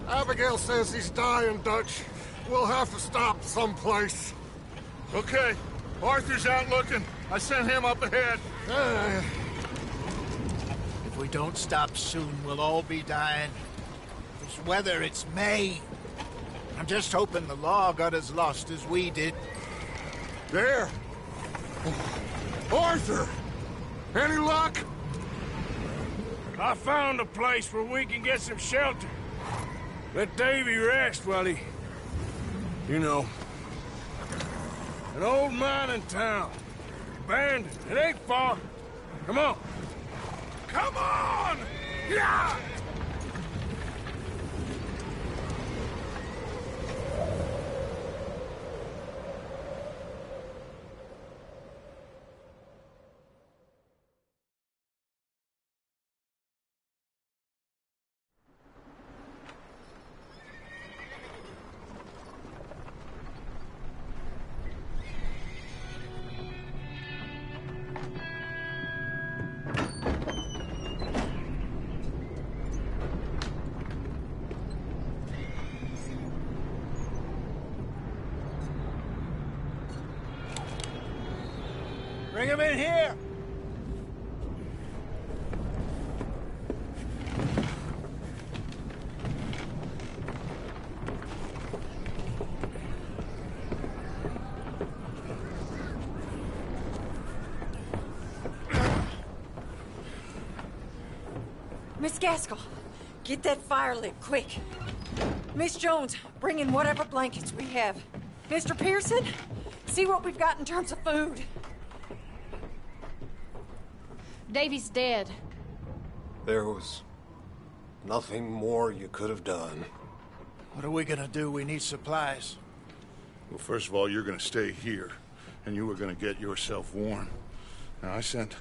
Abigail says he's dying, Dutch. We'll have to stop someplace. Okay. Arthur's out looking. I sent him up ahead. If we don't stop soon, we'll all be dying. This weather, it's May. I'm just hoping the law got as lost as we did. There! Arthur! Any luck? I found a place where we can get some shelter. Let Davy rest while he... You know. An old mining town. Abandoned. It ain't far. Come on. Come on! Yeah! Bring him in here! Miss Gaskell, get that fire lit, quick. Miss Jones, bring in whatever blankets we have. Mr. Pearson, see what we've got in terms of food. Davy's dead. There was nothing more you could have done. What are we gonna do? We need supplies. Well, first of all, you're gonna stay here, and you were gonna get yourself warm. Now, I sent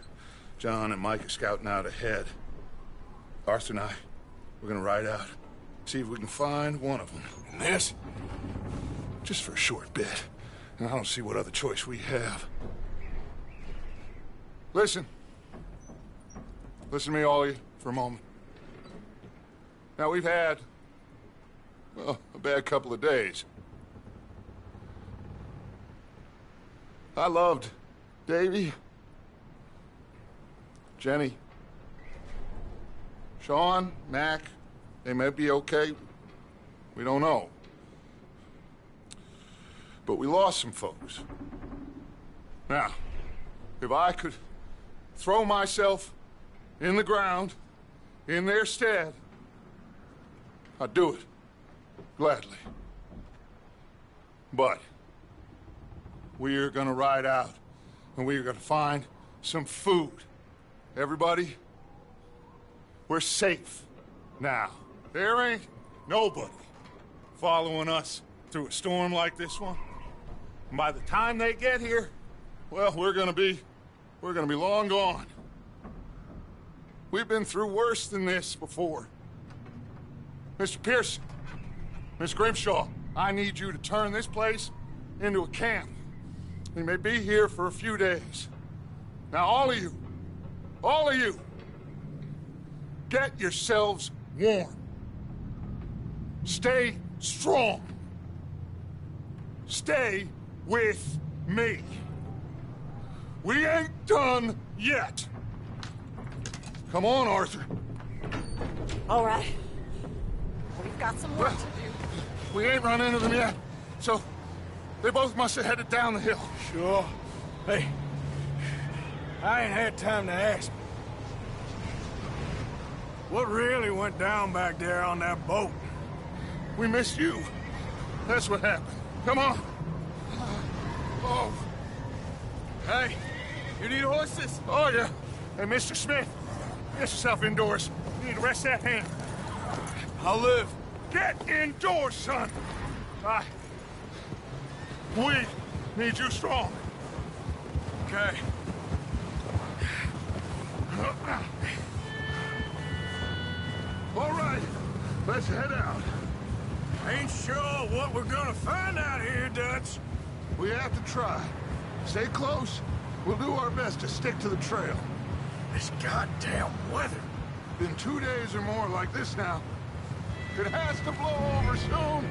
John and Micah scouting out ahead. Arthur and I, we're gonna ride out, see if we can find one of them. And this, just for a short bit. And I don't see what other choice we have. Listen. Listen to me, all of you, for a moment. Now, we've had, well, a bad couple of days. I loved Davy, Jenny, Sean, Mac. They may be okay. We don't know. But we lost some folks. Now, if I could throw myself in the ground, in their stead, I'd do it, gladly. But we are gonna ride out, and we are gonna find some food. Everybody, we're safe now. There ain't nobody following us through a storm like this one. And by the time they get here, well, we're gonna be long gone. We've been through worse than this before. Mr. Pearson, Miss Grimshaw, I need you to turn this place into a camp. We may be here for a few days. Now, all of you, get yourselves warm. Stay strong. Stay with me. We ain't done yet. Come on, Arthur. All right. We've got some work to do. We ain't run into them yet, so they both must have headed down the hill. Sure. Hey, I ain't had time to ask. What really went down back there on that boat? We missed you. That's what happened. Come on. Oh. Hey, you need horses? Oh, yeah. Hey, Mr. Smith, get yourself indoors. You need to rest that hand. I'll live. Get indoors, son. We need you strong. Okay. All right, let's head out. Ain't sure what we're gonna find out here, Dutch. We have to try. Stay close. We'll do our best to stick to the trail. This goddamn weather. Been 2 days or more like this now. It has to blow over soon.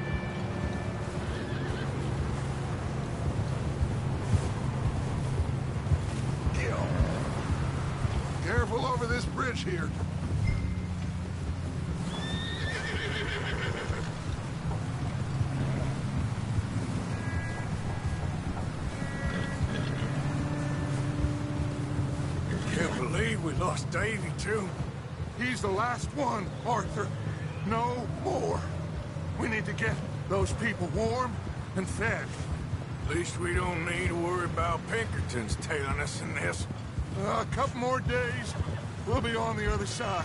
Careful over this bridge here. Can't believe we lost Davy, too. He's the last one, Arthur. No more. We need to get those people warm and fed. At least we don't need to worry about Pinkertons tailing us in this. A couple more days, we'll be on the other side.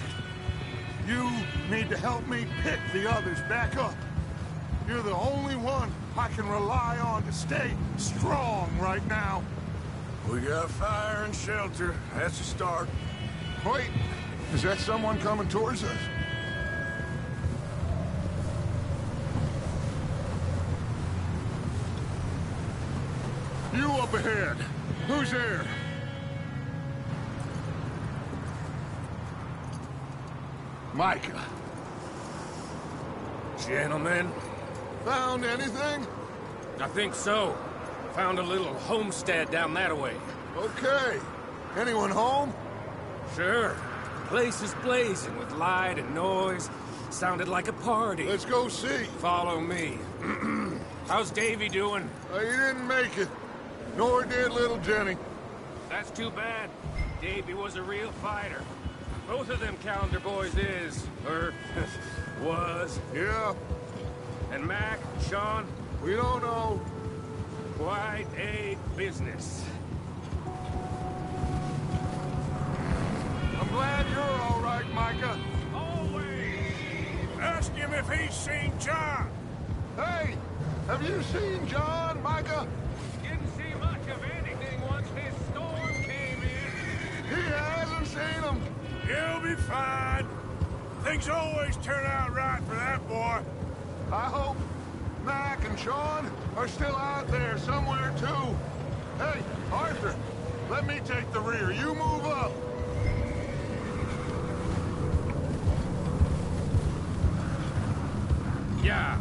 You need to help me pick the others back up. You're the only one I can rely on to stay strong right now. We got fire and shelter. That's a start. Wait, is that someone coming towards us? You up ahead. Who's there? Micah. Gentlemen, Found anything? I think so. Found a little homestead down that way. Okay. Anyone home? Sure. Place is blazing with light and noise. Sounded like a party. Let's go see. Follow me. How's Davy doing? He didn't make it. Nor did little Jenny. That's too bad. Davy was a real fighter. Both of them calendar boys is, or was. Yeah, And Mac, Sean, we don't know. quite a business. I'm glad you're all right, Micah. Always. Ask him if he's seen John. Hey, have you seen John, Micah? Didn't see much of anything once this storm came in. He hasn't seen him. He'll be fine. Things always turn out right for that boy. I hope Mac and Sean are still out there somewhere, too. Hey, Arthur, let me take the rear. You move up. Yeah.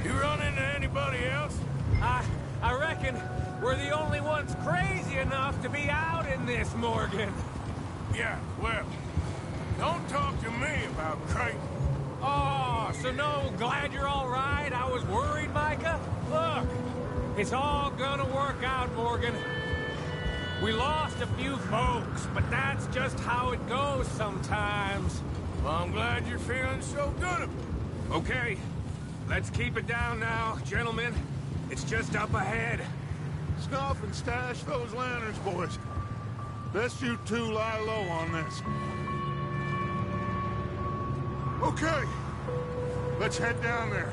You run into anybody else? I reckon we're the only ones crazy enough to be out in this, Morgan. Yeah, well, don't talk to me about Creighton. Oh, so no, glad you're all right? I was worried, Micah. Look, it's all gonna work out, Morgan. We lost a few folks, but that's just how it goes sometimes. Well, I'm glad you're feeling so good. Okay, let's keep it down now, gentlemen. It's just up ahead. Snuff and stash those lanterns, boys. Best you two lie low on this. Okay, let's head down there.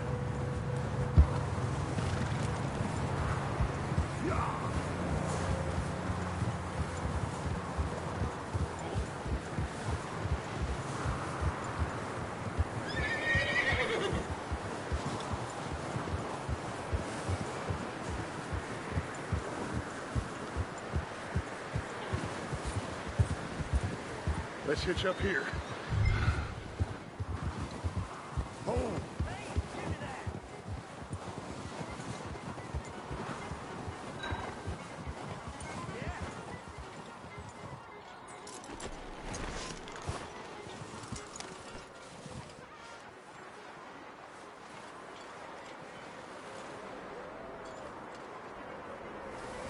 Let's hitch up here. Oh.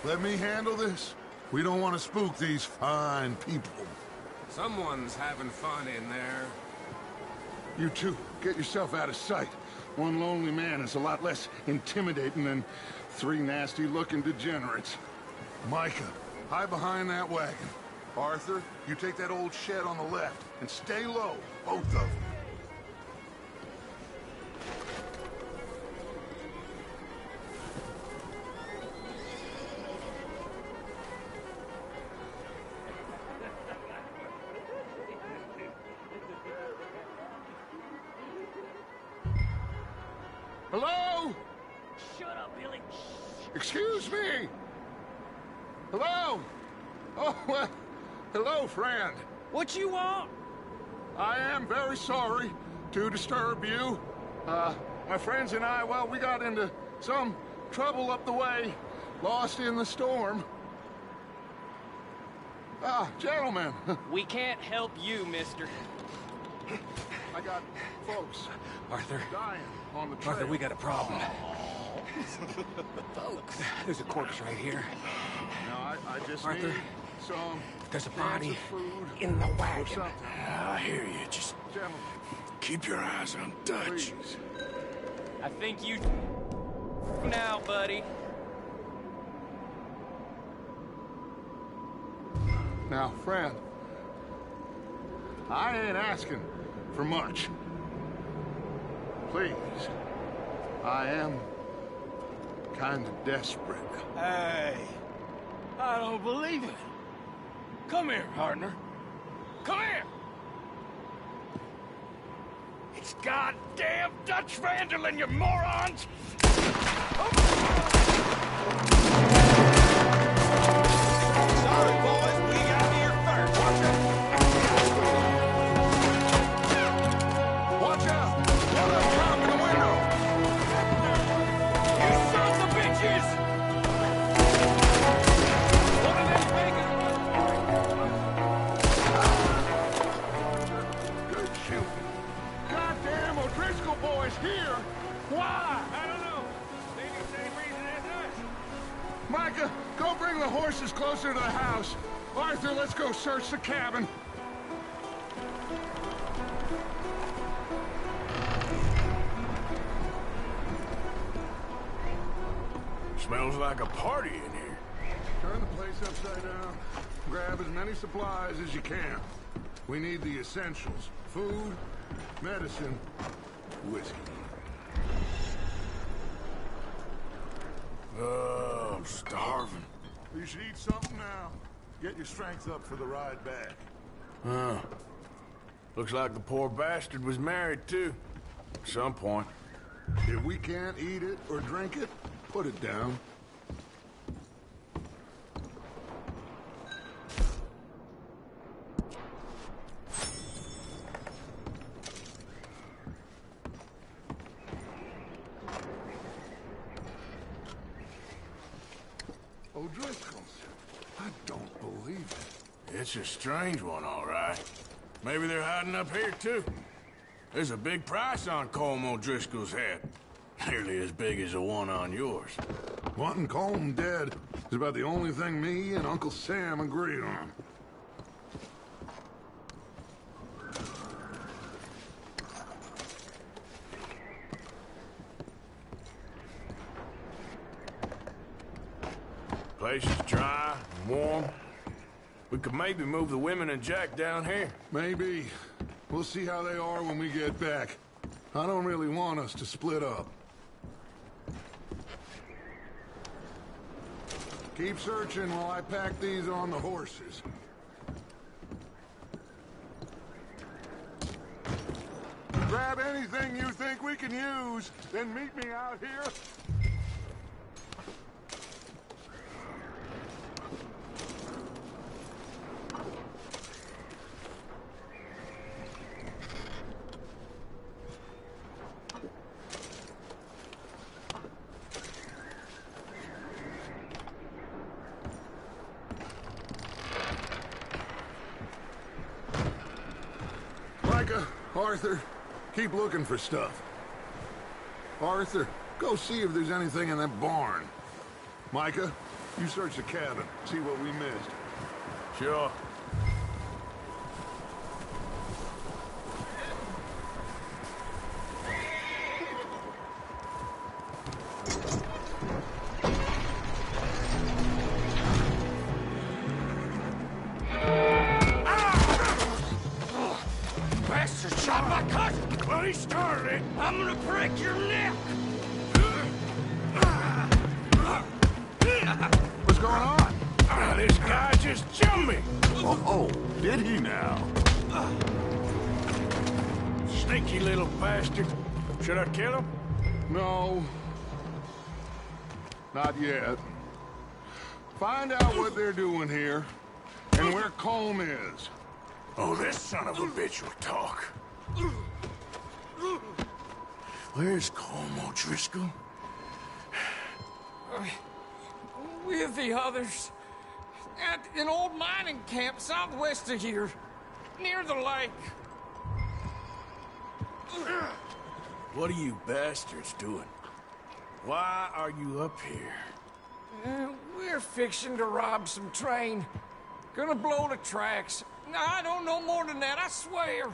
Let me handle this. We don't want to spook these fine people. Someone's having fun in there. You two, get yourself out of sight. One lonely man is a lot less intimidating than three nasty-looking degenerates. Micah, hide behind that wagon. Arthur, you take that old shed on the left, and stay low, both of them. Hello? Shut up, Billy. Excuse me? Hello? Oh, well, hello, friend. What you want? I am very sorry to disturb you. My friends and I, well, we got into some trouble up the way, lost in the storm. Ah, gentlemen. We can't help you, mister. I got folks Arthur. dying on the trail. Arthur, we got a problem. Folks. There's a corpse right here. Now, I just Arthur, need some there's a cans body of food in the or wagon. something. I hear you. Just Gentlemen, keep your eyes on Dutch. please. I think you now, buddy. Now, friend, I ain't asking for much. Please, I am kind of desperate. Hey, I don't believe it. Come here, partner. Come here. It's goddamn Dutch Vanderlyn, you morons! Sorry, boys, we got here first. Watch out! One of them drop in the window! You sons of bitches! One of them bacon. Good shooting. Goddamn O'Driscoll boys here! Why? I don't know. Maybe the same reason as us. Micah, go bring the horses closer to the house. Arthur, let's go search the cabin. Smells like a party in here. Turn the place upside down. Grab as many supplies as you can. We need the essentials. Food, medicine, whiskey. Oh, I'm starving. You should eat something now. Get your strength up for the ride back. Huh. Looks like the poor bastard was married, too. At some point. If we can't eat it or drink it, put it down. O'Driscoll's. I don't believe it. It's a strange one, all right. Maybe they're hiding up here, too. There's a big price on Colm O'Driscoll's head. Nearly as big as the one on yours. Wanting Colm dead is about the only thing me and Uncle Sam agreed on. Place is dry and warm. We could maybe move the women and Jack down here. Maybe. We'll see how they are when we get back. I don't really want us to split up. Keep searching while I pack these on the horses. Grab anything you think we can use, then meet me out here. Micah, Arthur, keep looking for stuff. Arthur, go see if there's anything in that barn. Micah, you search the cabin, see what we missed. Sure. Bastard shot my cousin! Well, he started it. I'm gonna break your neck! What's going on? This guy just jumped me! Oh, did he now? Sneaky little bastard. Should I kill him? No. Not yet. Find out what they're doing here, and where Colm is. Oh, this son of a bitch will talk. Where's Colm O'Driscoll? With the others. At an old mining camp southwest of here. Near the lake. What are you bastards doing? Why are you up here? We're fixing to rob some train. Gonna blow the tracks. No, I don't know more than that, I swear.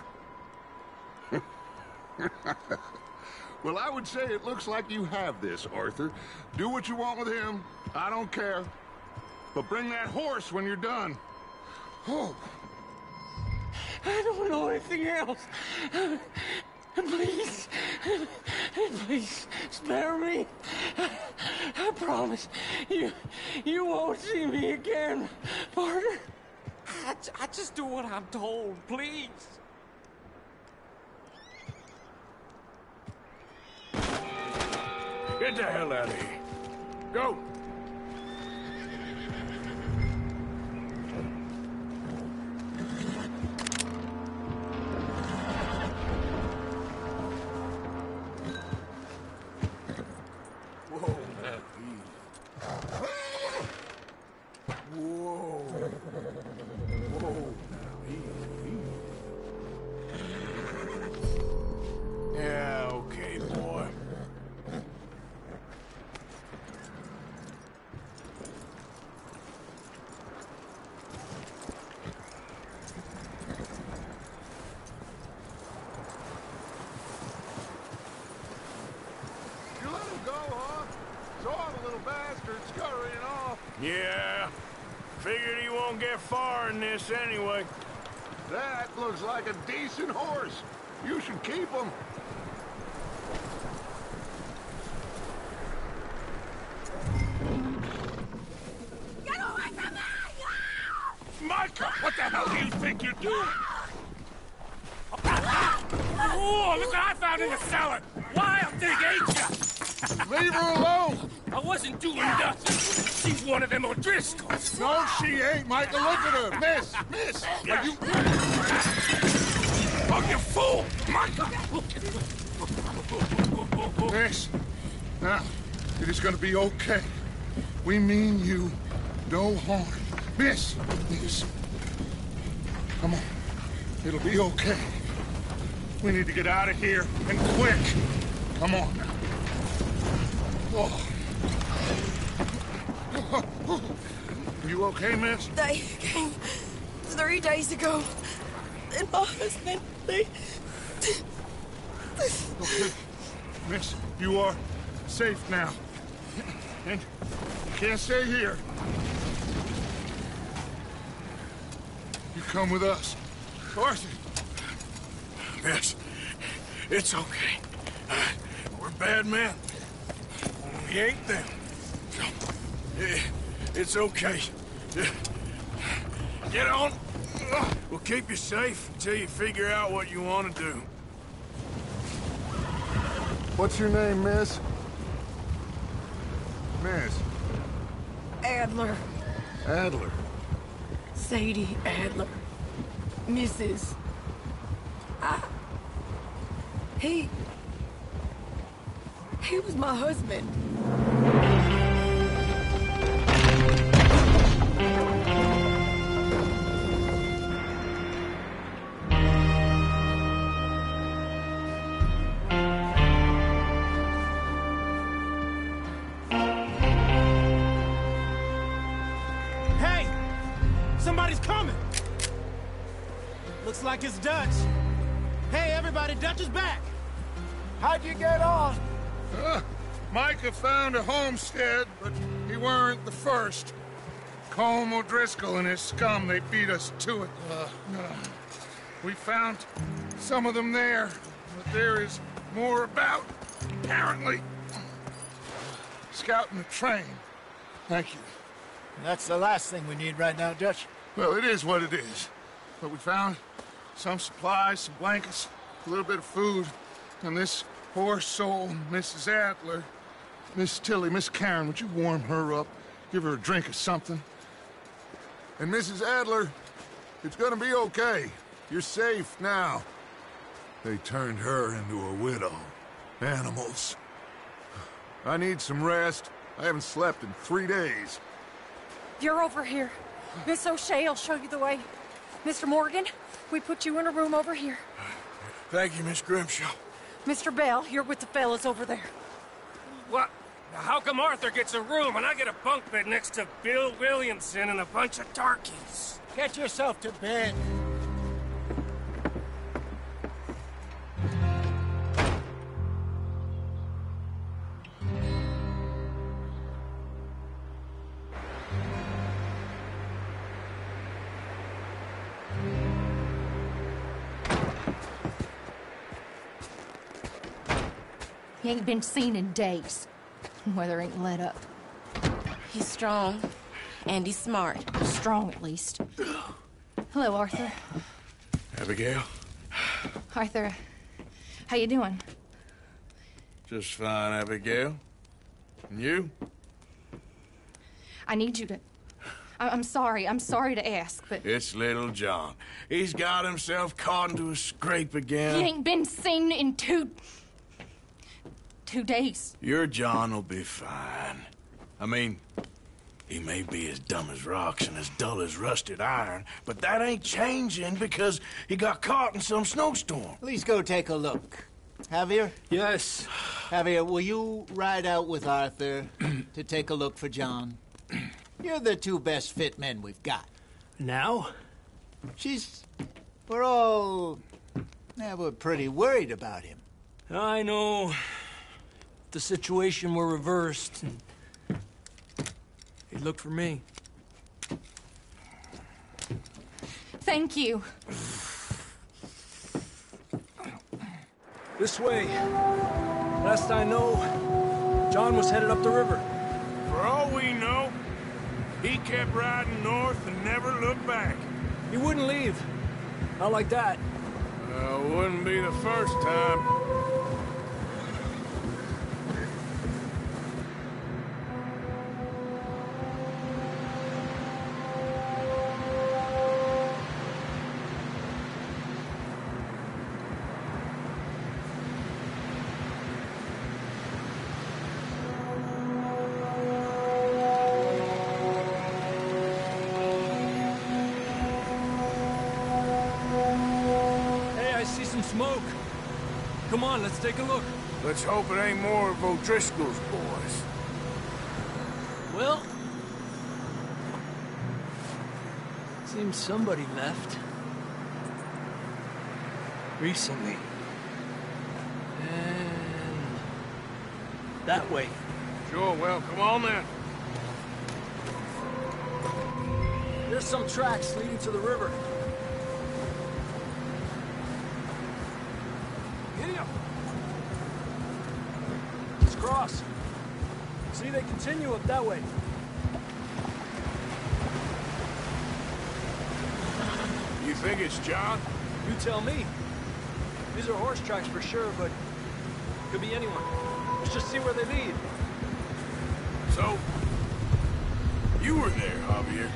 Well, I would say it looks like you have this, Arthur. Do what you want with him. I don't care. But bring that horse when you're done. Oh. I don't know anything else. Please. Please, spare me. I promise you won't see me again, partner. I just do what I'm told, please. Get the hell out of here. Go. Whoa, now, easy. Whoa. Whoa, now, easy. Yeah, okay, boy. You let him go, huh? Saw the little bastard scurrying off. Yeah. Figured he won't get far in this anyway. That looks like a decent horse. You should keep him. Get away from me! Micah, what the hell do you think you're doing? Oh, look what I found in the cellar! Wild thing, ain't ya? Leave her alone. I wasn't doing nothing. She's one of them O'Driscolls. No, she ain't, Micah. Look at her. Miss, are you... Oh, you fool! Micah! Miss, now, it is gonna be okay. We mean you no harm. Miss. Come on. It'll be okay. We need to get out of here, and quick. Come on now. Oh. You okay, miss? They came 3 days ago. And my husband, they... Okay. Miss, you are safe now. And you can't stay here. You come with us. Arthur. Miss, it's okay. We're bad men. We ain't them. So, it's okay. Get on. We'll keep you safe until you figure out what you want to do. What's your name, miss? Miss. Adler. Adler. Sadie Adler. Mrs. He was my husband. Hey! Somebody's coming! Looks like it's Dutch. Hey, everybody, Dutch is back! How'd you get on? Micah found a homestead, but he weren't the first. Colm O'Driscoll and his scum, they beat us to it. We found some of them there, but there is more about, apparently. Scouting the train. Thank you. That's the last thing we need right now, Dutch. Well, it is what it is. But we found some supplies, some blankets, a little bit of food, and this poor soul, Mrs. Adler. Miss Tilly, Miss Karen, would you warm her up? Give her a drink or something? And Mrs. Adler, it's gonna be okay. You're safe now. They turned her into a widow. Animals. I need some rest. I haven't slept in 3 days. You're over here. Miss O'Shea will show you the way. Mr. Morgan, we put you in a room over here. Thank you, Miss Grimshaw. Mr. Bell, you're with the fellas over there. What? How come Arthur gets a room and I get a bunk bed next to Bill Williamson and a bunch of darkies? Get yourself to bed. He ain't been seen in days. Weather ain't let up. He's strong, and he's smart. Strong, at least. Hello, Arthur. Abigail? Arthur, how you doing? Just fine, Abigail. And you? I need you to... I'm sorry to ask, but... It's little John. He's got himself caught into a scrape again. He ain't been seen in 2 days. Your John will be fine. I mean, he may be as dumb as rocks and as dull as rusted iron, but that ain't changing because he got caught in some snowstorm. Please go take a look. Javier? Yes. Javier, will you ride out with Arthur to take a look for John? You're the 2 best fit men we've got. Now? We're pretty worried about him. I know. If the situation were reversed, he'd look for me. Thank you. This way. Last I know, John was headed up the river. For all we know, he kept riding north and never looked back. He wouldn't leave. Not like that. Wouldn't be the first time. Smoke. Come on, let's take a look. Let's hope it ain't more of O'Driscoll's boys. Well, seems somebody left. Recently. And that way. Sure, well, come on then. There's some tracks leading to the river. Let's cross. See, they continue up that way. You think it's John? You tell me. These are horse tracks for sure, but could be anyone. Let's just see where they lead. So, you were there, Javier.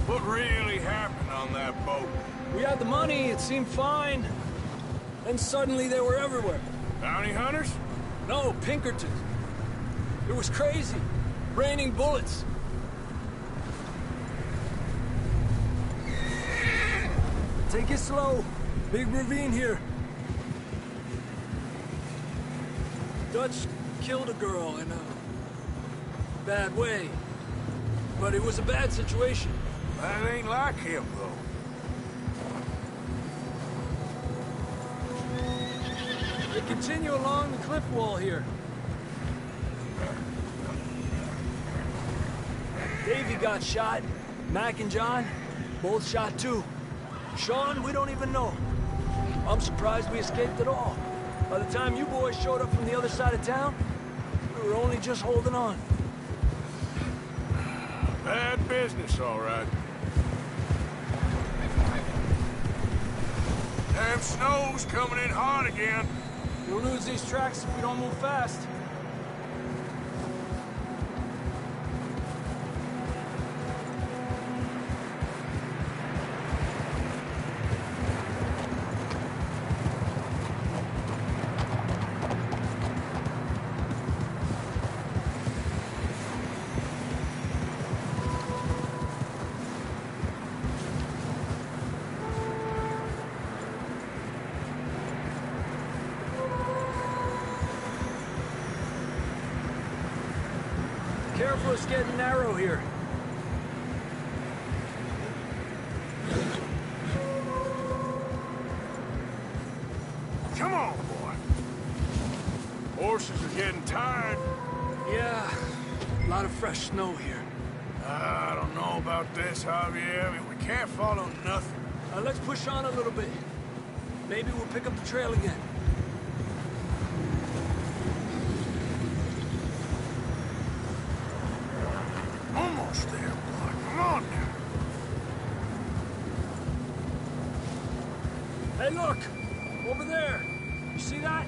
What really happened on that boat? We had the money, it seemed fine. Then suddenly they were everywhere. Bounty hunters? No, Pinkertons. It was crazy. Raining bullets. Take it slow. Big ravine here. Dutch killed a girl in a bad way. But it was a bad situation. That ain't like him, though. They continue along the cliff wall here. Davey got shot. Mac and John, both shot too. Sean, we don't even know. I'm surprised we escaped at all. By the time you boys showed up from the other side of town, we were only just holding on. Bad business, all right. Damn snow's coming in hard again. We'll lose these tracks if we don't move fast. Careful, it's getting narrow here. Come on, boy. Horses are getting tired. Yeah, a lot of fresh snow here. I don't know about this, Javier. I mean, we can't follow nothing. Let's push on a little bit. Maybe we'll pick up the trail again. Almost there, boy. Come on now. Hey, look! Over there! You see that?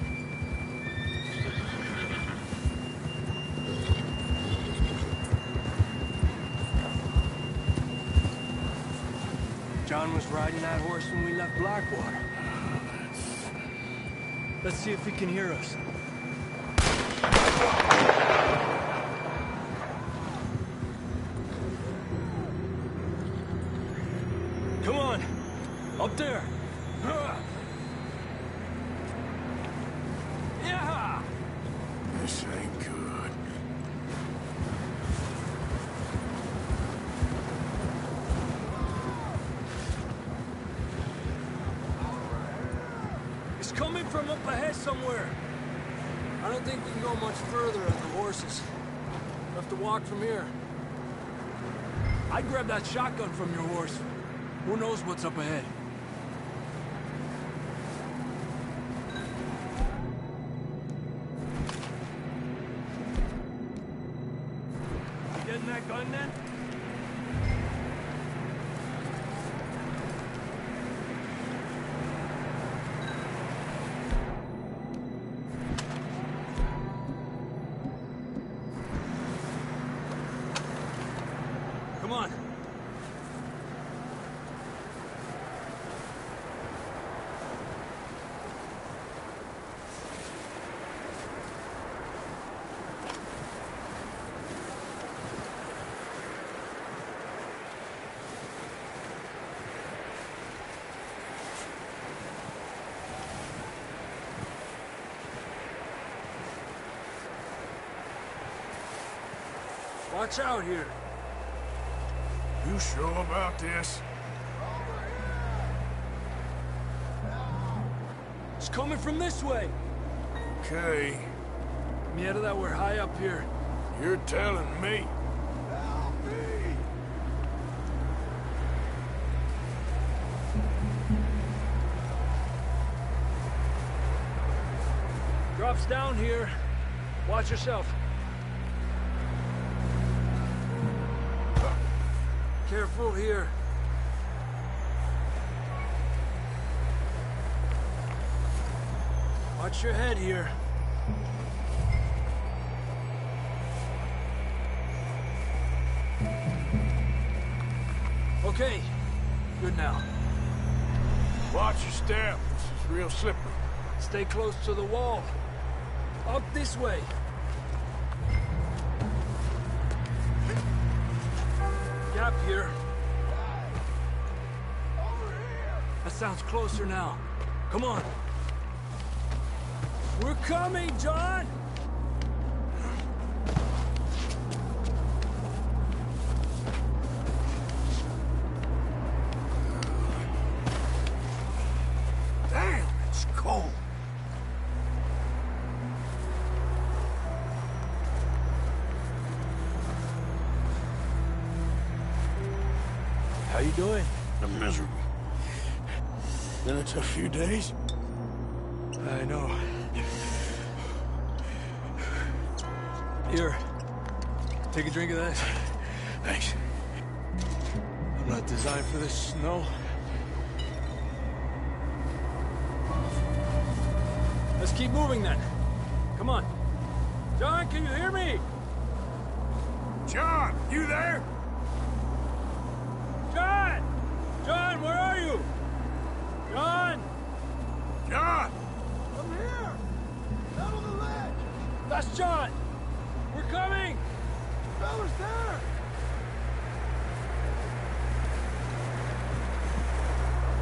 John was riding that horse when we left Blackwater. Let's see if he can hear us. Come on! Up there! Yeah! This ain't good. It's coming from up ahead somewhere. I don't think we can go much further on the horses. We'll have to walk from here. I'd grab that shotgun from your horse. Who knows what's up ahead? You getting that gun then? Come on. Watch out here. You sure about this? It's coming from this way. Okay. Mierda, that we're high up here. You're telling me. Drops down here. Watch yourself. Careful here. Watch your head here. Okay. Good now. Watch your step. This is real slippery. Stay close to the wall. Up this way. Gap here. That sounds closer now. Come on. We're coming, John! Damn, it's cold. How you doing? I'm miserable. Then it's a few days. I know. Here. Take a drink of that. Thanks. I'm not designed for this snow. Let's keep moving then. Come on. John, can you hear me? John, you there? John! John, where are you? John! John! I'm here! Down on the ledge! That's John! We're coming! Fella's there!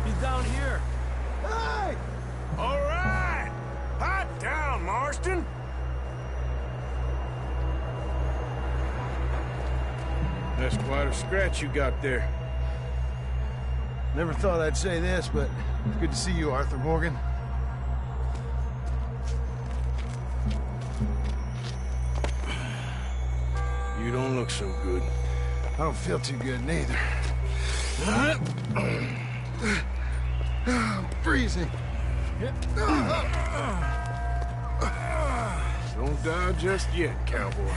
He's down here. Hey! All right! Hot down, Marston! That's quite a scratch you got there. Never thought I'd say this, but it's good to see you, Arthur Morgan. You don't look so good. I don't feel too good, neither. I'm freezing. Don't die just yet, cowboy.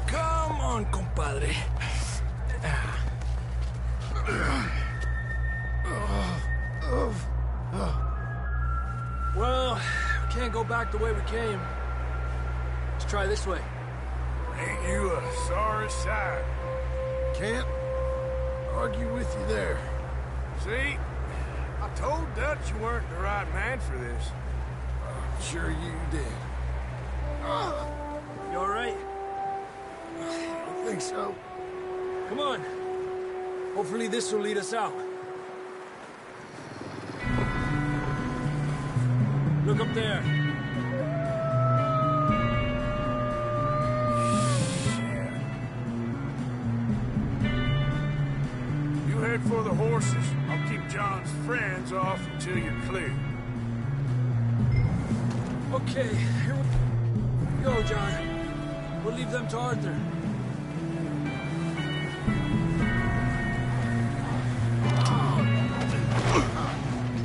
Come on, compadre. Well, we can't go back the way we came. Let's try this way. Ain't you a sorry sight? Can't argue with you there. See? I told Dutch you weren't the right man for this. Sure you did. You all right? I think so. Come on. Hopefully this will lead us out. Look up there. You head for the horses. I'll keep John's friends off until you're clear. Okay, here we go, John. We'll leave them to Arthur.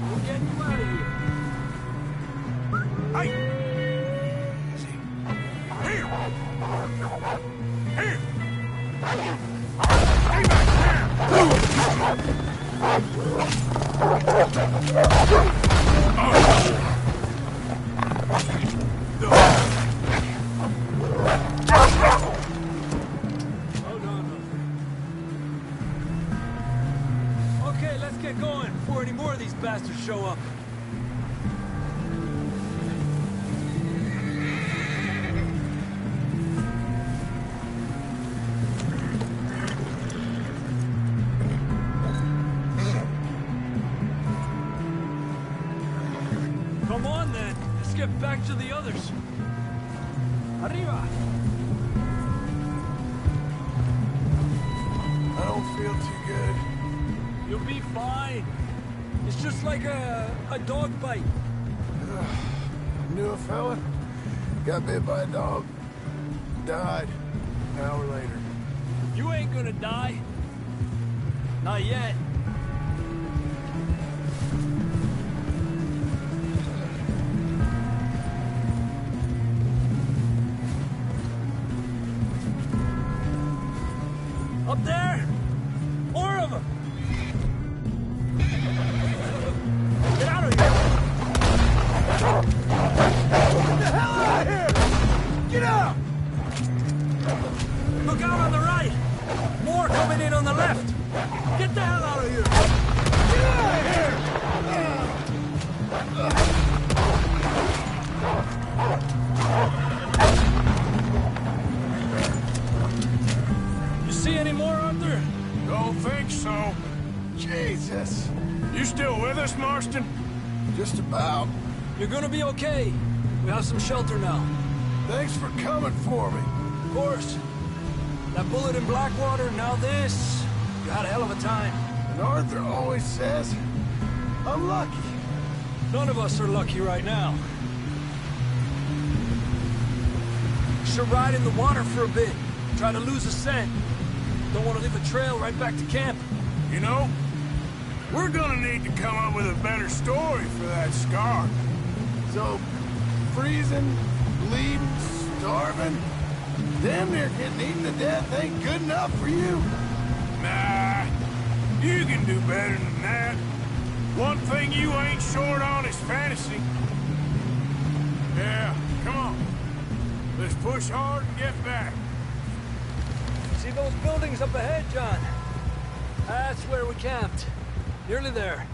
We'll get you out of here. Hey! Here! Here! Hey, back Hold on. Okay, let's get going before any more of these bastards show up. Come on then, let's get back to the others. Arriba! I don't feel too good. You'll be fine. It's just like a dog bite. Knew a fella, got bit by a dog, died an hour later. You ain't gonna die. Not yet. Up there! More of them! Get out of here! Get the hell out of here! Get out! Look out on the right! More coming in on the left! Get the hell out of here! Get out of here! You see any more, Arthur? Don't think so. Jesus! You still with us, Marston? Just about. You're gonna be okay. We have some shelter now. Thanks for coming for me. Of course. That bullet in Blackwater, now this. You had a hell of a time. And Arthur always says, I'm lucky. None of us are lucky right now. Should ride in the water for a bit. Try to lose a scent. Don't want to leave a trail right back to camp. You know, we're gonna need to come up with a better story for that scar. So, freezing, bleeding, starving, damn near getting eaten to death ain't good enough for you. Nah, you can do better than that. One thing you ain't short on is fantasy. Yeah, come on. Let's push hard and get back. See those buildings up ahead, John? That's where we camped. Nearly there.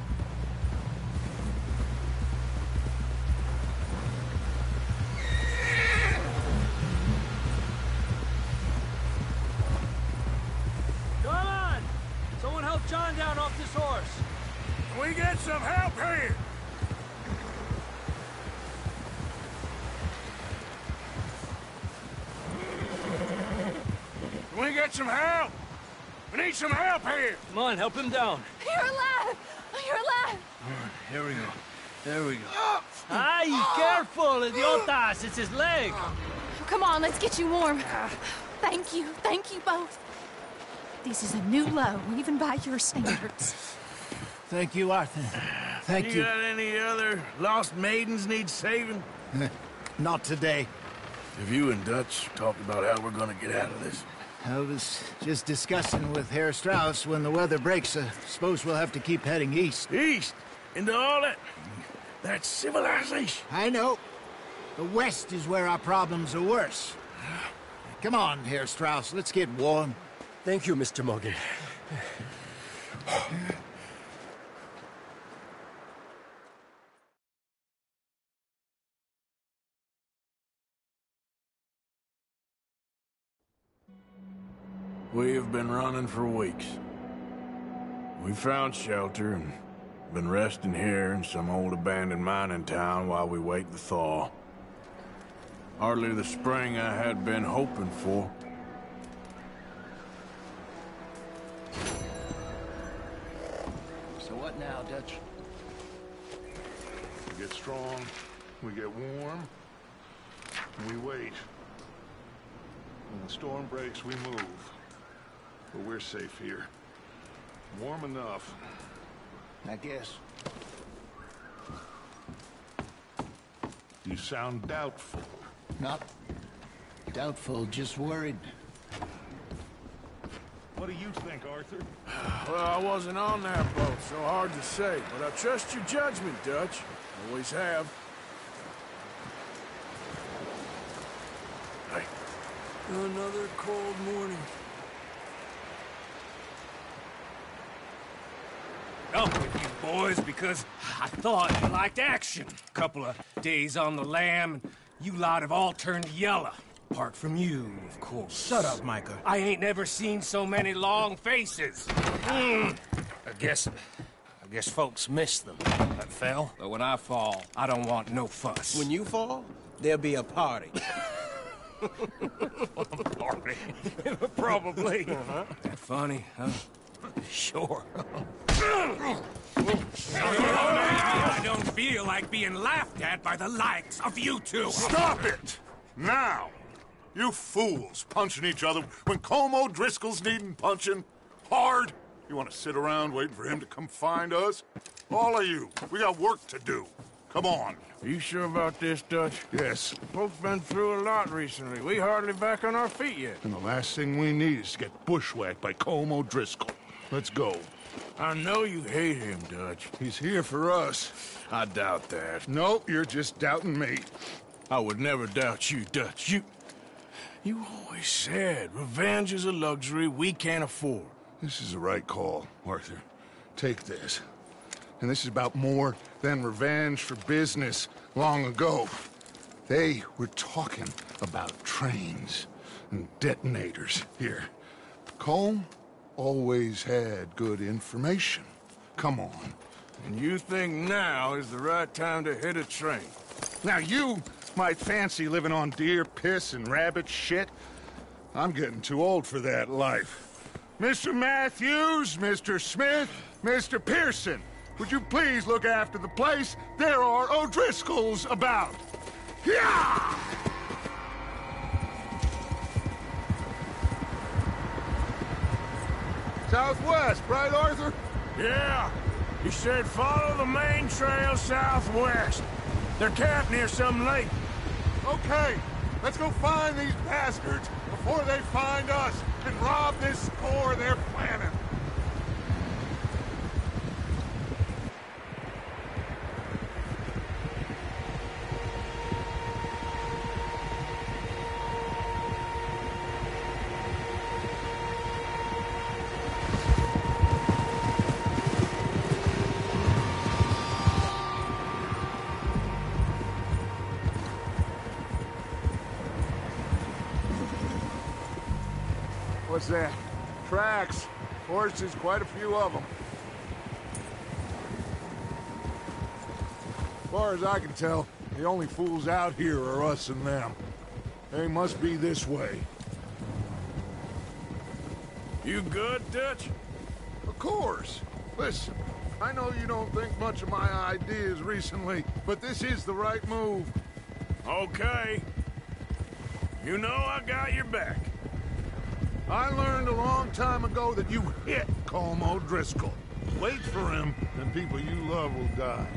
Come on! Someone help John down off this horse. Can we get some help here? Can we get some help! We need some help here! Come on, help him down. You're alive! You're alive! Here we go. There we go. Ay, careful, idiotas. It's his leg. Come on, let's get you warm. Thank you both. This is a new low, even by your standards. Thank you, Arthur. Thank you. You got any other lost maidens need saving? Not today. Have you and Dutch talked about how we're gonna get out of this? I was just discussing with Herr Strauss when the weather breaks. I suppose we'll have to keep heading east. East? Into all that... That's civilization. I know. The west is where our problems are worse. Come on, Herr Strauss, let's get warm. Thank you, Mr. Morgan. We have been running for weeks. We found shelter and been resting here in some old abandoned mining town while we wait the thaw. Hardly the spring I had been hoping for. So what now, Dutch? We get strong, we get warm, and we wait. When the storm breaks, we move. But we're safe here. Warm enough. I guess. You sound doubtful. Not doubtful, just worried. What do you think, Arthur? Well, I wasn't on that boat, so hard to say. But I trust your judgment, Dutch. Always have. Hey. Another cold morning. Up with you boys because I thought you liked action. Couple of days on the lam, and you lot have all turned yellow. Apart from you, of course. Shut up, Micah. I ain't never seen so many long faces. I guess folks miss them. That fell. But when I fall, I don't want no fuss. When you fall, there'll be a party. Party? Probably. That funny, huh? Sure. I don't feel like being laughed at by the likes of you two. Stop it! Now! You fools punching each other when Colm O'Driscoll's needing punching. Hard! You want to sit around waiting for him to come find us? All of you, we got work to do. Come on. Are you sure about this, Dutch? Yes. Folks been through a lot recently. We hardly back on our feet yet. And the last thing we need is to get bushwhacked by Colm O'Driscoll. Let's go. I know you hate him, Dutch. He's here for us. I doubt that. No, you're just doubting me. I would never doubt you, Dutch. You always said revenge is a luxury we can't afford. This is the right call, Arthur. Take this. And this is about more than revenge for business long ago. They were talking about trains and detonators here. Colm always had good information. Come on. And you think now is the right time to hit a train? Now you might fancy living on deer piss and rabbit shit. I'm getting too old for that life. Mr. Matthews, Mr. Smith, Mr. Pearson, would you please look after the place? There are O'Driscolls about. Yeah! Southwest, right, Arthur? Yeah. He said follow the main trail southwest. They're camped near some lake. Okay, let's go find these bastards before they find us and rob this store they're planning. What's that? Tracks. Horses, quite a few of them. As far as I can tell, the only fools out here are us and them. They must be this way. You good, Dutch? Of course. Listen, I know you don't think much of my ideas recently, but this is the right move. Okay. You know I got your back. I learned a long time ago that you hit Colm O'Driscoll. Wait for him, and people you love will die.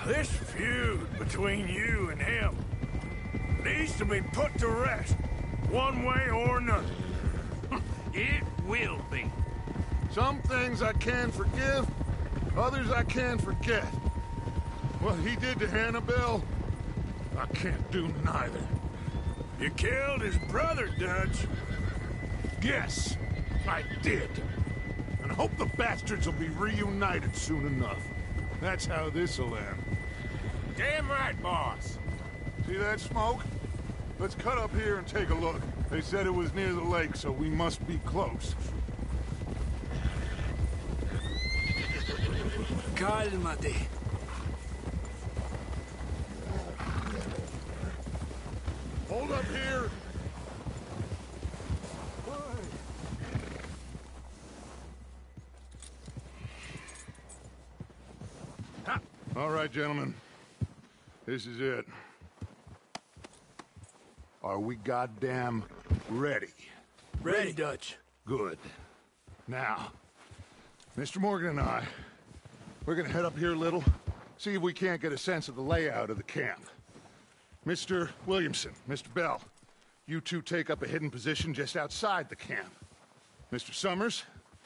This feud between you and him needs to be put to rest, one way or another. It will be. Some things I can forgive, others I can forget. What he did to Annabelle, I can't do neither. You killed his brother, Dutch. Yes, I did. And I hope the bastards will be reunited soon enough. That's how this'll end. Damn right, boss. See that smoke? Let's cut up here and take a look. They said it was near the lake, so we must be close. Cálmate. Hold up here. All right, gentlemen. This is it. Are we goddamn ready? Ready, Dutch. Good. Now, Mr. Morgan and I, we're gonna head up here a little, see if we can't get a sense of the layout of the camp. Mr. Williamson, Mr. Bell, you two take up a hidden position just outside the camp. Mr. Summers,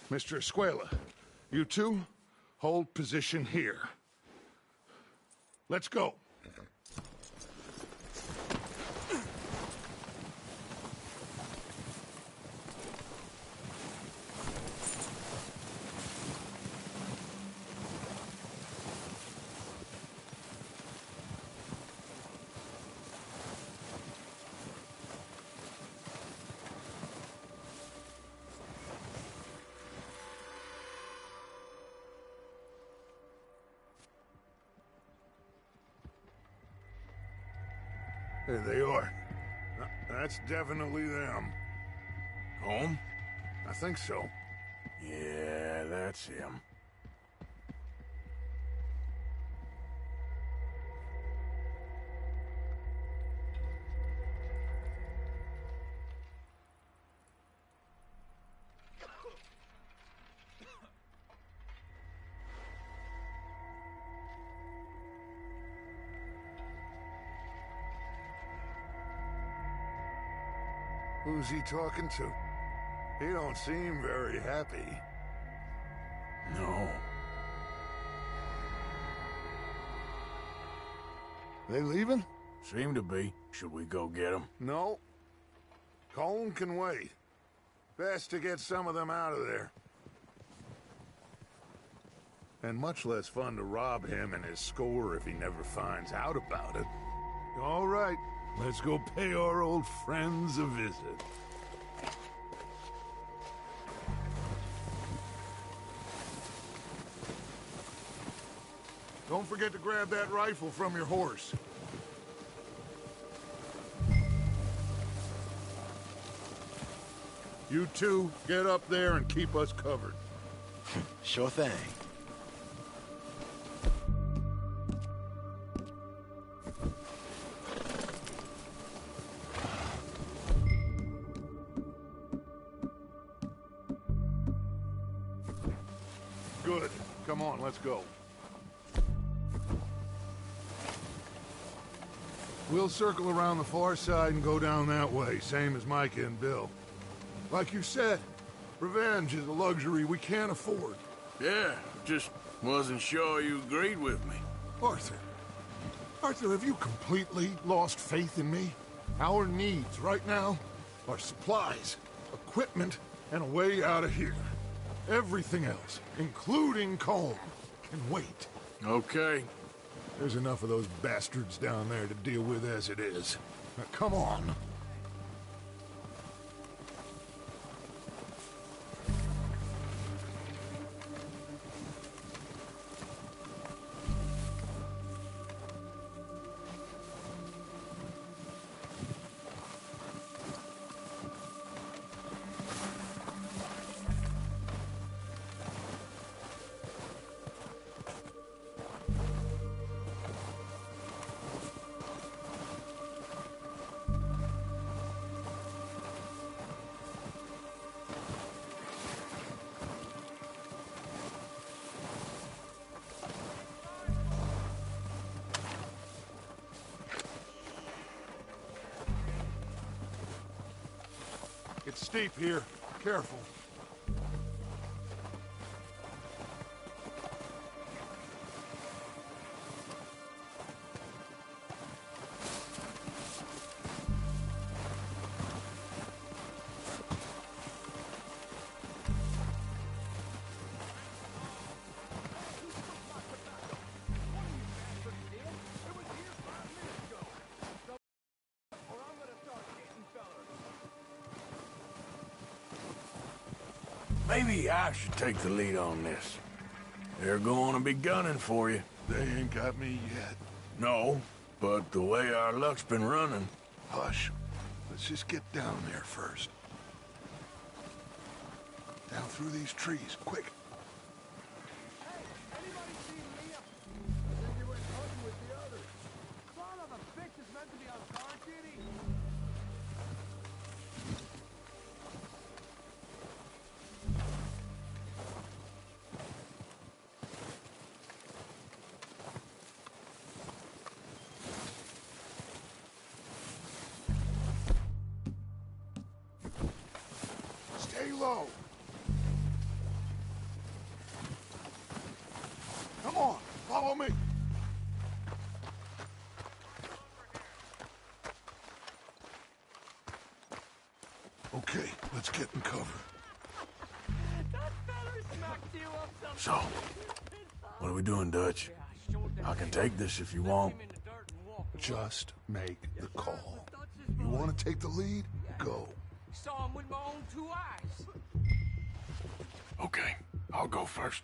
Mr. Escuela, you two hold position here. Let's go. There they are. That's definitely them. Home? I think so. Yeah, that's him. Who's he talking to? He don't seem very happy. No. They leaving? Seem to be. Should we go get them? No. Colm can wait. Best to get some of them out of there. And much less fun to rob him and his score if he never finds out about it. All right, let's go pay our old friends a visit. Don't forget to grab that rifle from your horse. You two, get up there and keep us covered. Sure thing. Good. Come on, let's go. We'll circle around the far side and go down that way, same as Micah and Bill. Like you said, revenge is a luxury we can't afford. Yeah, just wasn't sure you agreed with me. Arthur. Arthur, have you completely lost faith in me? Our needs right now are supplies, equipment, and a way out of here. Everything else, including Colm, can wait. Okay. There's enough of those bastards down there to deal with as it is. Now, come on. It's steep here. Careful. Maybe I should take the lead on this. They're going to be gunning for you. They ain't got me yet. No, but the way our luck's been running... Hush. Let's just get down there first. Down through these trees, quick. Stay low. Come on, follow me. Okay, let's get in cover. So, what are we doing, Dutch? I can take this if you want. Just make the call. You want to take the lead? Go. Saw him with my own 2 eyes. Okay, I'll go first.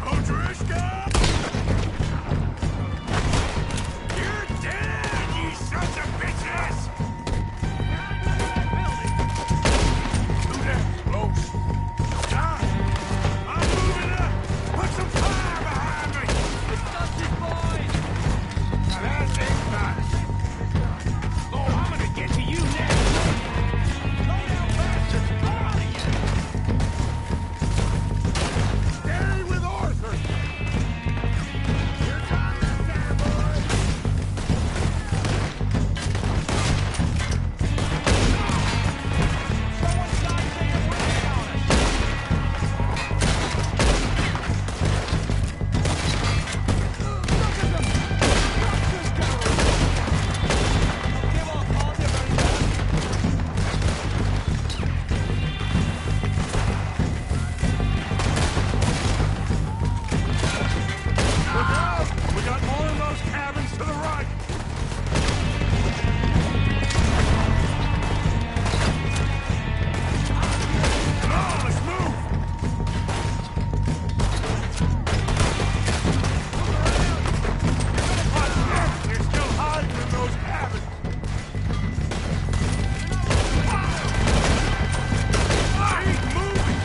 Odriska! You're dead, you sons of bitches! Do that close. I'm moving up! Put some fire behind me! It's Dutch's boys! Now that ain't nice. Oh, I'm gonna get to you next! Go down, bastards! Go out of here! Stay with Arthur! You're done this time, boys! Someone's got damn way on us! Look at them! Watch this go! Give up, all different guns! Look out! We got more of those cabins to the right! Come on, let's move! They're still hiding in those cabins! Keep moving!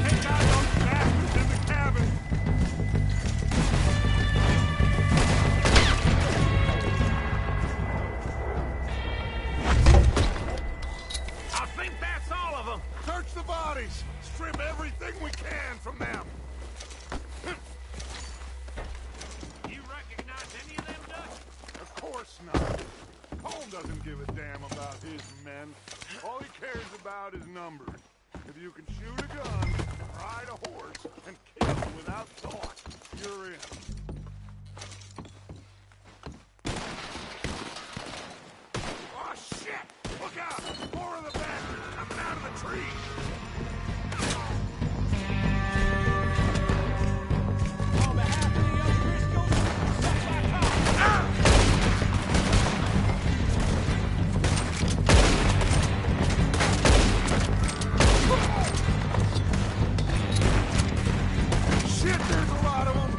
Take out those bastards in the cabin! I think that's all of them. Search the bodies! Strip everything we can from them! You recognize any of them, Dutch? Of course not. Holmes doesn't give a damn about his men. All he cares about is numbers. If you can shoot a gun, ride a horse, and kill without thought, you're in. Oh, shit! Look out! More of the bastards coming out of the trees! On behalf of the O'Driscolls, suck my cock! Shit, there's a lot of them!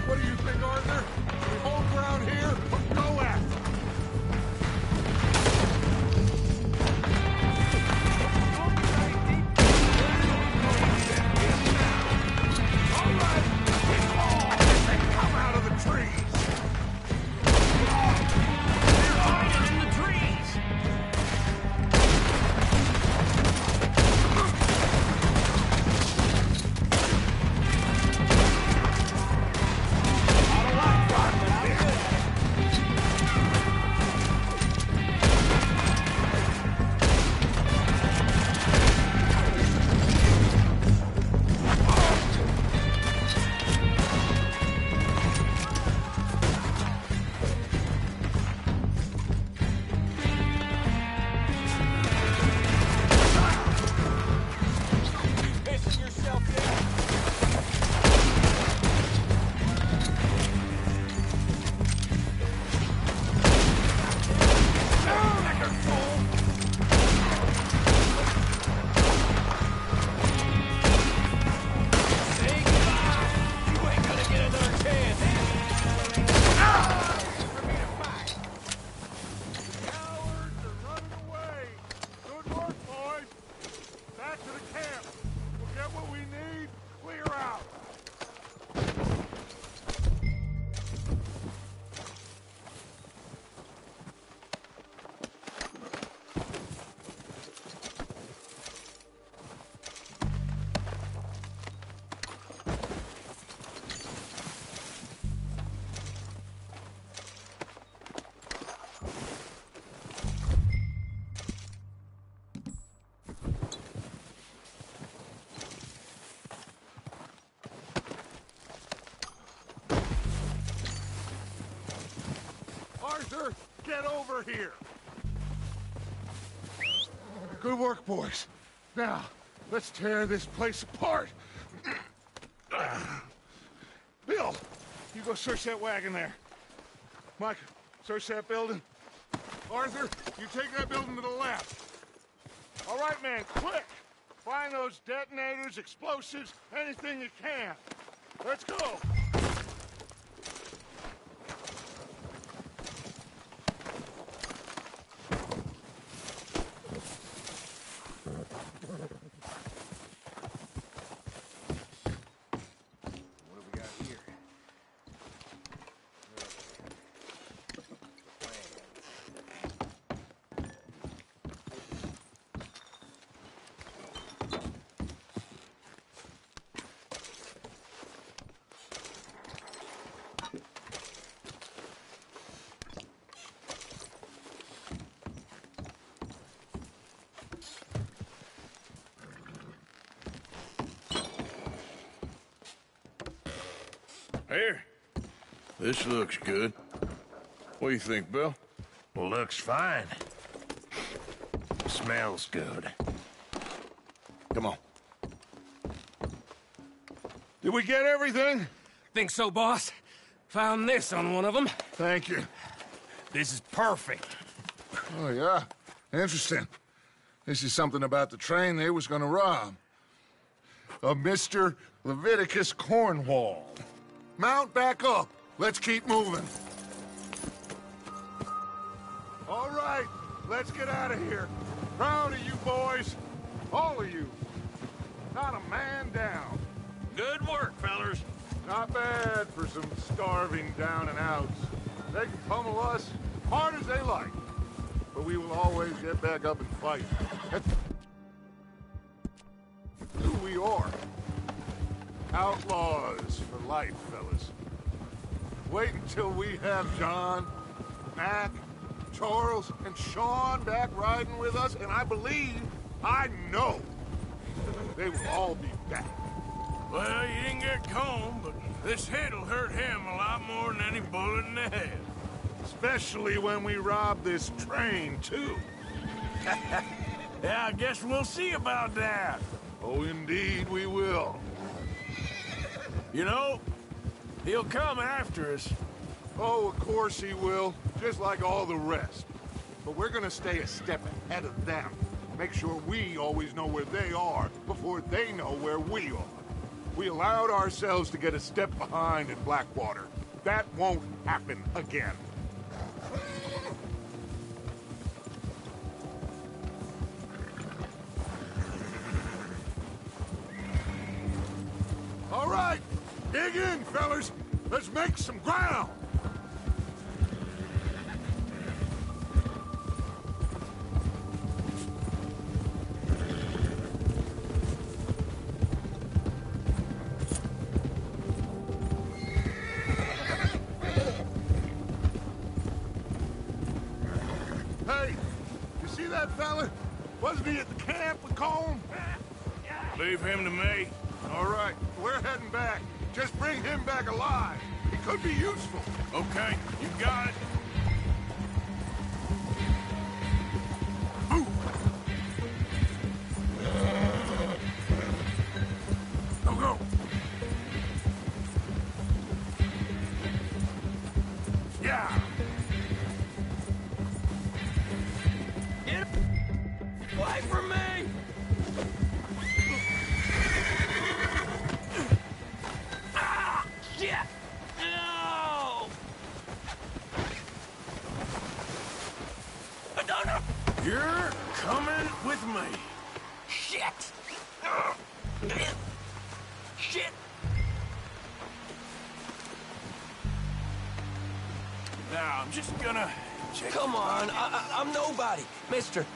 What do you think, Arthur? We hold ground here or go after them? Deep Arthur, get over here! Good work, boys. Now, let's tear this place apart. Bill, you go search that wagon there. Mike, search that building. Arthur, you take that building to the left. All right, man, quick! Find those detonators, explosives, anything you can. Let's go! Here. This looks good. What do you think, Bill? Well, looks fine. Smells good. Come on. Did we get everything? Think so, boss. Found this on one of them. Thank you. This is perfect. Oh, yeah? Interesting. This is something about the train they was gonna rob. Of Mr. Leviticus Cornwall. Mount back up. Let's keep moving. All right, let's get out of here. Proud of you boys. All of you. Not a man down. Good work, fellers. Not bad for some starving down and outs. They can pummel us hard as they like. But we will always get back up and fight. That's who we are. Outlaws for life, fellas. Wait until we have John, Mac, Charles, and Sean back riding with us, and I believe, I know, they will all be back. Well, you didn't get Combe, but this hit'll hurt him a lot more than any bullet in the head. Especially when we rob this train, too. Yeah, I guess we'll see about that. Oh, indeed we will. You know, he'll come after us. Oh, of course he will, just like all the rest. But we're gonna stay a step ahead of them. Make sure we always know where they are before they know where we are. We allowed ourselves to get a step behind in Blackwater. That won't happen again. All right, dig in, fellas. Let's make some ground. Hey, you see that fella? Wasn't he at the camp with Colm? Leave him to me. All right, we're heading back. Just bring him back alive. He could be useful. Okay, you got it. Go, go. Yeah. Get away from me! Ah! Shit! No! I don't know. You're coming with me. Shit! Shit! Now, I'm just gonna check. Come on, I'm nobody, mister.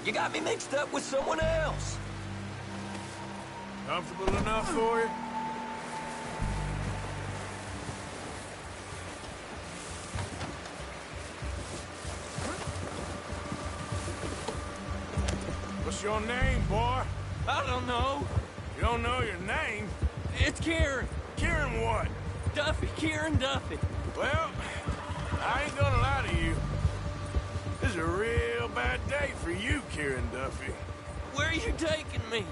You got me mixed up with someone else. Comfortable enough for you? What's your name, boy? I don't know. You don't know your name? It's Kieran. Kieran what? Duffy, Kieran Duffy. Well, I ain't gonna lie to you. This is a real bad day for you, Kieran Duffy. Where are you taking me?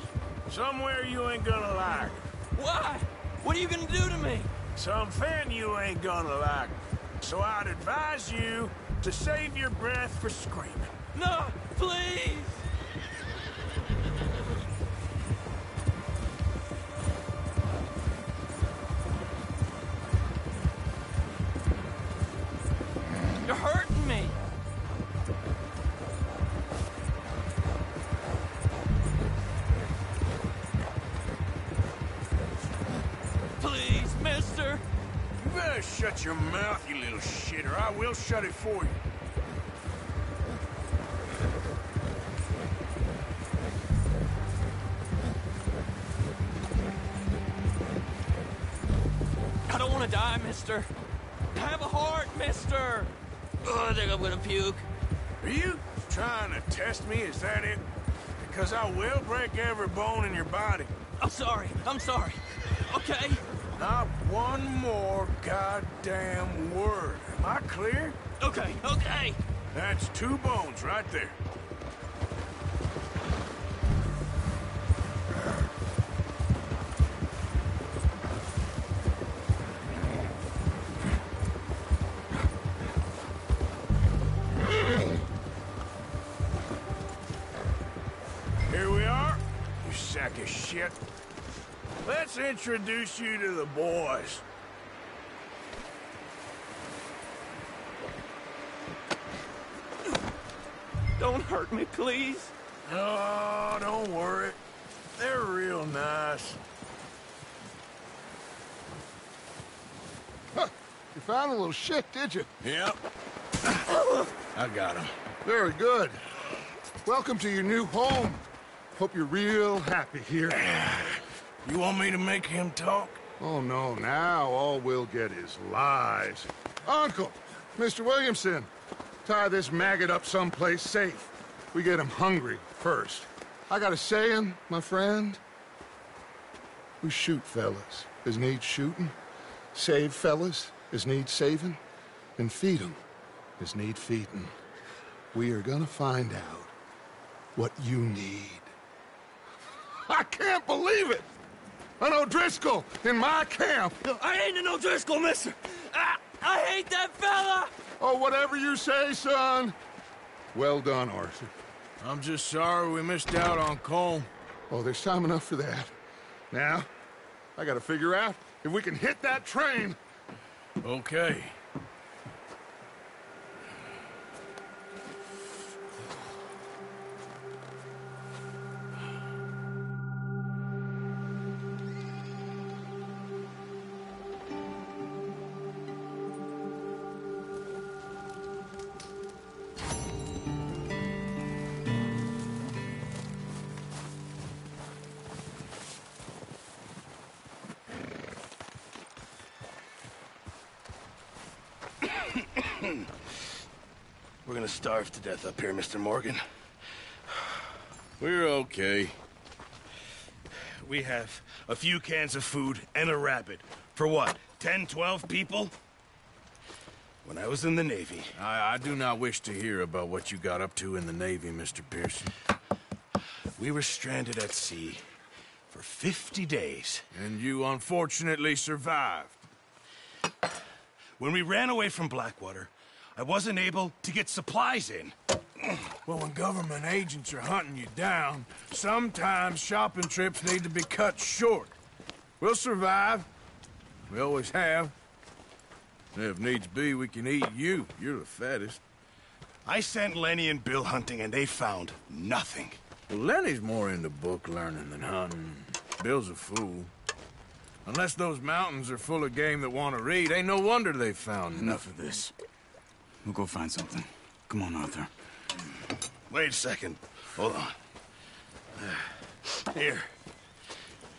Somewhere you ain't gonna like. Why? What are you gonna do to me? Something you ain't gonna like. So I'd advise you to save your breath for screaming. No, please! You're hurting me! Please, mister! You better shut your mouth, you little shit, or I will shut it for you. I don't want to die, mister. Have a heart, mister! Oh, I think I'm gonna puke. Are you trying to test me? Is that it? Because I will break every bone in your body. I'm sorry. Okay? Not one more goddamn word. Am I clear? Okay. That's 2 bones right there. Here we are, you sack of shit. Let's introduce you to the boys. Don't hurt me, please. Oh, don't worry. They're real nice. Huh. You found a little shit, did you? Yep. I got him. Very good. Welcome to your new home. Hope you're real happy here. You want me to make him talk? Oh, no. Now all we'll get is lies. Uncle, Mr. Williamson, tie this maggot up someplace safe. We get him hungry first. I got a saying, my friend. We shoot fellas as need shooting, save fellas as need saving, and feed 'em as need feeding. We are gonna find out what you need. I can't believe it! An O'Driscoll in my camp! I ain't an O'Driscoll, mister! I hate that fella! Oh, whatever you say, son. Well done, Arthur. I'm just sorry we missed out on Colm. Oh, there's time enough for that. Now, I gotta figure out if we can hit that train. Okay. We're gonna starve to death up here, Mr. Morgan. We're okay. We have a few cans of food and a rabbit. For what, 10, 12 people? When I was in the Navy... I do not wish to hear about what you got up to in the Navy, Mr. Pearson. We were stranded at sea for 50 days. And you unfortunately survived. When we ran away from Blackwater, I wasn't able to get supplies in. Well, when government agents are hunting you down, sometimes shopping trips need to be cut short. We'll survive. We always have. If needs be, we can eat you. You're the fattest. I sent Lenny and Bill hunting, and they found nothing. Well, Lenny's more into book learning than hunting. Bill's a fool. Unless those mountains are full of game that want to read, ain't no wonder they found Enough of this. We'll go find something. Come on, Arthur. Wait a second. Hold on. Here.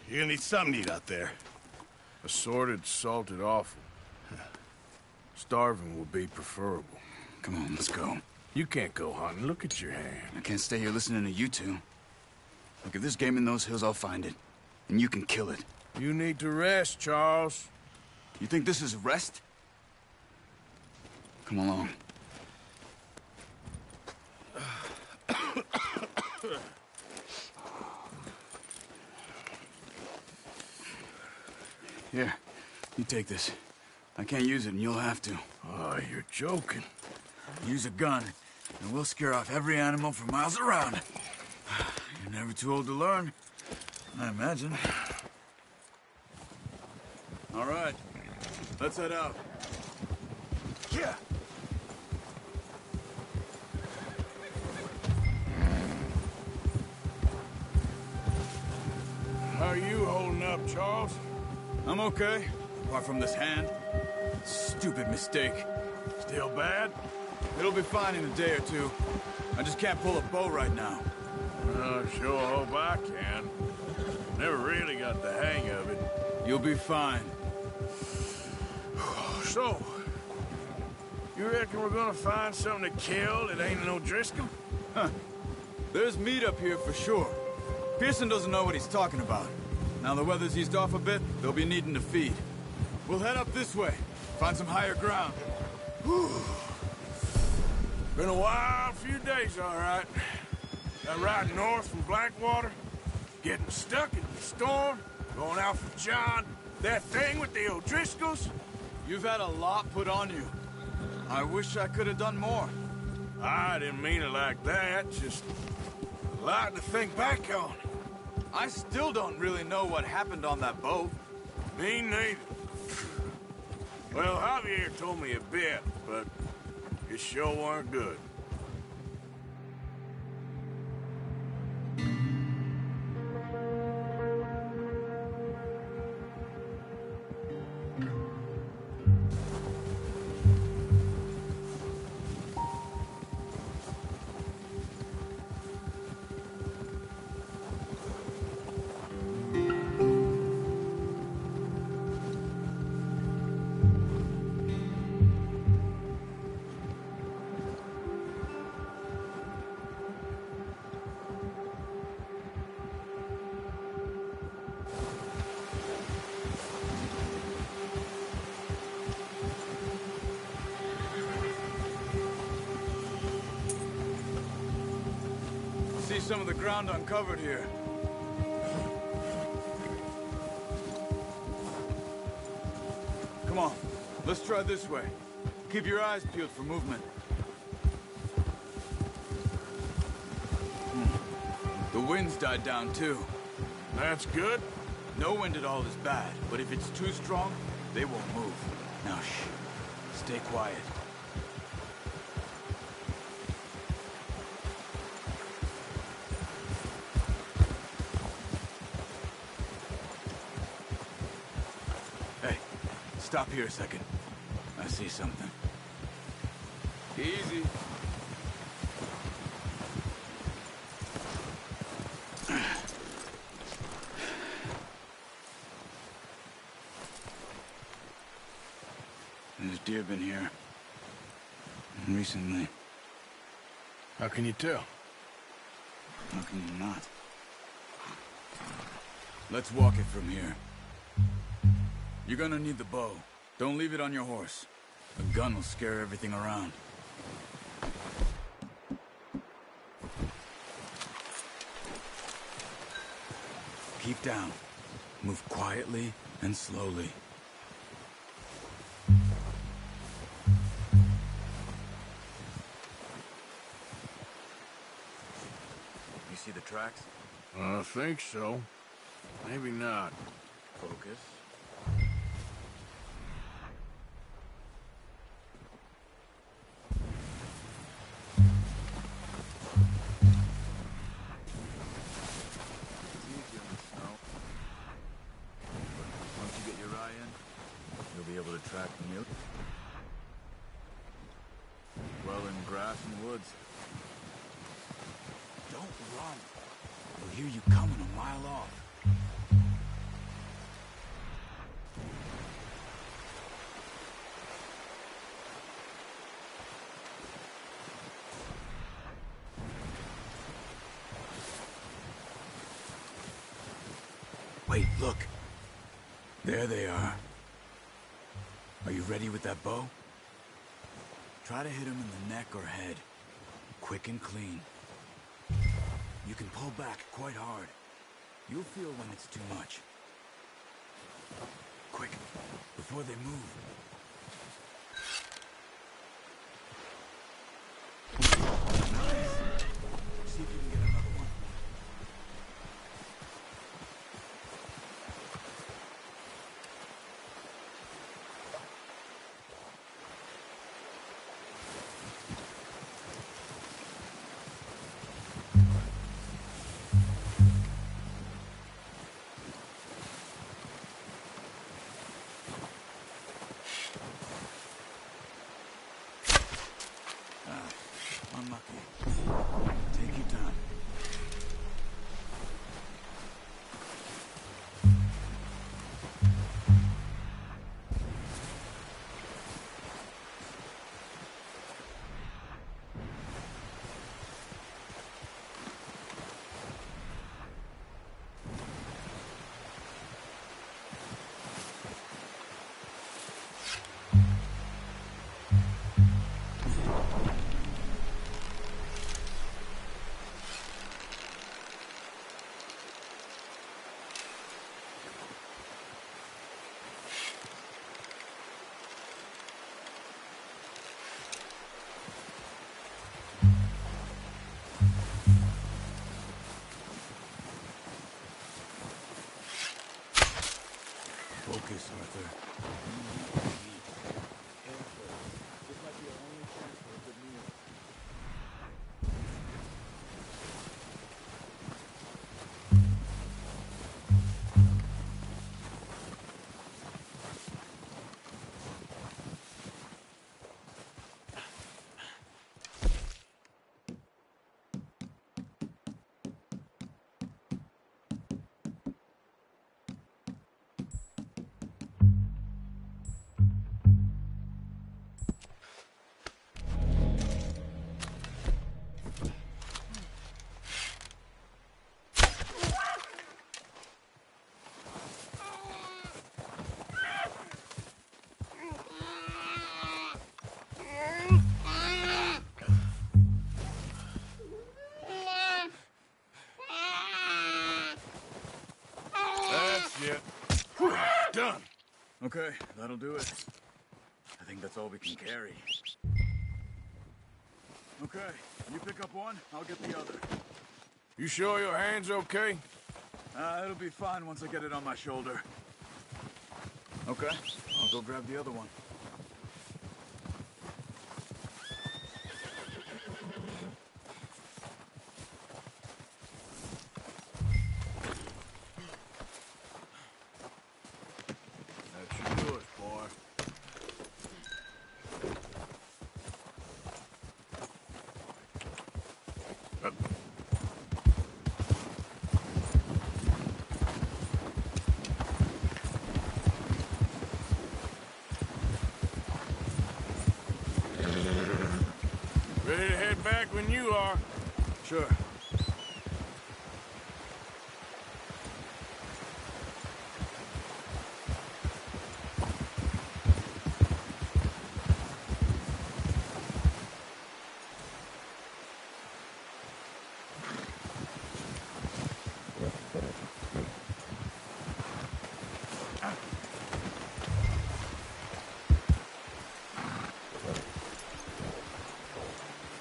You're gonna need something to eat out there. Assorted, salted offal. Starving will be preferable. Come on, let's go. You can't go hunting. Look at your hand. I can't stay here listening to you two. Look, if there's game in those hills, I'll find it. and you can kill it. You need to rest, Charles. You think this is rest? Come along. Here, you take this. I can't use it, and you'll have to. Oh, you're joking. Use a gun, and we'll scare off every animal for miles around. You're never too old to learn, I imagine. All right, let's head out. Yeah. How are you holding up, Charles? I'm okay, apart from this hand. Stupid mistake. Still bad? It'll be fine in a day or two. I just can't pull a bow right now. Sure hope I can. Never really got the hang of it. You'll be fine. So, you reckon we're gonna find something to kill that ain't no Driscoll? Huh. There's meat up here for sure. Pearson doesn't know what he's talking about. Now the weather's eased off a bit, they'll be needing to feed. We'll head up this way, find some higher ground. Whew. Been a wild few days, all right. That ride north from Blackwater, getting stuck in the storm, going out for John, that thing with the O'Driscolls. You've had a lot put on you. I wish I could have done more. I didn't mean it like that, just a lot to think back on. I still don't really know what happened on that boat. Me neither. Well, Javier told me a bit, but it sure weren't good. See some of the ground uncovered here. Come on, let's try this way. Keep your eyes peeled for movement. The wind's died down too. That's good. No wind at all is bad, but if it's too strong, they won't move. Now shh, stay quiet. Stop here a second. I see something. Easy. There's deer been here. Recently. How can you tell? How can you not? Let's walk it from here. You're gonna need the bow. Don't leave it on your horse. A gun will scare everything around. Keep down. Move quietly and slowly. You see the tracks? I think so. Maybe not. Focus. Track the milk. Well in grass and woods. Don't run. They'll hear you coming a mile off. Wait. Wait, look. There they are. Are you ready with that bow? Try to hit him in the neck or head. Quick and clean. You can pull back quite hard. You'll feel when it's too much. Quick, before they move. See if you can get another one. Unlucky. Take your time. Focus, Arthur. Done. Okay, that'll do it. I think that's all we can carry. Okay, you pick up one, I'll get the other. You sure your hand's okay? It'll be fine once I get it on my shoulder. Okay, I'll go grab the other one. Ready to head back when you are. Sure.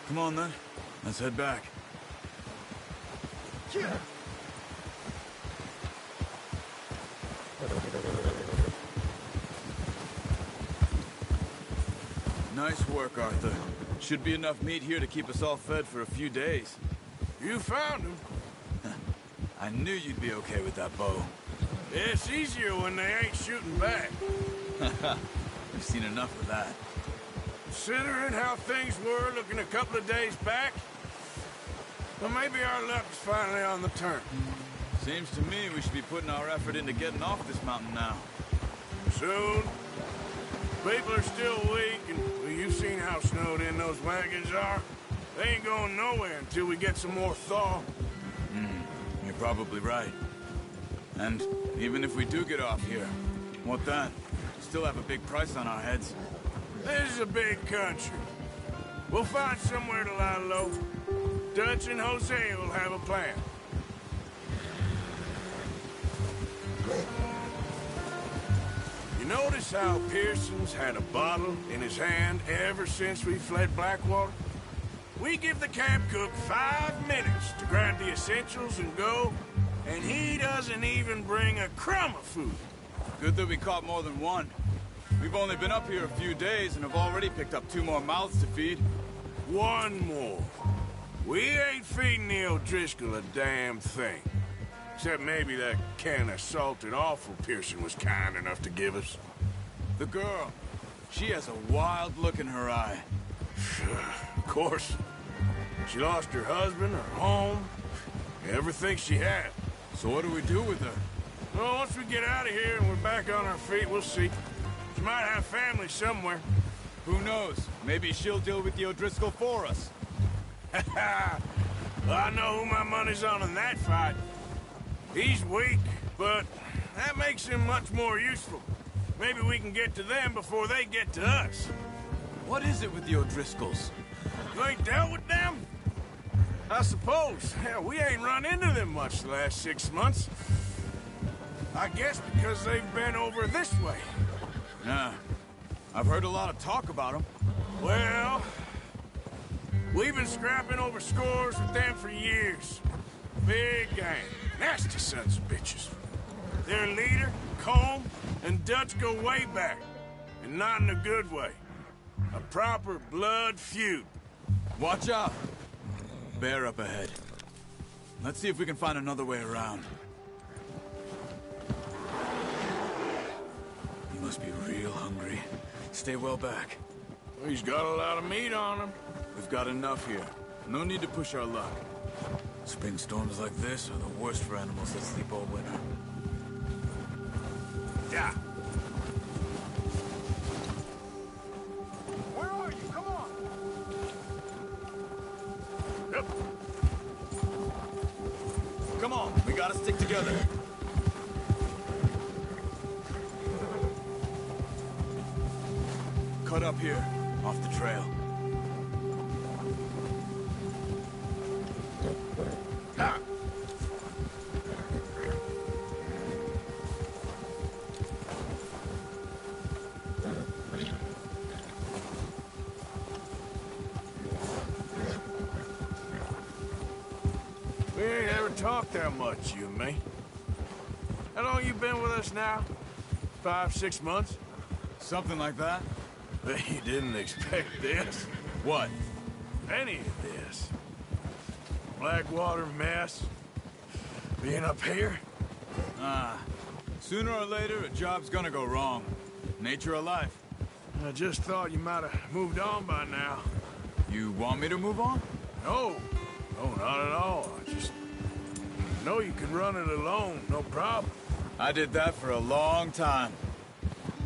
Come on, then. Let's head back. Nice work, Arthur. Should be enough meat here to keep us all fed for a few days. You found him. I knew you'd be okay with that bow. It's easier when they ain't shooting back. We've seen enough of that. Considering how things were looking a couple of days back, well, maybe our luck's finally on the turn. Seems to me we should be putting our effort into getting off this mountain now. Soon. People are still weak, and well, you've seen how snowed in those wagons are. They ain't going nowhere until we get some more thaw. You're probably right. And even if we do get off here, what then? Still have a big price on our heads. This is a big country. We'll find somewhere to lie low. Dutch and Hosea will have a plan. You notice how Pearson's had a bottle in his hand ever since we fled Blackwater? We give the camp cook 5 minutes to grab the essentials and go, and he doesn't even bring a crumb of food. Good that we caught more than one. We've only been up here a few days and have already picked up 2 more mouths to feed. 1 more. We ain't feeding the O'Driscoll a damn thing. Except maybe that can of salted offal Pearson was kind enough to give us. The girl. She has a wild look in her eye. Of course. She lost her husband, her home, everything she had. So what do we do with her? Well, once we get out of here and we're back on our feet, we'll see. She might have family somewhere. Who knows? Maybe she'll deal with the O'Driscoll for us. Well, I know who my money's on in that fight. He's weak, but that makes him much more useful. Maybe we can get to them before they get to us. What is it with the O'Driscolls? You ain't dealt with them? I suppose. Hell, we ain't run into them much the last 6 months. I guess because they've been over this way. Yeah. I've heard a lot of talk about them. Well, we've been scrapping over scores with them for years. Big gang. Nasty sons of bitches. Their leader, Combe, and Dutch go way back. And not in a good way. A proper blood feud. Watch out! Bear up ahead. Let's see if we can find another way around. He must be real hungry. Stay well back. He's got a lot of meat on him. We've got enough here. No need to push our luck. Spring storms like this are the worst for animals that sleep all winter. Yeah. Where are you? Come on! Yep. Come on, we gotta stick together. Cut up here, off the trail. Ha! We ain't ever talked that much, you and me. How long you been with us now? 5, 6 months? Something like that? Bet you didn't expect this. What? Any of this. Blackwater mess. Being up here? Sooner or later, a job's gonna go wrong. Nature of life. I just thought you might have moved on by now. You want me to move on? No. No, not at all. I just know you can run it alone, no problem. I did that for a long time.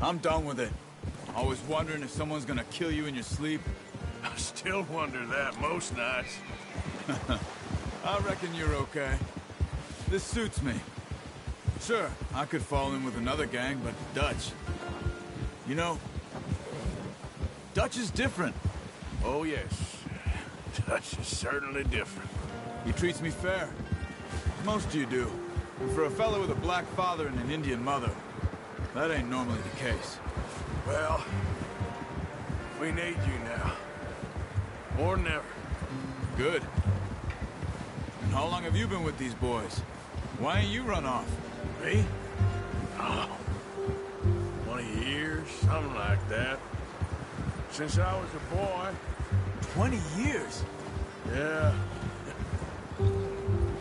I'm done with it. Always wondering if someone's gonna kill you in your sleep. I still wonder that most nights. I reckon you're okay. This suits me. Sure, I could fall in with another gang, but Dutch... You know, Dutch is different. Oh, yes. Dutch is certainly different. He treats me fair. Most of you do. And for a fellow with a black father and an Indian mother, that ain't normally the case. Well, we need you now. More than ever. Good. And how long have you been with these boys? Why ain't you run off? Me? Oh, 20 years, something like that. Since I was a boy. 20 years? Yeah. He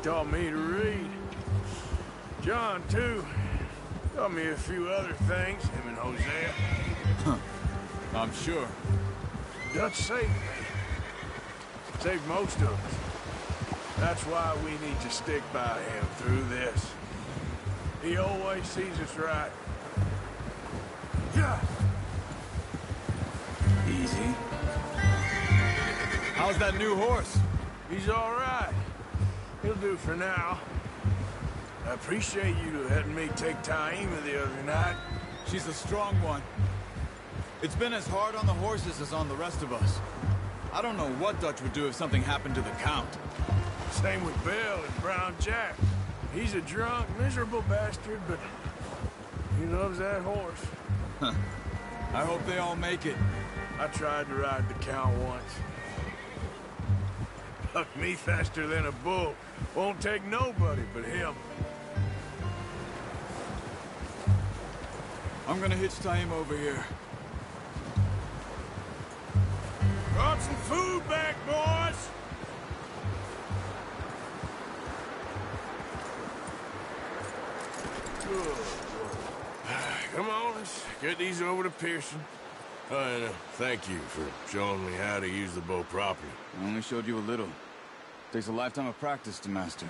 taught me to read. John, too. Taught me a few other things, him and Hosea. Huh. I'm sure. Dutch saved me. Saved most of us. That's why we need to stick by him through this. He always sees us right. Yeah. Easy. How's that new horse? He's all right. He'll do for now. I appreciate you letting me take Taima the other night. She's a strong one. It's been as hard on the horses as on the rest of us. I don't know what Dutch would do if something happened to the Count. Same with Bill and Brown Jack. He's a drunk, miserable bastard, but he loves that horse. I hope they all make it. I tried to ride the Count once. Bucked me faster than a bull. Won't take nobody but him. I'm gonna hitch Taima over here. Brought some food back, boys! Good. Come on, let's get these over to Pearson. And thank you for showing me how to use the bow properly. I only showed you a little. Takes a lifetime of practice to master.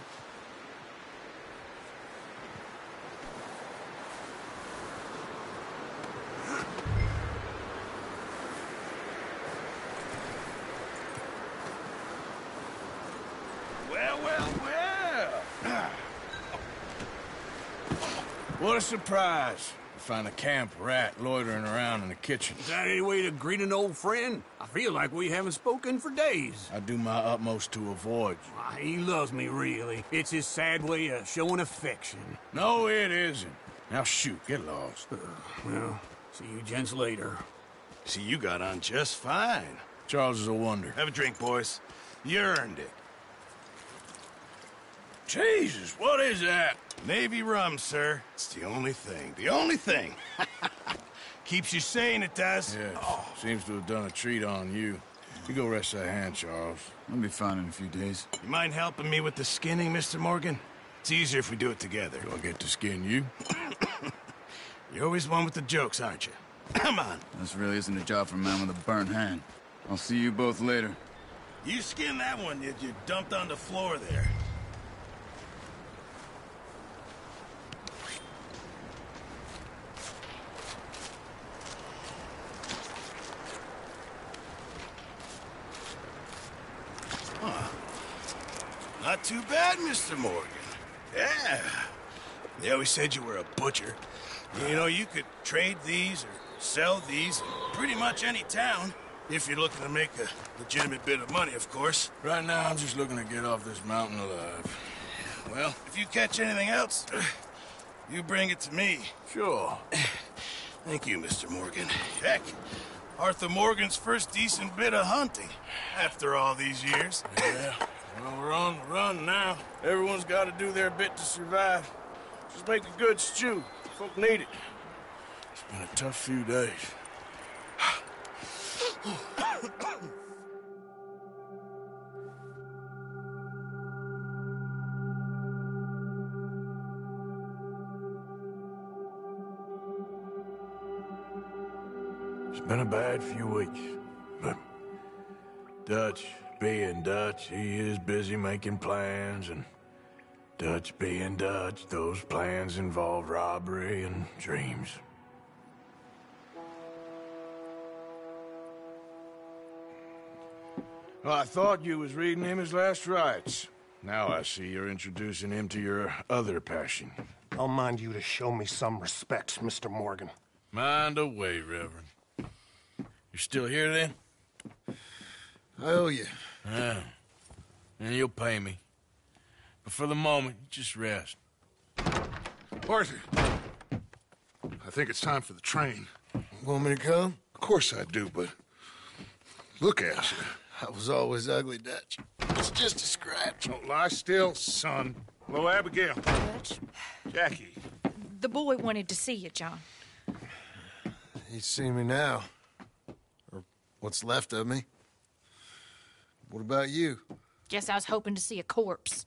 What a surprise. To find a camp rat loitering around in the kitchen. Is that any way to greet an old friend? I feel like we haven't spoken for days. I do my utmost to avoid you. Why, he loves me, really. It's his sad way of showing affection. No, it isn't. Now shoot, get lost. Well, see you gents later. See, you got on just fine. Charles is a wonder. Have a drink, boys. You earned it. Jesus, what is that? Navy rum, sir. It's the only thing. The only thing. Keeps you sane, it does. Yes. Seems to have done a treat on you. You go rest that hand, Charles. I'll be fine in a few days. You mind helping me with the skinning, Mr. Morgan? It's easier if we do it together. Do I get to skin you? You're always one with the jokes, aren't you? Come on. This really isn't a job for a man with a burnt hand. I'll see you both later. You skin that one that you dumped on the floor there. Not too bad, Mr. Morgan. Yeah. They always said you were a butcher. You know, you could trade these or sell these in pretty much any town. If you're looking to make a legitimate bit of money, of course. Right now, I'm just looking to get off this mountain alive. Well, if you catch anything else, you bring it to me. Sure. Thank you, Mr. Morgan. Heck, Arthur Morgan's first decent bit of hunting after all these years. Yeah. Well, we're on the run now. Everyone's got to do their bit to survive. Just make a good stew. Folk need it. It's been a tough few days. It's been a bad few weeks, but Dutch being Dutch, he is busy making plans, and Dutch being Dutch, those plans involve robbery and dreams. Well, I thought you was reading him his last rites. Now I see you're introducing him to your other passion. I'll mind you to show me some respect, Mr. Morgan. Mind away, Reverend. You're still here, then? I owe you. Yeah. And you'll pay me. But for the moment, just rest. Arthur, I think it's time for the train. Want me to come? Of course I do, but look at you. I was always ugly, Dutch. It's just a scratch. Don't lie still, son. Hello, Abigail. Dutch, Jackie. the boy wanted to see you, John. He's seen me now. Or what's left of me. What about you? Guess I was hoping to see a corpse.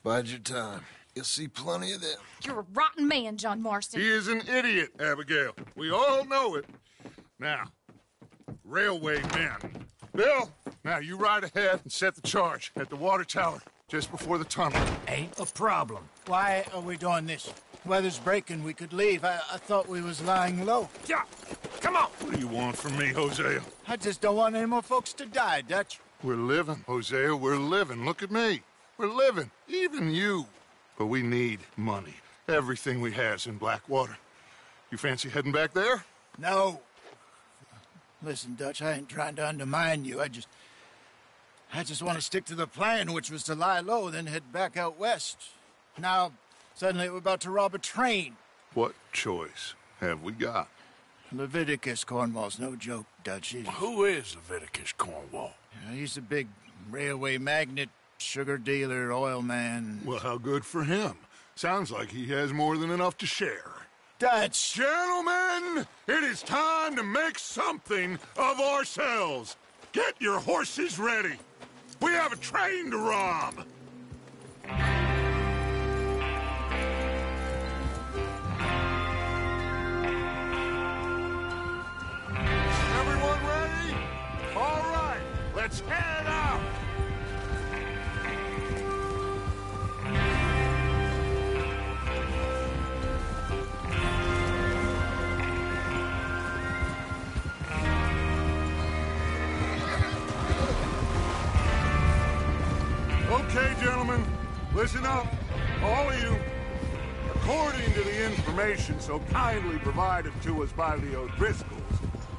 Bide your time. You'll see plenty of them. You're a rotten man, John Marston. He is an idiot, Abigail. We all know it. Now, railway men. Bill, now you ride ahead and set the charge at the water tower just before the tunnel. Ain't a problem. Why are we doing this? Weather's breaking. We could leave. I thought we was lying low. Yeah, come on. What do you want from me, Hosea? I just don't want any more folks to die, Dutch. We're living, Hosea. We're living. Look at me. We're living. Even you. but we need money. Everything we has in Blackwater. You fancy heading back there? No. Listen, Dutch, I ain't trying to undermine you. I just want to stick to the plan, which was to lie low, then head back out west. Now, suddenly we're about to rob a train. What choice have we got? Leviticus Cornwall's no joke, Dutch. Who is Leviticus Cornwall? He's a big railway magnate, sugar dealer, oil man. Well, how good for him. Sounds like he has more than enough to share. Dutch! Gentlemen, it is time to make something of ourselves. Get your horses ready. We have a train to rob. Everyone ready? All right, let's head out. Okay, gentlemen, listen up, all of you. According to the information so kindly provided to us by the O'Driscolls,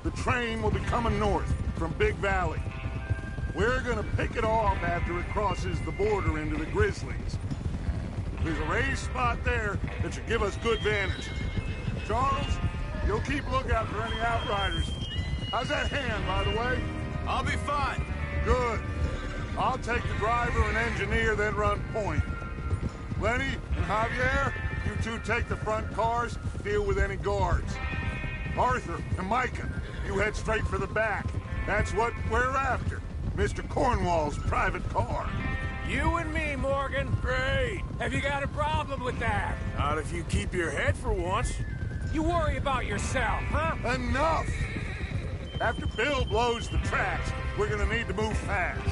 the train will be coming north from Big Valley. We're gonna pick it off after it crosses the border into the Grizzlies. There's a raised spot there that should give us good vantage. Charles, you'll keep lookout for any outriders. How's that hand, by the way? I'll be fine. Good. I'll take the driver and engineer, then run point. Lenny and Javier, you two take the front cars, deal with any guards. Arthur and Micah, you head straight for the back. That's what we're after. Mr. Cornwall's private car. You and me, Morgan. Great. Have you got a problem with that? Not if you keep your head for once. You worry about yourself, huh? Enough! After Bill blows the tracks, we're gonna need to move fast.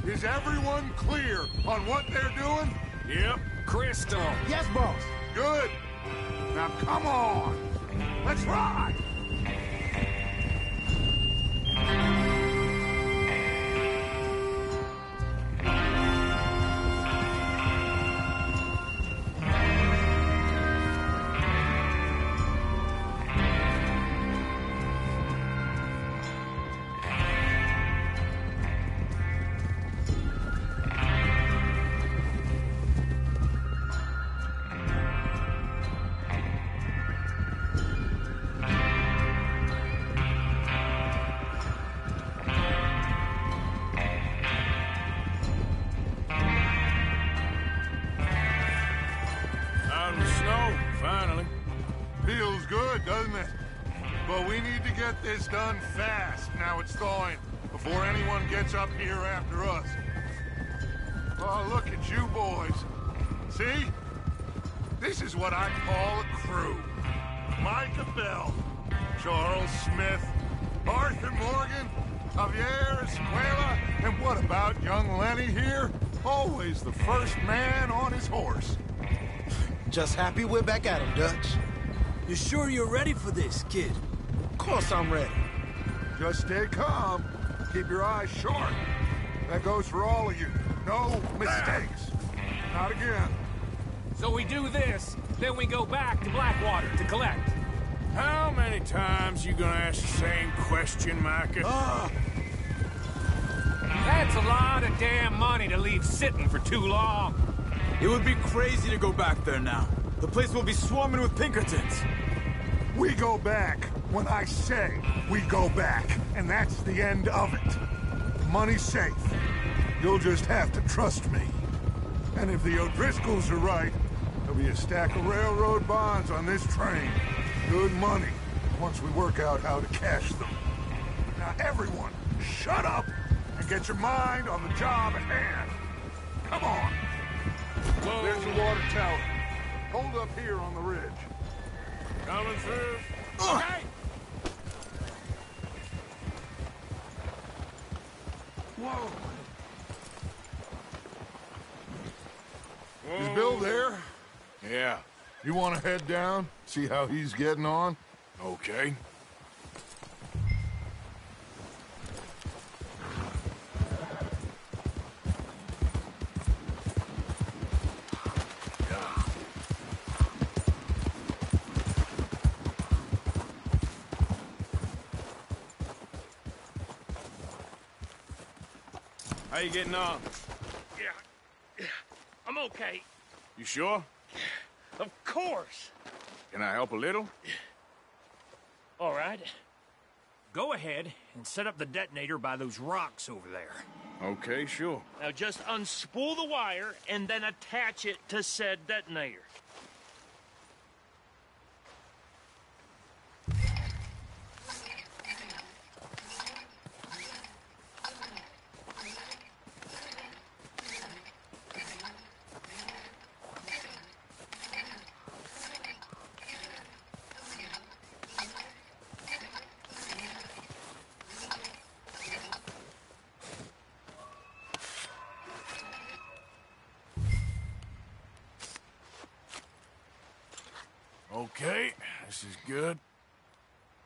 Is everyone clear on what they're doing? Yep. Crystal. Yes, boss. Good. Now come on. Let's ride. Feels good, doesn't it? But we need to get this done fast, now it's thawing, before anyone gets up here after us. Oh, look at you boys. See? This is what I call a crew. Micah Bell, Charles Smith, Arthur Morgan, Javier Escuela, and what about young Lenny here? Always the first man on his horse. Just happy we're back at him, Dutch. You sure you're ready for this, kid? Of course I'm ready. Just stay calm. Keep your eyes sharp. That goes for all of you. No mistakes. Not again. So we do this, then we go back to Blackwater to collect. How many times you gonna ask the same question, Micah? That's a lot of damn money to leave sitting for too long. It would be crazy to go back there now. The place will be swarming with Pinkertons. We go back when I say we go back, and that's the end of it. The money's safe. You'll just have to trust me. And if the O'Driscolls are right, there'll be a stack of railroad bonds on this train. Good money, once we work out how to cash them. Now everyone, shut up and get your mind on the job at hand. Come on. Whoa. There's the water tower. Hold up here on the ridge. Coming through. Okay. Whoa. Is Bill there? Yeah. You want to head down? See how he's getting on? Okay. How you getting on? Yeah, I'm okay. You sure? Of course. Can I help a little? All right. Go ahead and set up the detonator by those rocks over there. Okay, sure. Now just unspool the wire and then attach it to said detonator. Okay, this is good.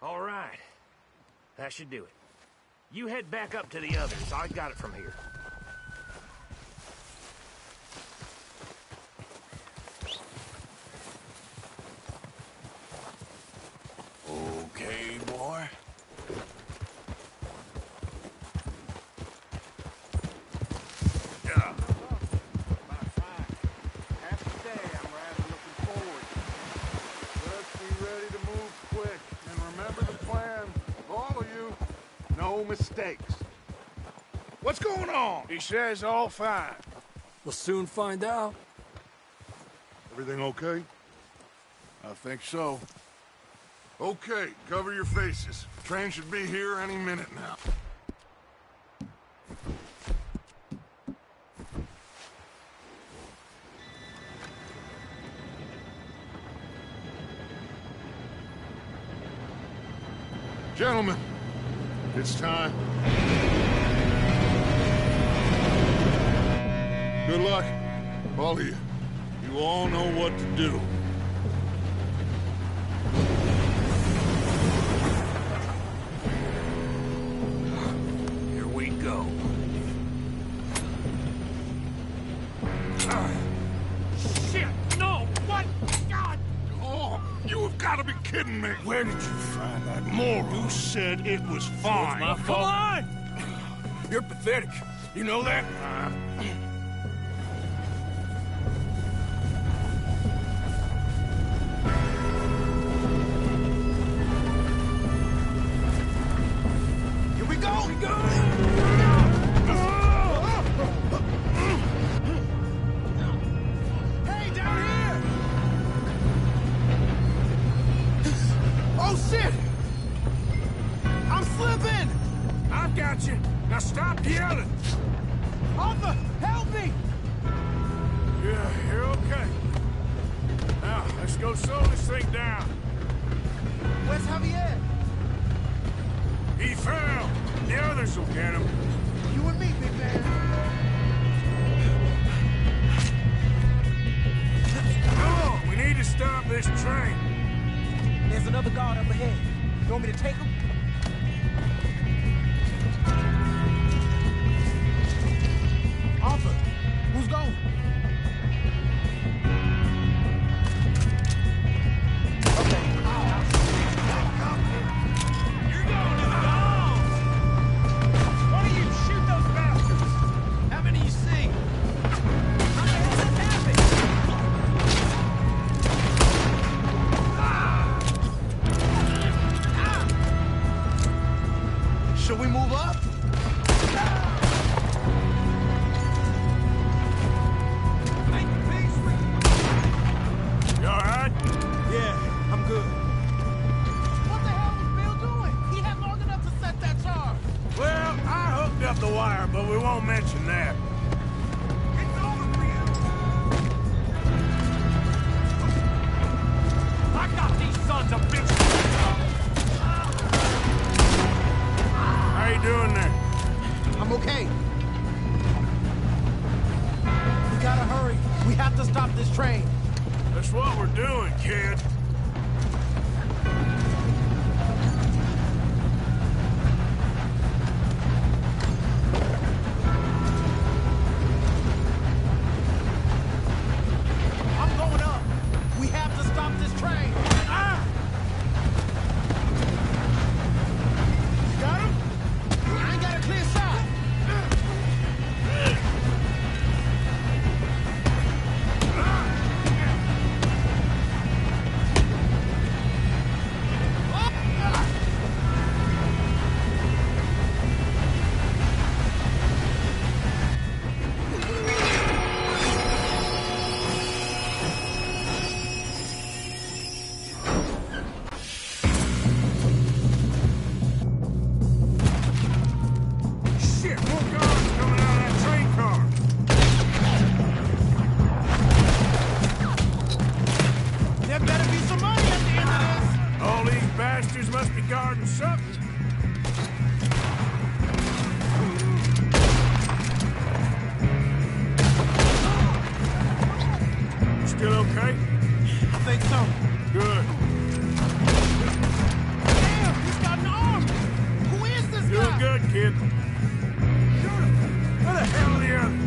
All right. That should do it. You head back up to the others. I got it from here. Okay, boy. Mistakes. What's going on? He says all fine. We'll soon find out. Everything okay? I think so. Okay, cover your faces. Train should be here any minute now. Gentlemen, it's time. Good luck, all of you. You all know what to do. Here we go. Shit! No! What? God! Oh, you have got to be kidding me. Where did you find that moron? You said it was fine. My fault. Come on! You're pathetic. You know that? Here we go! We go! Hey, down here! Oh, shit! I'm slipping! I've got you. Now stop yelling. Arthur, help me! Yeah, you're okay. Now, let's go slow this thing down. Where's Javier? He fell. The others will get him. You and me, big man. Come on, we need to stop this train. There's another guard up ahead. You want me to take him? Arthur, who's going? You're going to the dogs! One of you shoot those bastards! How many you see? How the hell did this happen? Should we move up? You all right? Yeah, I'm good. What the hell was Bill doing? He had long enough to set that charge. Well, I hooked up the wire, but we won't mention that. It's over for you. I got these sons of bitches! How you doing there? I'm okay. We gotta hurry. We have to stop this train. That's what we're doing, kid. I'm going up. We have to stop this train. You got him? I ain't got a clear shot. Good. Damn, he's got an arm! Who is this Doing guy? good, kid. Shoot him! Where the hell are the others?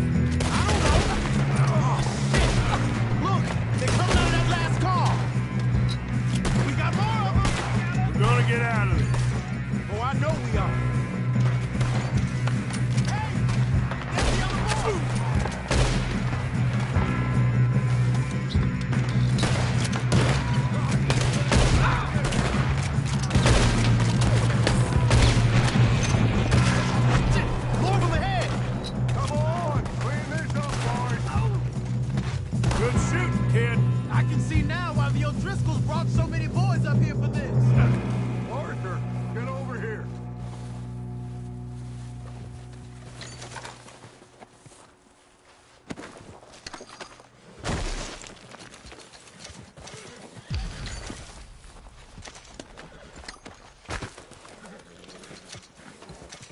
Oh, shit! Look, they're coming out of that last car! We got more of them! We're gonna get out of this. Oh, I know we are. Hey! That's the other boy! More of them ahead! Come on, clean this up, boys. Good shooting, kid. I can see now why the O'Driscolls brought so many boys up here for this. Arthur, get over here.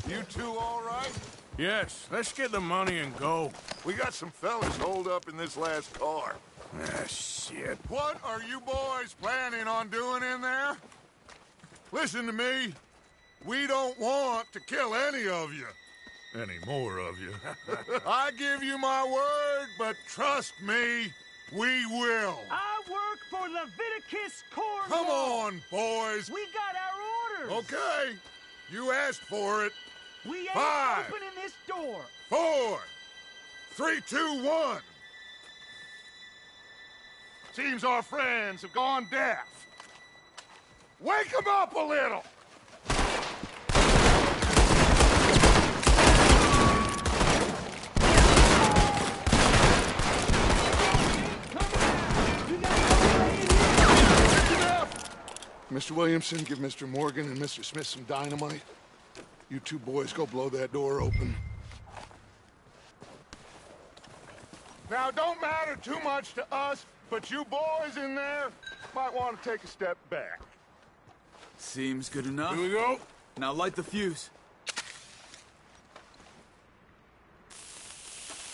You two all right? Yes, let's get the money and go. We got some fellas holed up in this last car. Ah, shit. What are you boys planning on doing in there? Listen to me. We don't want to kill any of you. Any more of you. I give you my word, but trust me, we will. I work for Leviticus Corps. Come on, boys. We got our orders. Okay. You asked for it. We ain't 5, opening this door. 4, 3, 2, 1. Seems our friends have gone deaf. Wake them up a little. Mr. Williamson, give Mr. Morgan and Mr. Smith some dynamite. You two boys go blow that door open. Now, don't matter too much to us, but you boys in there might want to take a step back. Seems good enough. Here we go. Now light the fuse.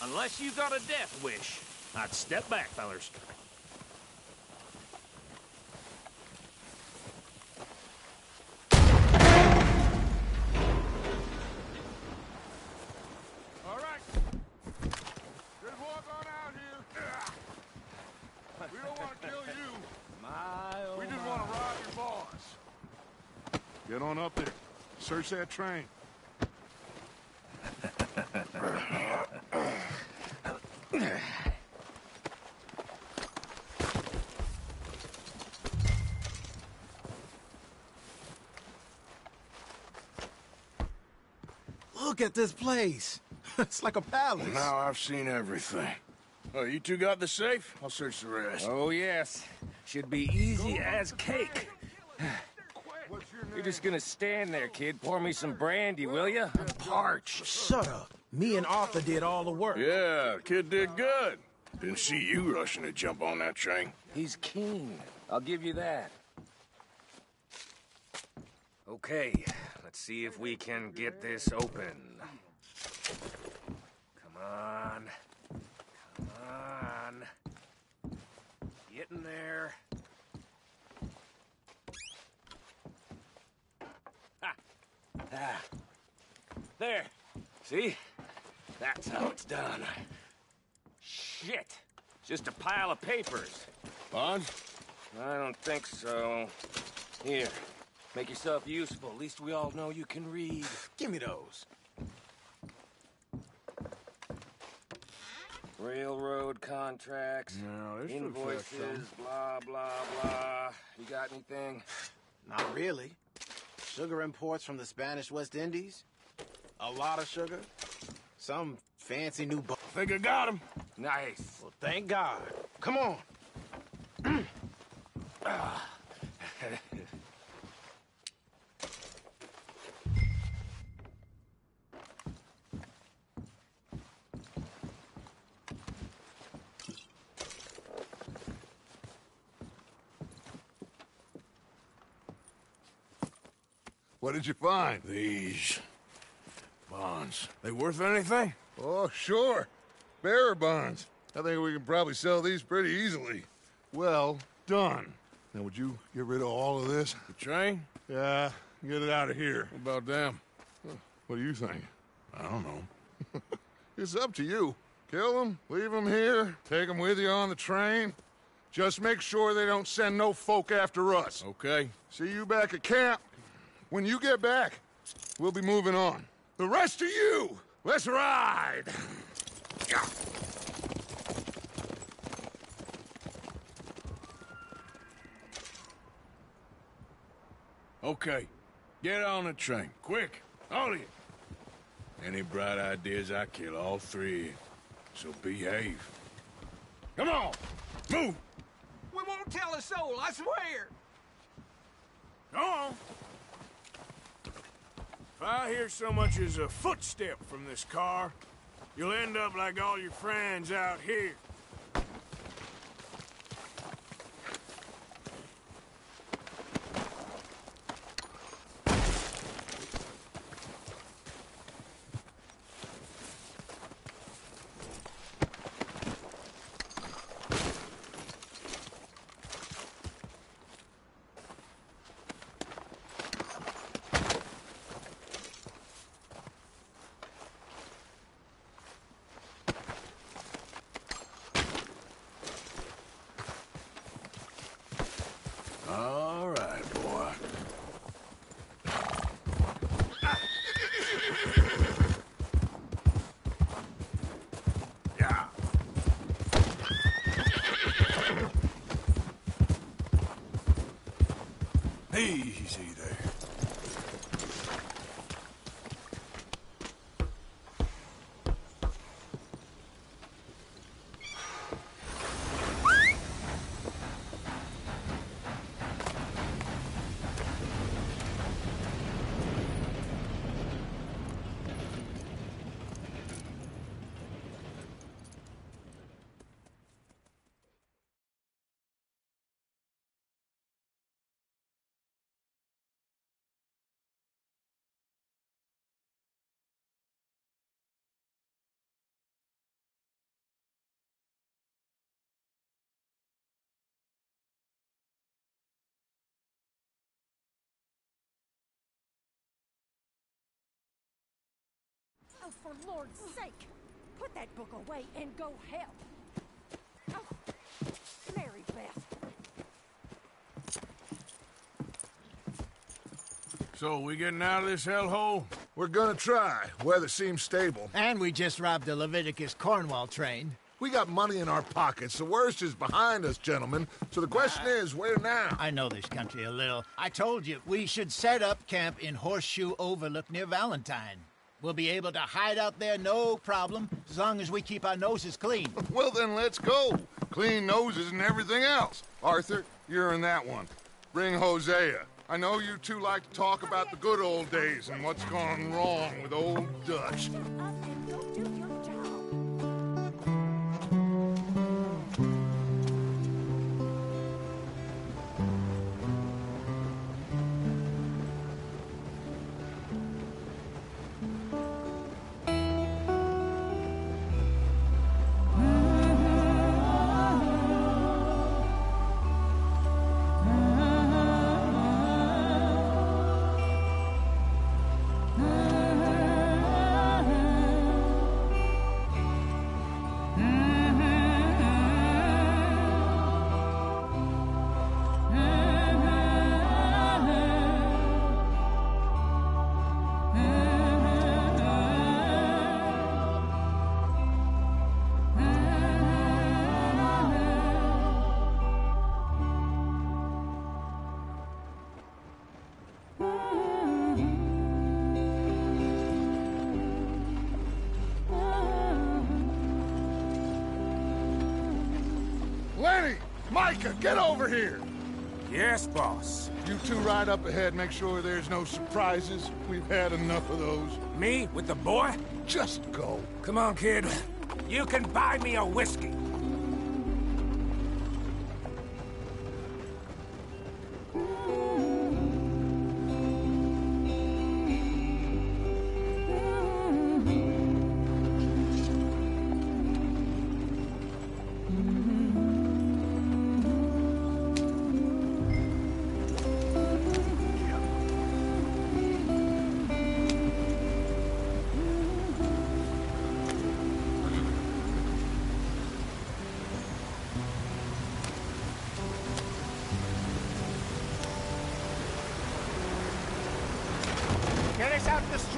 Unless you got a death wish, I'd step back, fellers. All right. Just walk on out here. We don't want to kill you. We just want to rob your boss. Get on up there. Search that train. Look at this place. It's like a palace. Now I've seen everything. Oh, you two got the safe? I'll search the rest. Oh, yes. Should be easy as cake. You're just gonna stand there, kid. Pour me some brandy, will you? I'm parched. Shut up. Me and Arthur did all the work. Yeah, kid did good. Didn't see you rushing to jump on that train. He's keen. I'll give you that. Okay, let's see if we can get this open. Come on. Come on. Get in there. Ah. There. See? That's how it's done. Shit. Just a pile of papers. Bonds? I don't think so. Here. Make yourself useful. At least we all know you can read. Give me those. Railroad contracts, No, this looks like invoices, something. blah, blah, blah. You got anything? Not really. Sugar imports from the Spanish West Indies. A lot of sugar. Some fancy new boat. Think I got him. Nice. Well, thank God. Come on. What did you find? These bonds. They worth anything? Oh, sure. Bearer bonds. I think we can probably sell these pretty easily. Well done. Now, would you get rid of all of this? The train? Yeah, get it out of here. What about them? What do you think? I don't know. It's up to you. Kill them, leave them here, take them with you on the train. Just make sure they don't send no folk after us. Okay. See you back at camp. When you get back, we'll be moving on. The rest of you, let's ride! Okay. Get on the train. Quick. All of you. Any bright ideas, I kill all three. So behave. Come on! Move! We won't tell a soul, I swear! Go on! If I hear so much as a footstep from this car, you'll end up like all your friends out here. All right, boy. Yeah. Easy there. Oh, for Lord's sake! Put that book away and go help! Oh, Mary Beth. So, we getting out of this hellhole? We're gonna try. Weather seems stable. And we just robbed a Leviticus Cornwall train. We got money in our pockets. The worst is behind us, gentlemen. So the question is, where now? I know this country a little. I told you, we should set up camp in Horseshoe Overlook near Valentine. We'll be able to hide out there, no problem, as long as we keep our noses clean. Well, then let's go. Clean noses and everything else. Arthur, you're in that one. Bring Hosea. I know you two like to talk about the good old days and what's gone wrong with old Dutch. Lenny! Micah, get over here! Yes, boss. You two ride up ahead, make sure there's no surprises. We've had enough of those. Me? With the boy? Just go. Come on, kid. You can buy me a whiskey.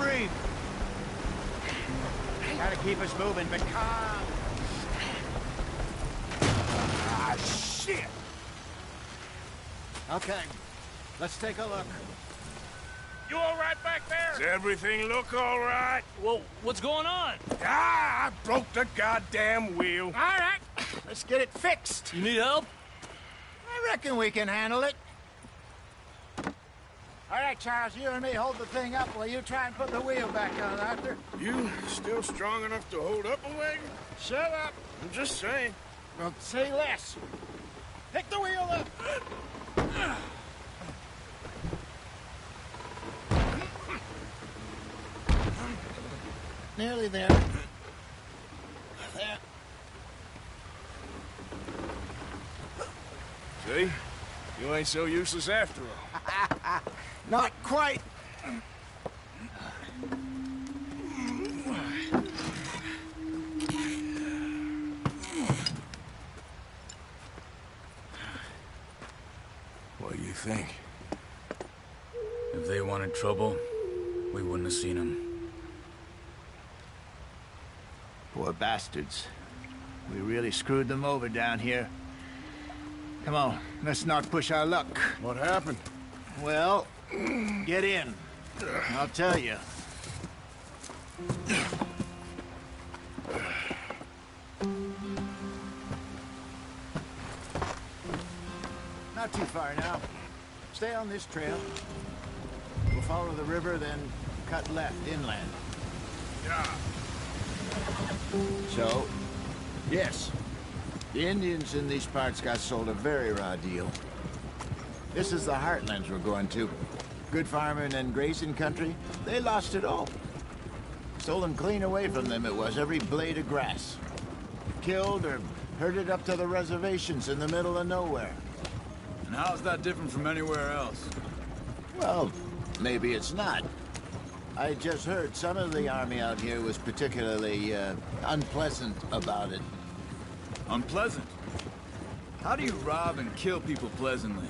breathe. Gotta keep us moving, but calm. Ah, shit! Okay, let's take a look. You all right back there? Does everything look all right? Well, what's going on? Ah, I broke the goddamn wheel. All right, let's get it fixed. You need help? I reckon we can handle it. All right, Charles, you and me hold the thing up while you try and put the wheel back on, Arthur. You still strong enough to hold up a wagon? Shut up. I'm just saying. Well, say less. Pick the wheel up. Nearly there. There. See? You ain't so useless after all. Not quite. What do you think? If they wanted trouble, we wouldn't have seen them. Poor bastards. We really screwed them over down here. Come on, let's not push our luck. What happened? Well, get in. I'll tell you. Not too far now. Stay on this trail. We'll follow the river, then cut left inland. Yeah. So, yes, the Indians in these parts got sold a very raw deal. This is the heartlands we're going to. Good farming and grazing country, they lost it all. Stolen clean away from them it was, every blade of grass. Killed or herded up to the reservations in the middle of nowhere. And how's that different from anywhere else? Well, maybe it's not. I just heard some of the army out here was particularly, unpleasant about it. Unpleasant? How do you rob and kill people pleasantly?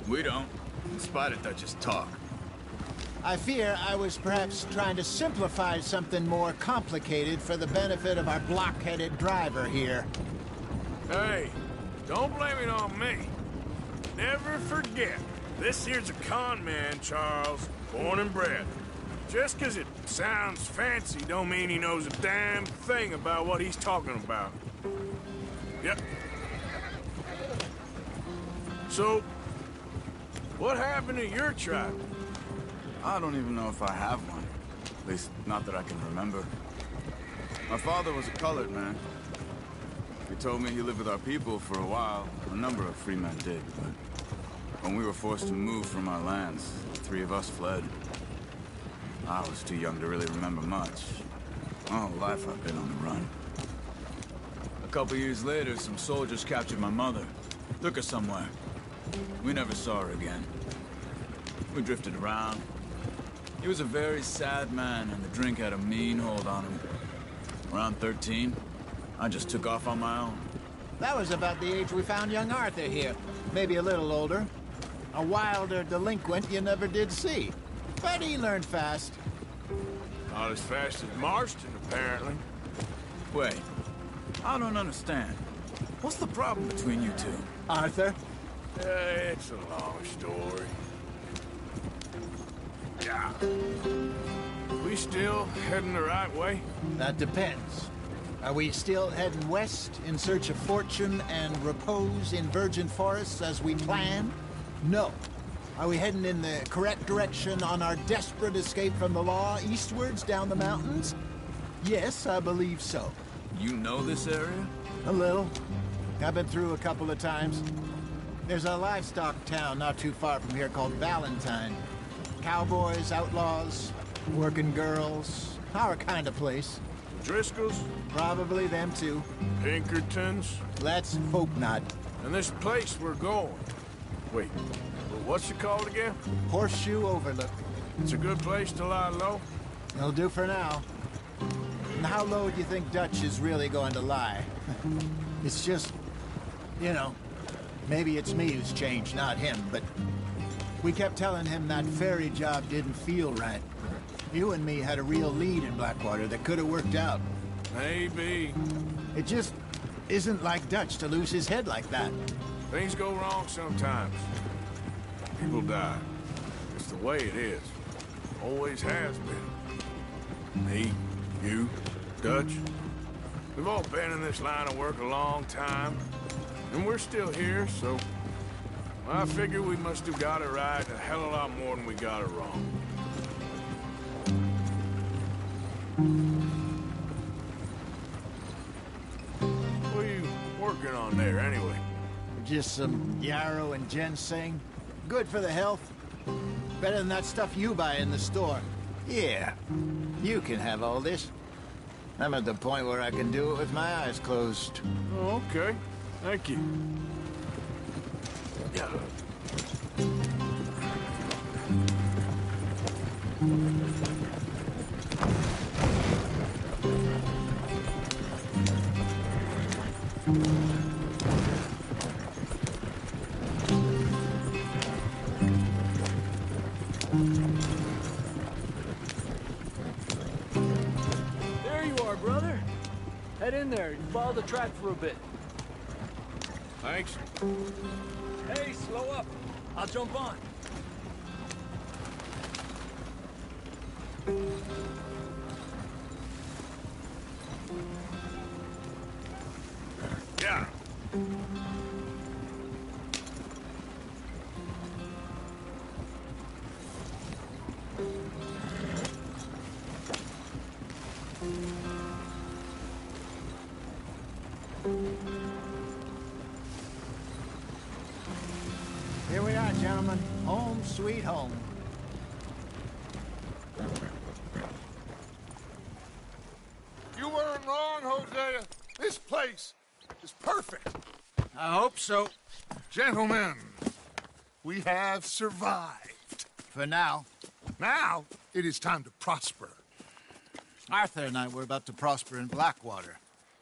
We don't, in spite of Dutch's talk. I fear I was perhaps trying to simplify something more complicated for the benefit of our block-headed driver here. Hey, don't blame it on me. Never forget, this here's a con man, Charles, born and bred. Just 'cause it sounds fancy don't mean he knows a damn thing about what he's talking about. Yep. So, what happened to your tribe? I don't even know if I have one. At least, not that I can remember. My father was a colored man. He told me he lived with our people for a while. A number of free men did, but when we were forced to move from our lands, the three of us fled. I was too young to really remember much. My whole life I've been on the run. A couple years later, some soldiers captured my mother. Took her somewhere. We never saw her again. We drifted around. He was a very sad man, and the drink had a mean hold on him. Around 13, I just took off on my own. That was about the age we found young Arthur here. Maybe a little older. A wilder delinquent you never did see. But he learned fast. Not as fast as Marston, apparently. Wait, I don't understand. What's the problem between you two? Arthur? It's a long story. Yeah. We still heading the right way? That depends. Are we still heading west in search of fortune and repose in virgin forests as we planned? No. Are we heading in the correct direction on our desperate escape from the law eastwards down the mountains? Yes, I believe so. You know this area? A little. I've been through a couple of times. There's a livestock town not too far from here called Valentine. Cowboys, outlaws, working girls, our kind of place. Driscolls? Probably them too. Pinkertons? Let's hope not. And this place we're going. Wait, what's it called again? Horseshoe Overlook. It's a good place to lie low? It'll do for now. And how low do you think Dutch is really going to lie? It's just, you know, maybe it's me who's changed, not him, but we kept telling him that ferry job didn't feel right. You and me had a real lead in Blackwater that could have worked out. Maybe. It just isn't like Dutch to lose his head like that. Things go wrong sometimes. People die. It's the way it is. Always has been. Me, you, Dutch. We've all been in this line of work a long time. And we're still here, so... I figure we must have got it right a hell of a lot more than we got it wrong. What are you working on there, anyway? Just some yarrow and ginseng. Good for the health. Better than that stuff you buy in the store. Yeah, you can have all this. I'm at the point where I can do it with my eyes closed. Oh, okay. Thank you. Yeah. There you are, brother. Head in there and follow the track for a bit. Thanks. Hey, slow up. I'll jump on. Yeah. Here we are, gentlemen. Home sweet home. You weren't wrong, Hosea. This place is perfect. I hope so. Gentlemen, we have survived. For now. Now, it is time to prosper. Arthur and I were about to prosper in Blackwater.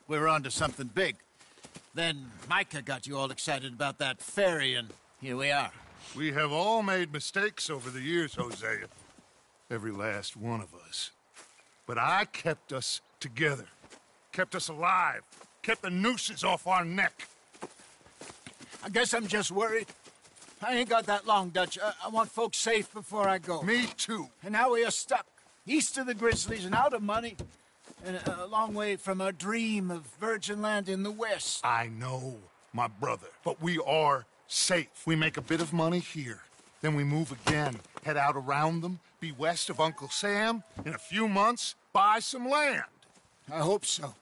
We were on to something big. Then Micah got you all excited about that ferry, and here we are. We have all made mistakes over the years, Hosea. Every last one of us. But I kept us together. Kept us alive. Kept the nooses off our neck. I guess I'm just worried. I ain't got that long, Dutch. I want folks safe before I go. Me too. And now we are stuck. East of the Grizzlies and out of money. And a long way from our dream of virgin land in the west. I know, my brother. But we are safe. We make a bit of money here. Then we move again. Head out around them. Be west of Uncle Sam. In a few months, buy some land. I hope so.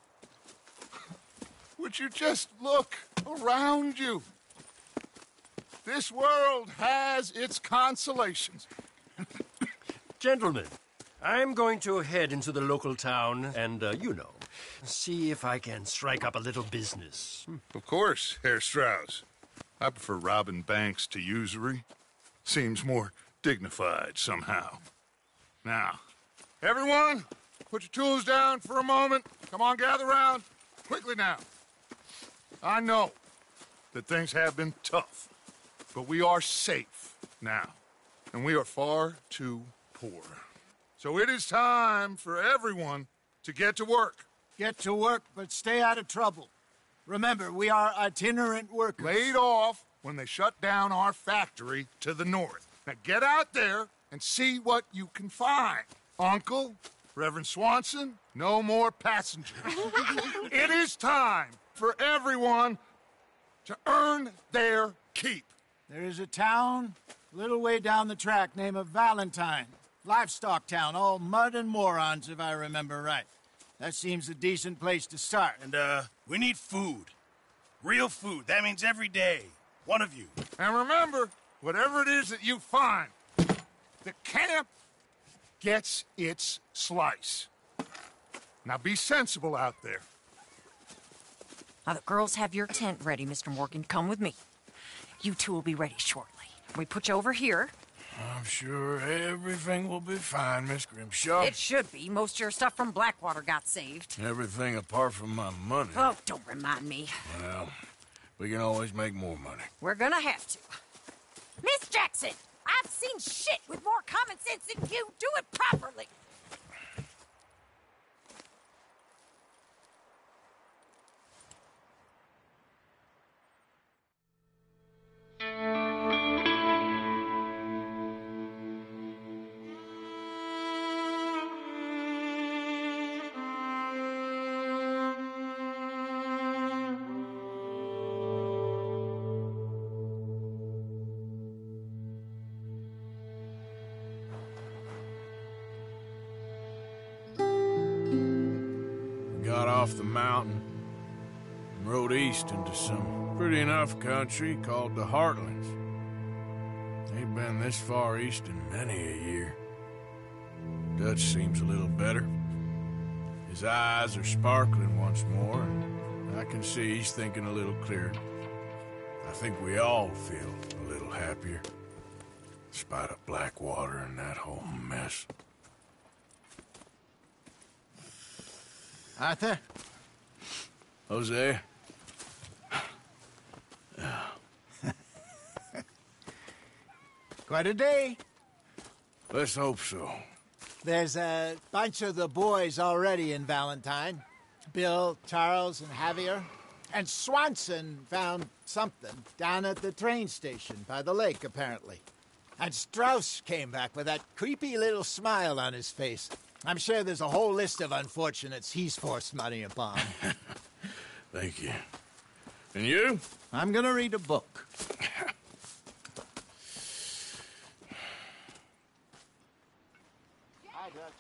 Would you just look around you? This world has its consolations. Gentlemen, I'm going to head into the local town and, see if I can strike up a little business. Of course, Herr Strauss. I prefer robbing banks to usury. Seems more dignified somehow. Now, everyone, put your tools down for a moment. Come on, gather round. Quickly now. I know that things have been tough, but we are safe now, and we are far too poor. So it is time for everyone to get to work. Get to work, but stay out of trouble. Remember, we are itinerant workers. Laid off when they shut down our factory to the north. Now get out there and see what you can find. Uncle, Reverend Swanson, no more passengers. It is time for everyone to earn their keep. There is a town a little way down the track named Valentine. Livestock town, all mud and morons, if I remember right. That seems a decent place to start. And, we need food. Real food. That means every day. One of you. And remember, whatever it is that you find, the camp gets its slice. Now be sensible out there. Now, the girls have your tent ready, Mr. Morgan. Come with me. You two will be ready shortly. We put you over here. I'm sure everything will be fine, Miss Grimshaw. It should be. Most of your stuff from Blackwater got saved. Everything apart from my money. Oh, don't remind me. Well, we can always make more money. We're gonna have to. Miss Jackson, I've seen shit with more common sense than you. Do it properly. off the mountain and rode east into some pretty enough country called the Heartlands. Ain't been this far east in many a year. Dutch seems a little better. His eyes are sparkling once more, and I can see he's thinking a little clearer. I think we all feel a little happier, in spite of Blackwater and that whole mess. Arthur? Jose? Quite a day. Let's hope so. There's a bunch of the boys already in Valentine. Bill, Charles, and Javier. And Swanson found something down at the train station by the lake, apparently. And Strauss came back with that creepy little smile on his face. I'm sure there's a whole list of unfortunates he's forced money upon. Thank you. And you? I'm gonna read a book. Hi, Dutch.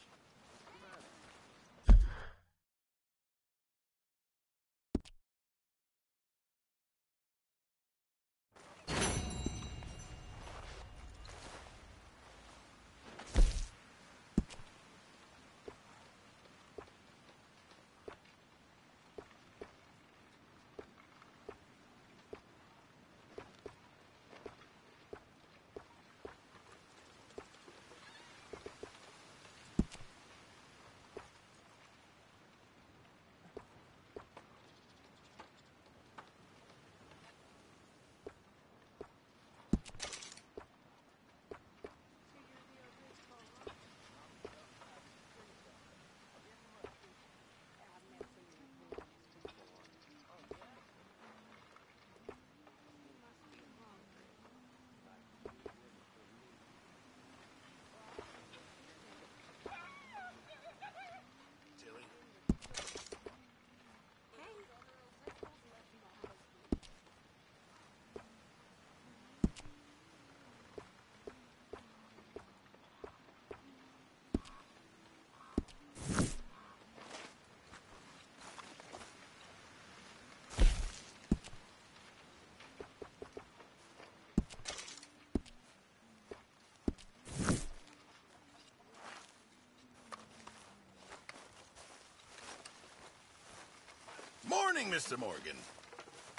Morning, Mr. Morgan.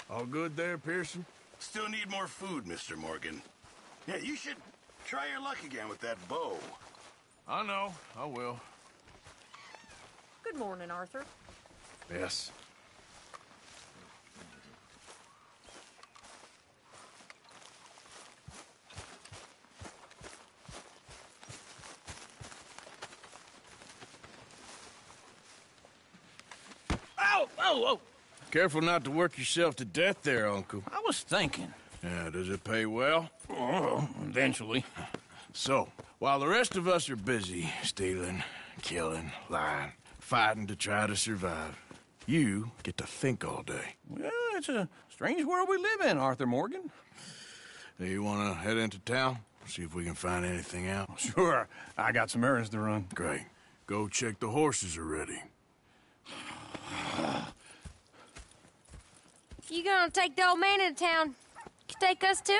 All good there, Pearson? Still need more food, Mr. Morgan. Yeah, you should try your luck again with that bow. I know. I will. Good morning, Arthur. Yes. Ow! Oh, oh! Careful not to work yourself to death there, Uncle. I was thinking. Yeah, does it pay well? Oh, eventually. So, while the rest of us are busy stealing, killing, lying, fighting to try to survive, you get to think all day. Well, it's a strange world we live in, Arthur Morgan. Do you want to head into town? See if we can find anything out? Sure. I got some errands to run. Great. Go check the horses are ready. You gonna take the old man into town? You take us too?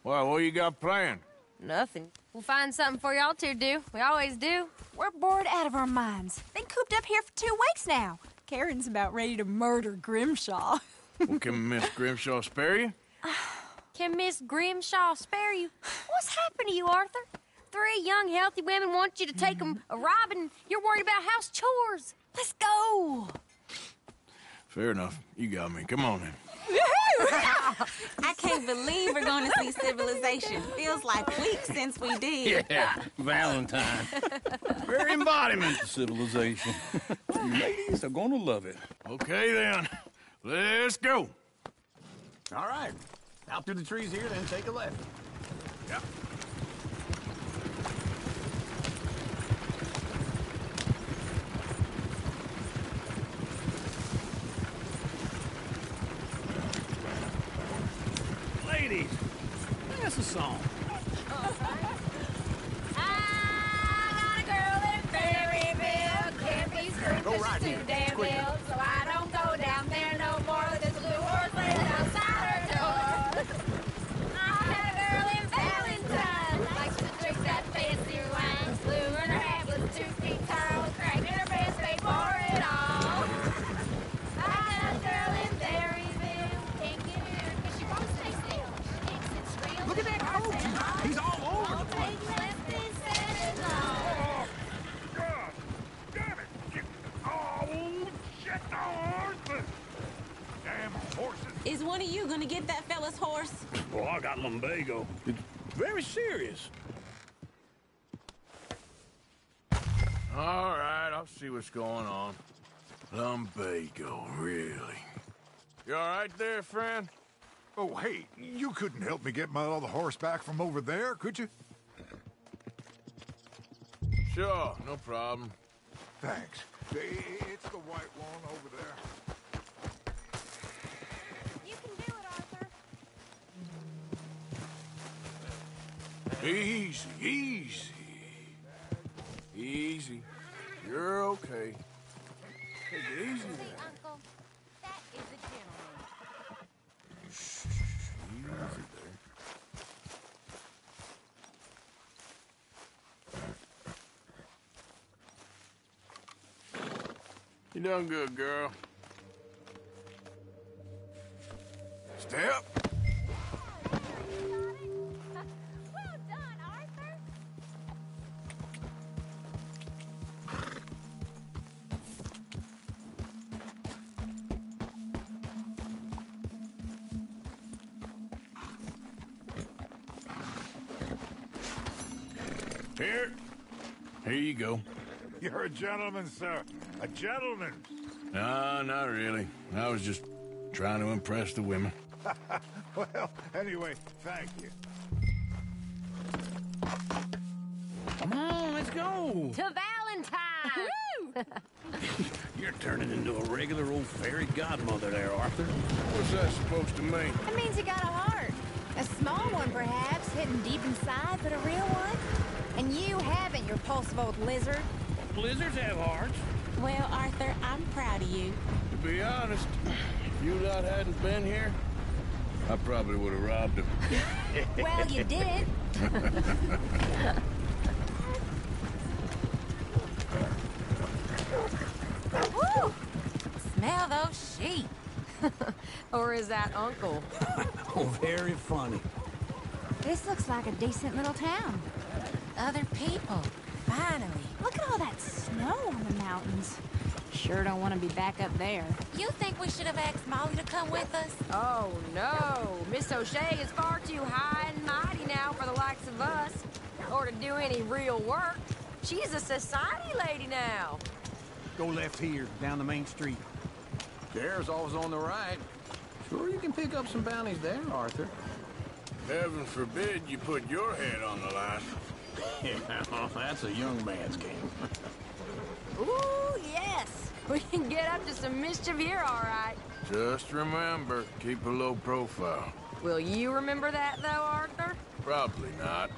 Well, what you got planned? Nothing. We'll find something for y'all to do. We always do. We're bored out of our minds. Been cooped up here for 2 weeks now. Karen's about ready to murder Grimshaw. Well, can Miss Grimshaw spare you? Can Miss Grimshaw spare you? What's happened to you, Arthur? 3 young, healthy women want you to take them a robbing. You're worried about house chores. Let's go. Fair enough. You got me. Come on, then. I can't believe we're going to see civilization. Feels like weeks since we did. Yeah, Valentine. Very embodiment of civilization. You ladies are going to love it. Okay, then. Let's go. All right. Out through the trees here, then take a left. Yeah. Ladies, that's a song. I got a girl in Berryville. Can't be screwed 'cause she's too damn ill. So Is one of you gonna get that fella's horse? Well, I got lumbago. It's very serious. All right, I'll see what's going on. Lumbago, really? You all right there, friend? Oh, hey, you couldn't help me get my other horse back from over there, could you? Sure, no problem. Thanks. It's the white one over there. You can do it, Arthur. Easy, easy. Easy. You're okay. Take it easy See, there. Uncle, that is a gentleman. Shh, easy there. You done good, girl. Step. Well done, Arthur. Here you go. You're a gentleman, sir. A gentleman. No, not really. I was just trying to impress the women. Well, anyway, thank you. Come on, let's go. To Valentine! You're turning into a regular old fairy godmother there, Arthur. What's that supposed to mean? It means you got a heart. A small one, perhaps, hidden deep inside, but a real one. And you haven't, you repulsive old lizard. Blizzards have hearts. Well, Arthur, I'm proud of you. To be honest, if you lot hadn't been here, I probably would have robbed him. Well, you did. Woo! Smell those sheep. Or is that Uncle? Oh, very funny. This looks like a decent little town. Other people. Finally. Look at all that snow on the mountains. Sure don't want to be back up there. You think we should have asked Molly to come with us? Oh, no. Miss O'Shea is far too high and mighty now for the likes of us. Or to do any real work. She's a society lady now. Go left here, down the main street. There's always on the right. Sure you can pick up some bounties there, Arthur. Heaven forbid you put your head on the line. Yeah, that's a young man's game. Ooh, yes. We can get up to some mischief here, all right. Just remember, keep a low profile. Will you remember that, though, Arthur? Probably not.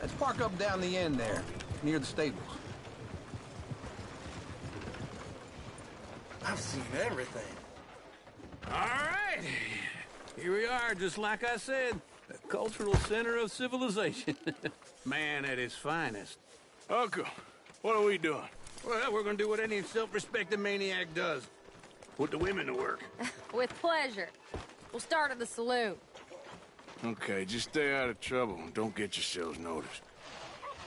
Let's park up down the end there, near the stables. I've seen everything. All right. Here we are, just like I said. The cultural center of civilization. Man at his finest. Uncle, what are we doing? Well, we're gonna do what any self-respecting maniac does. Put the women to work. With pleasure. We'll start at the saloon. Okay, just stay out of trouble and don't get yourselves noticed.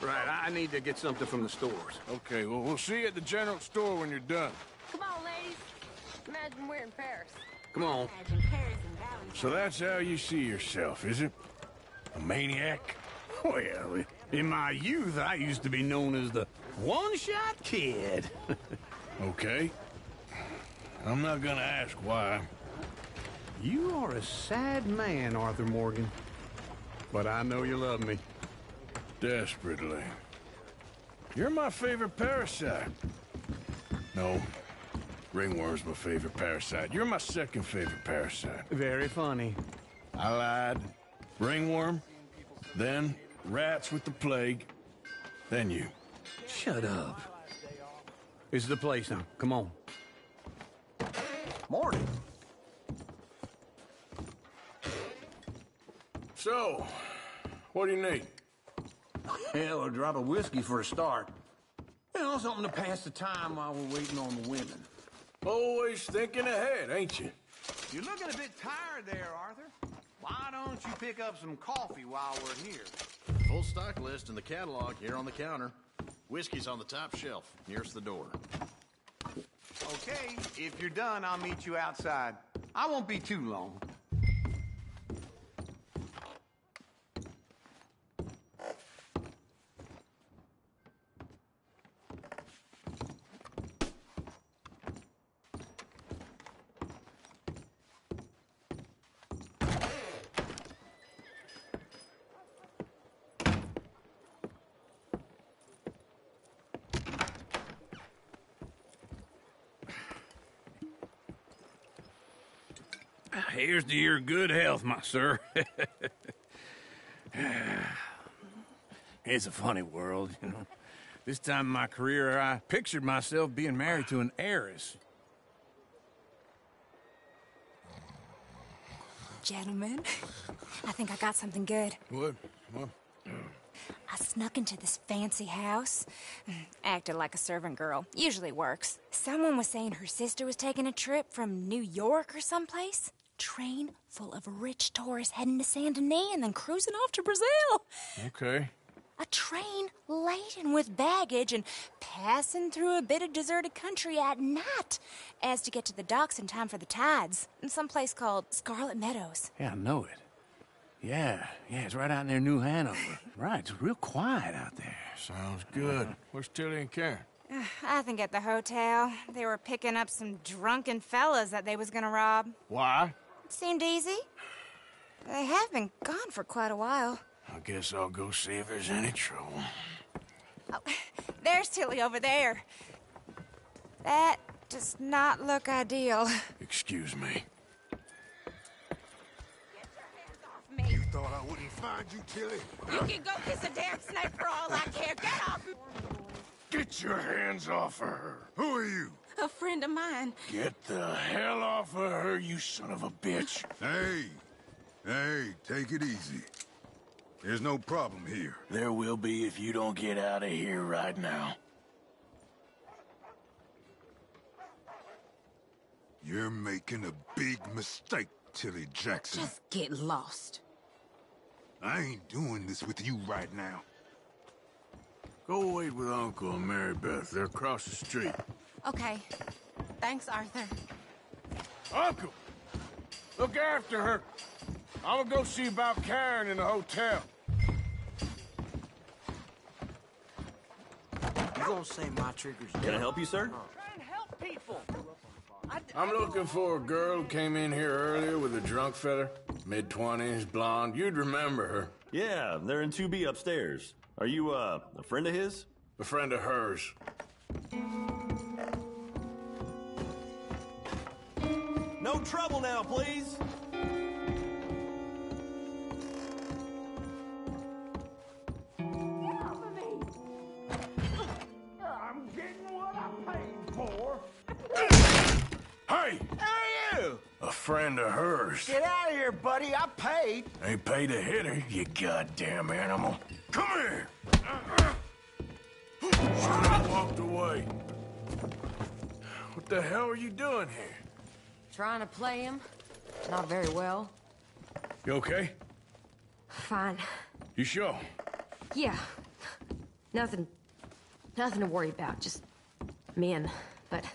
Right, I need to get something from the stores. Okay, well, we'll see you at the general store when you're done. Come on, ladies. Imagine we're in Paris. Come on. Imagine Paris and Valentine. So that's how you see yourself, is it? A maniac? Well, in my youth, I used to be known as the one-shot kid. Okay. I'm not gonna ask why. You are a sad man, Arthur Morgan. But I know you love me. Desperately. You're my favorite parasite. No. Ringworm's my favorite parasite. You're my second favorite parasite. Very funny. I lied. Ringworm, then rats with the plague, then you. Shut up. This is the place now. Come on. Morning. So, what do you need? Hell, a drop of whiskey for a start. You know, something to pass the time while we're waiting on the women. Always thinking ahead, ain't you? You're looking a bit tired there, Arthur. Why don't you pick up some coffee while we're here? Full stock list in the catalog here on the counter. Whiskey's on the top shelf, nearest the door. Okay, if you're done, I'll meet you outside. I won't be too long. Here's to your good health, my sir. It's a funny world, you know. This time in my career, I pictured myself being married to an heiress. Gentlemen, I think I got something good. What? I snuck into this fancy house. Acted like a servant girl. Usually works. Someone was saying her sister was taking a trip from New York or someplace. Train full of rich tourists heading to Saint Denis and then cruising off to Brazil. Okay. A train laden with baggage and passing through a bit of deserted country at night as to get to the docks in time for the tides in some place called Scarlet Meadows. Yeah, I know it. Yeah, it's right out near New Hanover. Right, it's real quiet out there. Sounds good. Where's Tilly and Karen? I think at the hotel. They were picking up some drunken fellas that they was gonna rob. Why? It seemed easy. They have been gone for quite a while. I guess I'll go see if there's any trouble. Oh, there's Tilly over there. That does not look ideal. Excuse me. You thought I wouldn't find you, Tilly? You can go kiss a damn snake for all I care. Get off! Get your hands off of her. Who are you? A friend of mine. Get the hell off of her, you son of a bitch. Hey, take it easy. There's no problem here. There will be if you don't get out of here right now. You're making a big mistake, Tilly Jackson. Just get lost. I ain't doing this with you right now. Go wait with Uncle and Mary Beth. They're across the street. Okay. Thanks, Arthur. Uncle! Look after her. I'm gonna go see about Karen in the hotel. You gonna say my trigger's dead? Can I help you, sir? Try and help people. I'm looking for a girl who came in here earlier with a drunk fella. Mid-20s, blonde. You'd remember her. Yeah, they're in 2B upstairs. Are you, a friend of his? A friend of hers. No trouble now, please. I'm getting what I paid for. Hey! Who are you? A friend of hers. Get out of here, buddy. I paid. Ain't paid to hit her, you goddamn animal. Come here! Should have walked away. What the hell are you doing here? Trying to play him. Not very well. You okay? Fine. You sure? Yeah. Nothing to worry about. Just men. But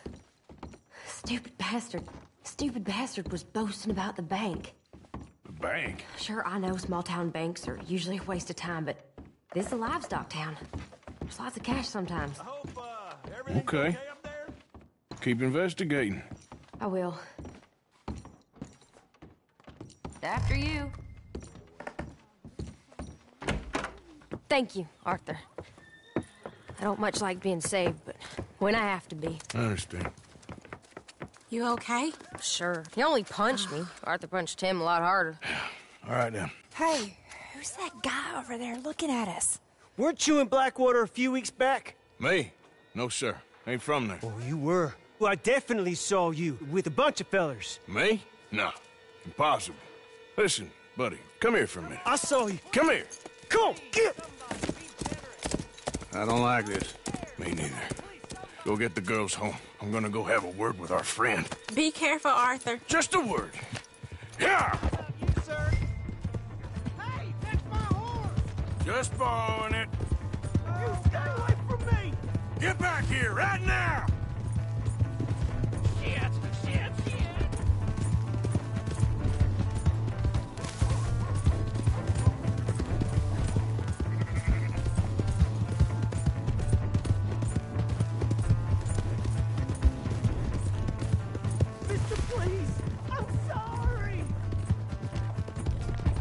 stupid bastard was boasting about the bank. The bank? Sure, I know small town banks are usually a waste of time, but this is a livestock town. There's lots of cash sometimes. I hope, everything's Okay up there? Keep investigating. I will. After you. Thank you, Arthur. I don't much like being saved, but when I have to be. I understand. You okay? Sure. He only punched me. Arthur punched him a lot harder. All right, now. Hey, who's that guy over there looking at us? Weren't you in Blackwater a few weeks back? Me? No, sir. Ain't from there. Oh, you were. Well, I definitely saw you with a bunch of fellers. Me? No. Impossible. Listen, buddy, come here for a minute. I saw you. Come here. Come on, get! I don't like this. Me neither. Go get the girls home. I'm gonna go have a word with our friend. Be careful, Arthur. Just a word. Yeah! You, sir. Hey, that's my horse! Just borrowing it. You stay away from me! Get back here right now! Shit! Mister, please! I'm sorry!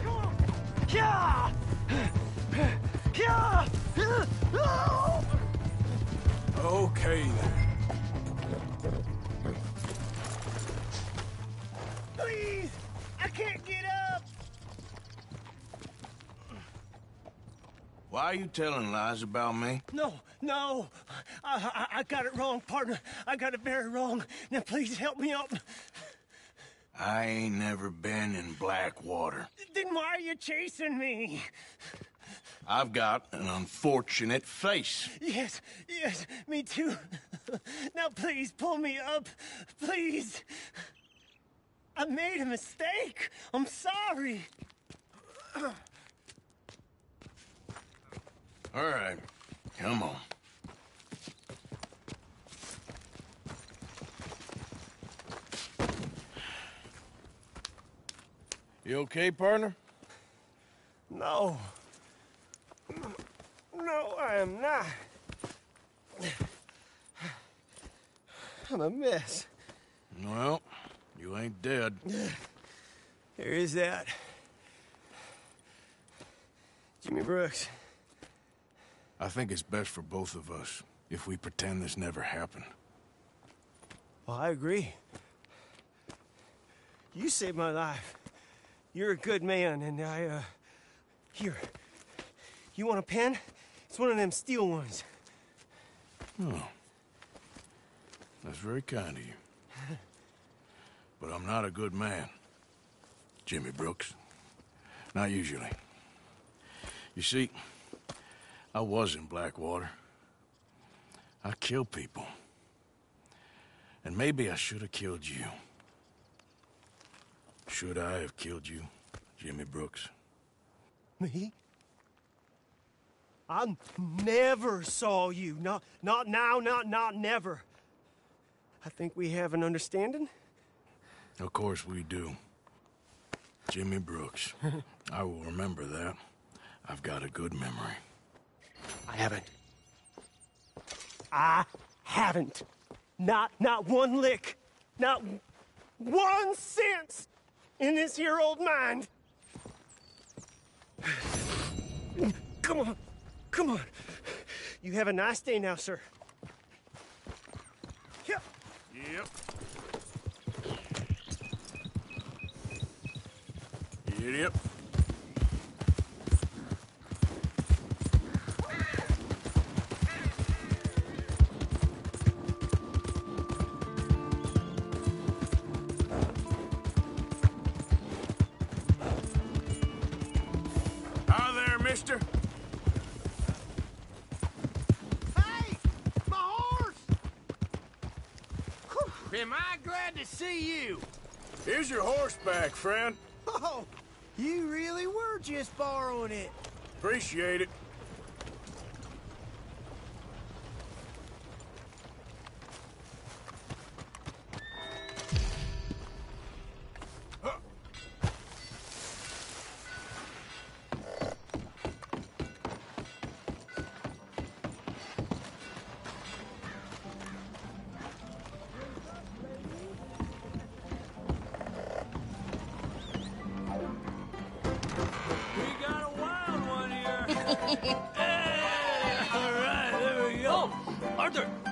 Come on! Yeah! Yeah! Okay, then. Please! Why are you telling lies about me? No. I got it wrong, partner. I got it very wrong. Now, please help me out. I ain't never been in Blackwater. Then why are you chasing me? I've got an unfortunate face. Yes, me too. Now, please, pull me up. Please. I made a mistake. I'm sorry. All right, come on. You okay, partner? No, I am not. I'm a mess. Well, you ain't dead. There is that. Jimmy Brooks. I think it's best for both of us if we pretend this never happened. Well, I agree. You saved my life. You're a good man, and here. You want a pen? It's one of them steel ones. Oh. That's very kind of you. But I'm not a good man, Jimmy Brooks. Not usually. You see, I was in Blackwater. I killed people. And maybe I should have killed you. Should I have killed you, Jimmy Brooks? Me? I never saw you. Not now, not never. I think we have an understanding. Of course we do. Jimmy Brooks. I will remember that. I've got a good memory. I haven't. Not one lick. Not 1 cent in this here old mind. Come on. You have a nice day now, sir. Yep. Yep. Hi there, mister. Hey! My horse! Am I glad to see you? Here's your horseback, friend. Oh, you really were just borrowing it. Appreciate it.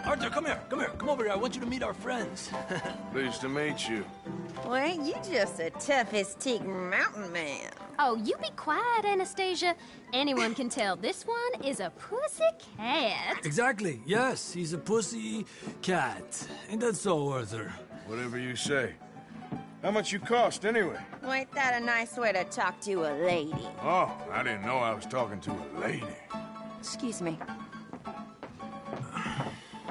Arthur, come here. Come over here. I want you to meet our friends. Pleased to meet you. Well, ain't you just the toughest teak mountain man? Oh, you be quiet, Anastasia. Anyone can tell this one is a pussy cat. Exactly. Yes, he's a pussy cat. Ain't that so, Arthur? Whatever you say. How much you cost, anyway? Well, ain't that a nice way to talk to a lady? Oh, I didn't know I was talking to a lady. Excuse me.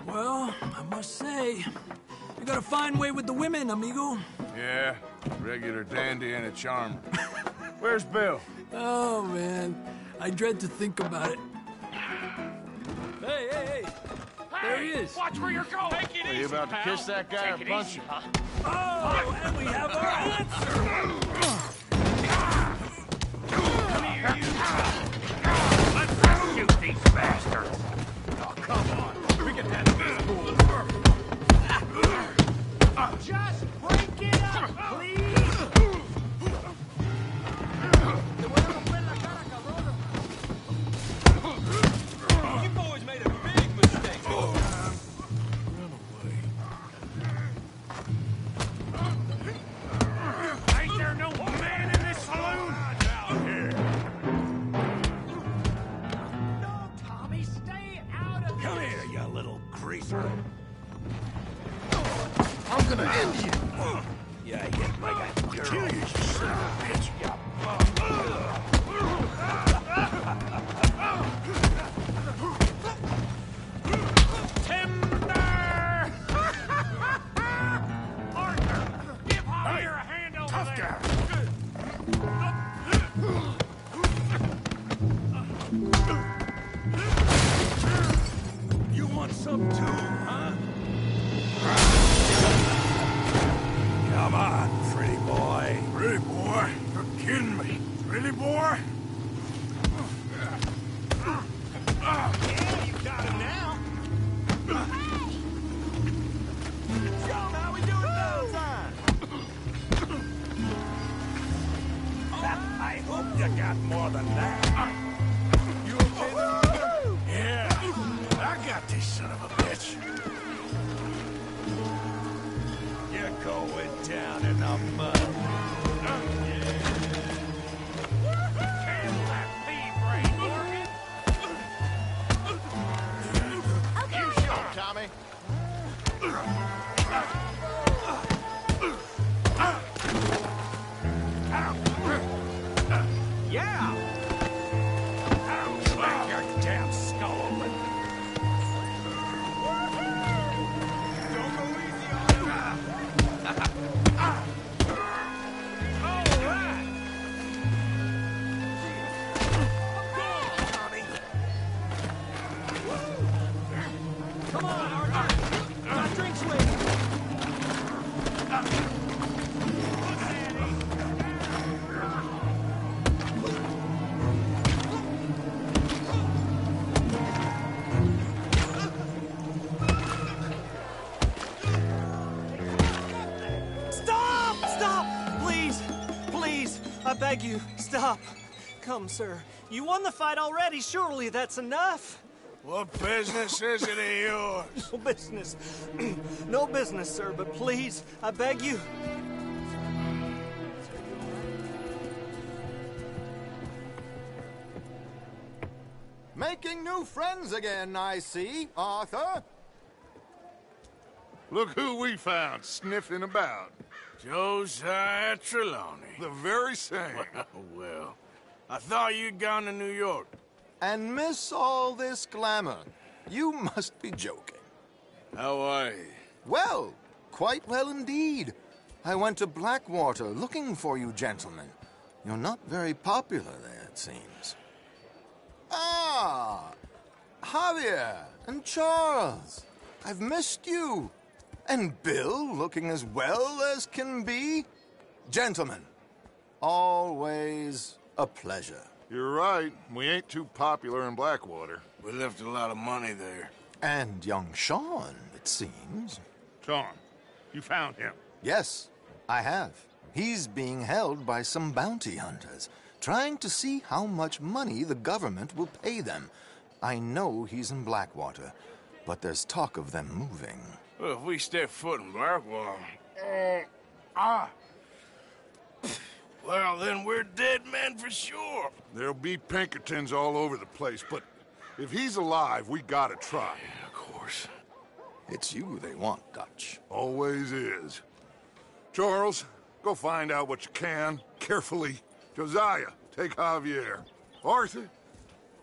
Well, I must say, you got a fine way with the women, amigo. Yeah, regular dandy and a charmer. Where's Bill? Oh, man. I dread to think about it. Hey! There he is. Watch where you're going. Take it Are easy, you about to pal. kiss that guy or punch him? Oh, and we have our answer. Come here, you. Let's shoot these bastards. Oh, come on. We can handle this fool. Just break it up, please. You boys made a big mistake. Ain't there no man in this saloon? Down here. I'm gonna end you. Yeah, I get like a girl. Kill you, you son of a bitch. You want some too, huh? Come on, pretty boy. Pretty boy? You're kidding me. Really, boy? Yeah, you got him now. John, how we doing Valentine? I hope you got more than that. You okay? Yeah. I got this son of a bitch. You're going down in the mud. You show, Tommy. Yeah. Smack your damn skull open. Don't go easy on him. All right. Come on, Arthur. Got drinks waiting. Stop! Stop! Please! Please! I beg you, stop. Come, sir. You won the fight already. Surely that's enough. What business is it of yours? No business. No business, sir, but please, I beg you. Making new friends again, I see, Arthur. Look who we found sniffing about. Josiah Trelawney. The very same. Well, I thought you'd gone to New York. And miss all this glamour. You must be joking. How are you? Well, quite well indeed. I went to Blackwater looking for you gentlemen. You're not very popular there, it seems. Ah, Javier and Charles. I've missed you. And Bill looking as well as can be. Gentlemen, always a pleasure. You're right. We ain't too popular in Blackwater. We left a lot of money there. And young Sean, it seems. Sean, you found him? Yes, I have. He's being held by some bounty hunters, trying to see how much money the government will pay them. I know he's in Blackwater, but there's talk of them moving. Well, if we step foot in Blackwater... Well, then we're dead men for sure. There'll be Pinkertons all over the place, but if he's alive, we gotta try. Yeah, of course. It's you they want, Dutch. Always is. Charles, go find out what you can, carefully. Josiah, take Javier. Arthur,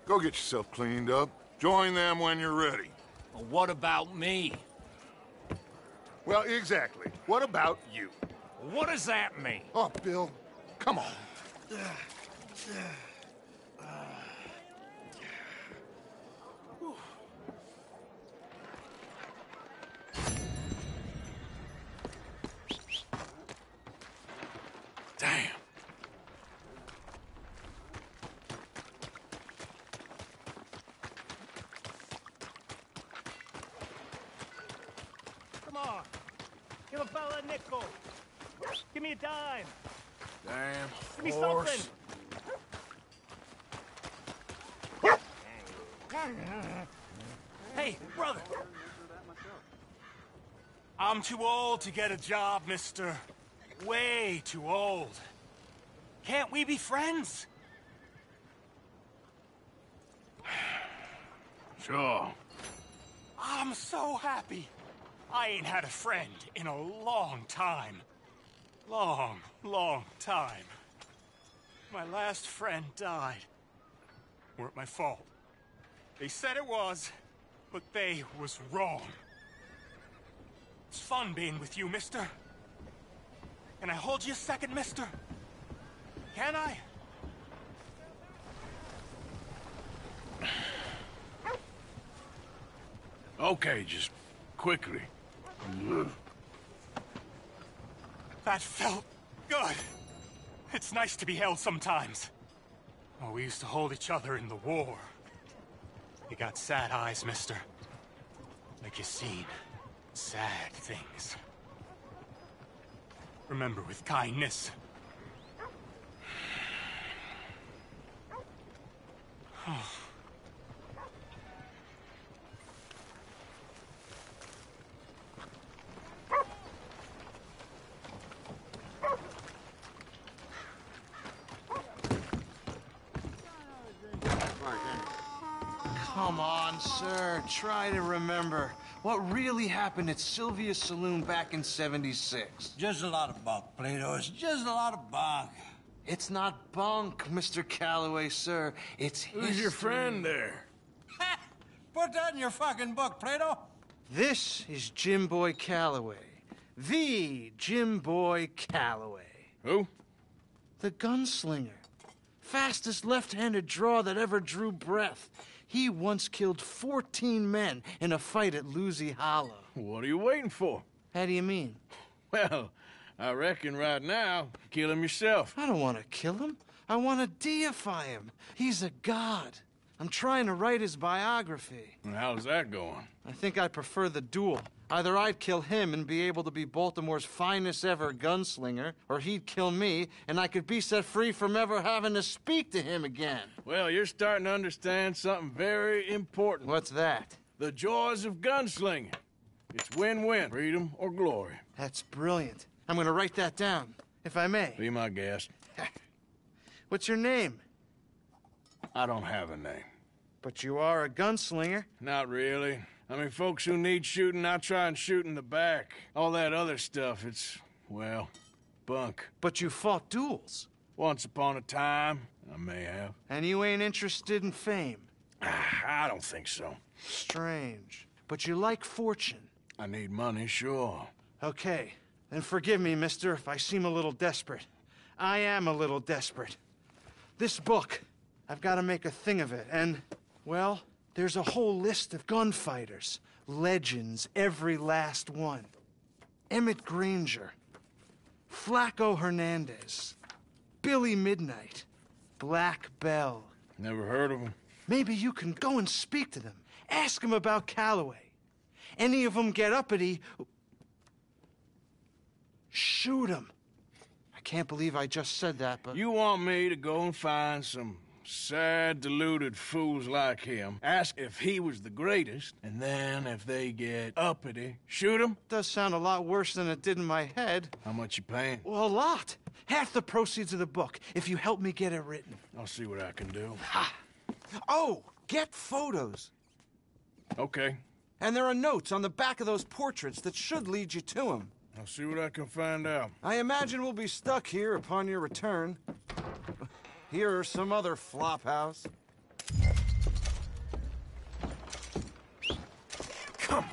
go get yourself cleaned up. Join them when you're ready. Well, what about me? Well, exactly. What about you? What does that mean? Oh, Bill, come on. Damn. Come on. Give a fella a nickel. Give me a dime. Damn. Give me horse. something. Hey, brother. I'm too old to get a job, mister. Way too old. Can't we be friends? Sure. I'm so happy. I ain't had a friend in a long time. Long, long time. My last friend died. Weren't my fault. They said it was, but they was wrong. It's fun being with you, mister. Can I hold you a second, mister? Can I? Okay, just quickly. That felt good. It's nice to be held sometimes. Oh, we used to hold each other in the war. You got sad eyes, mister. Like you seen sad things. Remember with kindness. Come on, sir. Try to remember what really happened at Sylvia's Saloon back in '76. Just a lot of bunk, Plato. It's just a lot of bunk. It's not bunk, Mr. Calloway, sir. It's history. Who's your friend there? Put that in your fucking book, Plato. This is Jim Boy Calloway. The Jim Boy Calloway. Who? The gunslinger. Fastest left-handed draw that ever drew breath. He once killed 14 men in a fight at Lucy Hollow. What are you waiting for? How do you mean? Well, I reckon right now, kill him yourself. I don't want to kill him. I want to deify him. He's a god. I'm trying to write his biography. And how's that going? I think I prefer the duel. Either I'd kill him and be able to be Baltimore's finest ever gunslinger, or he'd kill me, and I could be set free from ever having to speak to him again. Well, you're starting to understand something very important. What's that? The joys of gunslinging. It's win-win, freedom or glory. That's brilliant. I'm going to write that down, if I may. Be my guest. What's your name? I don't have a name. But you are a gunslinger. Not really. I mean, folks who need shooting, I try and shoot in the back. All that other stuff, it's, well, bunk. But you fought duels. Once upon a time, I may have. And you ain't interested in fame? I don't think so. Strange. But you like fortune. I need money, sure. Okay. Then forgive me, mister, if I seem a little desperate. I am a little desperate. This book, I've got to make a thing of it, and, well, there's a whole list of gunfighters. Legends, every last one. Emmett Granger. Flaco Hernandez. Billy Midnight. Black Bell. Never heard of them. Maybe you can go and speak to them. Ask them about Calloway. Any of them get uppity, shoot them. I can't believe I just said that, but... You want me to go and find some sad, deluded fools like him, ask if he was the greatest, and then if they get uppity, shoot him? Does sound a lot worse than it did in my head. How much you paying? Well, a lot. Half the proceeds of the book, if you help me get it written. I'll see what I can do. Ha! Oh, get photos. Okay. And there are notes on the back of those portraits that should lead you to him. I'll see what I can find out. I imagine we'll be stuck here upon your return. Here are some other flophouse. Come on.